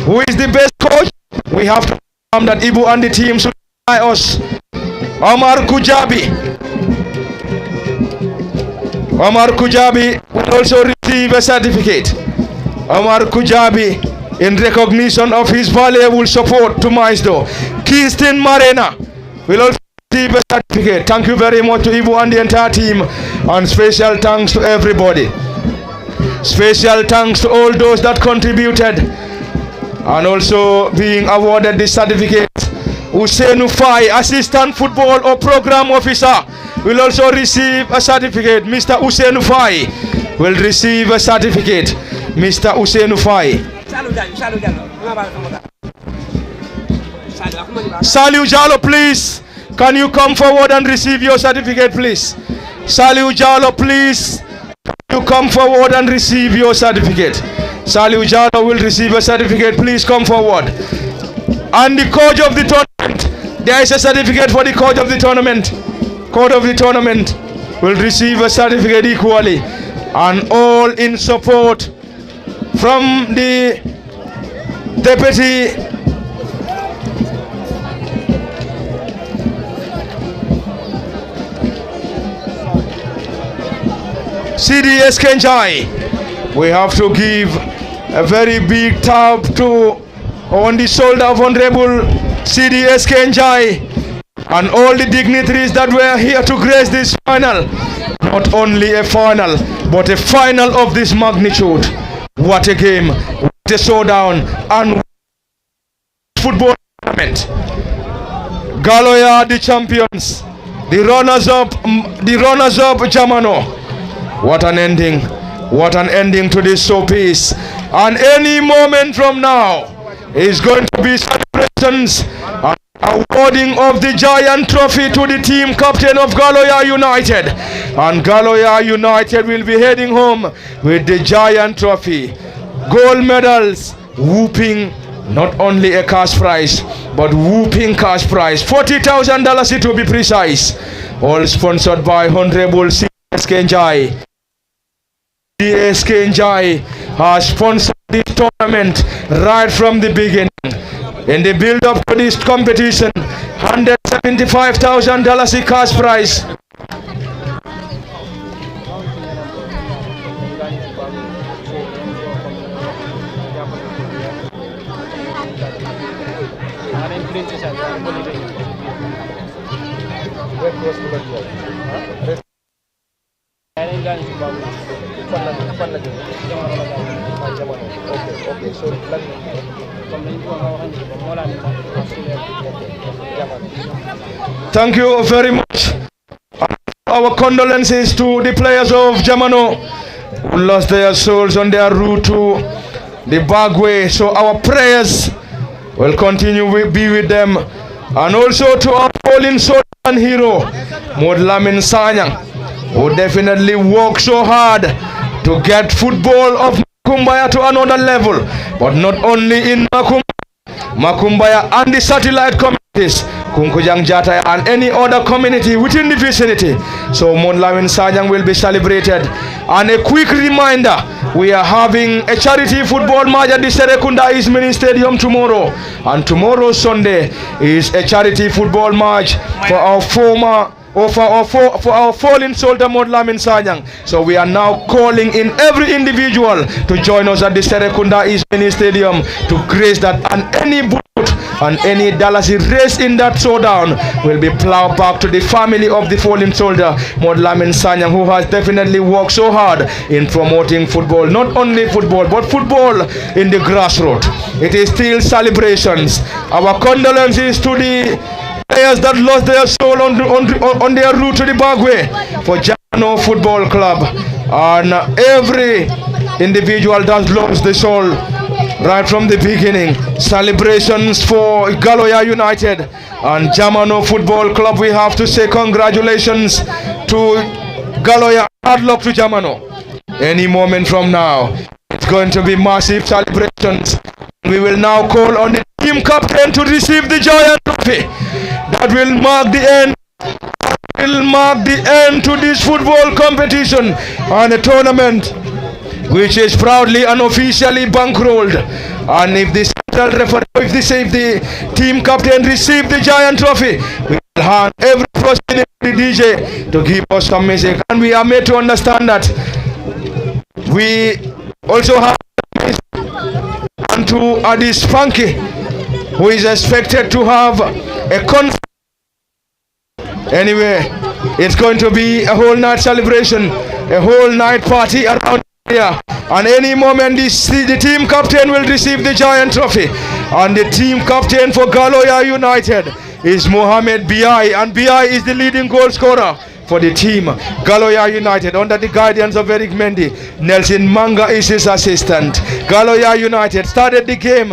Who is the best coach? We have to confirm that Ibu and the team should by us. Omar Kujabi. Omar Kujabi will also receive a certificate. Omar Kujabi, in recognition of his valuable support to MYSDO. Kingston Marena will also receive a certificate. Thank you very much to Ibu and the entire team. And special thanks to everybody. Special thanks to all those that contributed and also being awarded the certificate. Usainu Fai, Assistant Football or Program Officer, will also receive a certificate. Mr. Usainu Fai will receive a certificate. Mr. Usainu Fai. Saliu Jalo, please. Can you come forward and receive your certificate, please? Saliu Jalo, please. Can you come forward and receive your certificate? Saliu Jalo will receive a certificate. Please come forward. And the coach of the tournament, there is a certificate for the coach of the tournament. Coach of the tournament will receive a certificate equally. And all in support from the deputy CDS Njie. We have to give a very big tap to on the shoulder of Honorable CDS Njie and all the dignitaries that were here to grace this final. Not only a final, but a final of this magnitude. What a game, what a showdown, and football tournament. Galloya the champions, the runners-up, Jamano. What an ending. What an ending to this showpiece. And any moment from now is going to be celebrations and awarding of the Giant Trophy to the team captain of Galloya United. And Galloya United will be heading home with the Giant Trophy. Gold medals, whooping not only a cash prize, but whooping cash prize. $40,000 to be precise. All sponsored by Honorable Njie. Njie has sponsored this tournament right from the beginning. In the build-up to this competition, $175,000 cash prize. Thank you very much. Our condolences to the players of Jamano who lost their souls on their route to the Bagway. So our prayers will continue to be with them. And also to our fallen soldier and hero, Modlamin Sanyang, who definitely worked so hard to get football of Makumbaya to another level. But not only in Makumbaya and the satellite communities, Kunkujang Jata and any other community within the vicinity. So Modlamin Sanyang will be celebrated. And a quick reminder, we are having a charity football match at the Serekunda East Mini Stadium tomorrow. And tomorrow Sunday is a charity football match for our former for our fallen soldier Modlamin Sanyang. So we are now calling in every individual to join us at the Serekunda East Mini Stadium to grace that, and any boot and any dollars raised in that showdown will be plowed back to the family of the fallen soldier Modlamin Sanyang, who has definitely worked so hard in promoting football. Not only football, but football in the grassroots. It is still celebrations. Our condolences to the players that lost their soul on their route to the Bagway for Jamano Football Club, and every individual that lost the soul right from the beginning. Celebrations for Galloya United and Jamano Football Club. We have to say congratulations to Galloya. Hard luck to Jamano. Any moment from now, it's going to be massive celebrations. We will now call on the team captain to receive the Giant Trophy. That will mark the end. To this football competition and a tournament which is proudly and officially bankrolled. And if the team captain receive the Giant Trophy, we will hand every person in the DJ to give us some music. And we are made to understand that we also have and to Addis Funky, who is expected to have a concert. Anyway, it's going to be a whole night celebration, a whole night party around here. And any moment the team captain will receive the Giant Trophy. And the team captain for Galloya United is Mohamed Bi, and Bi is the leading goal scorer for the team Galloya United under the guidance of Eric Mendy. Nelson Manga is his assistant. Galloya United started the game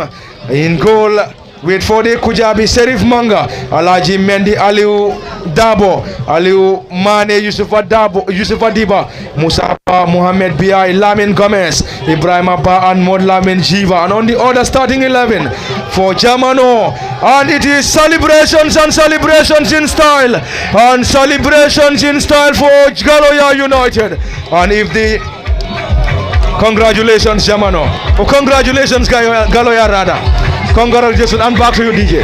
in goal with Fode Kujabi, Serif Manga, Alaji Mendy, Aliu Dabo, Aliu Mane, Yusufa Diba, Musapa, Mohamed Bi, Lamin Gomez, Ibrahim Abba and Modlamin Jiva. And on the other starting 11 for Jamano. And it is celebrations and celebrations in style. And celebrations in style for Galloya United. And if the congratulations Jamano. Oh, congratulations Galloya Rada. Congratulations, and back to you, DJ.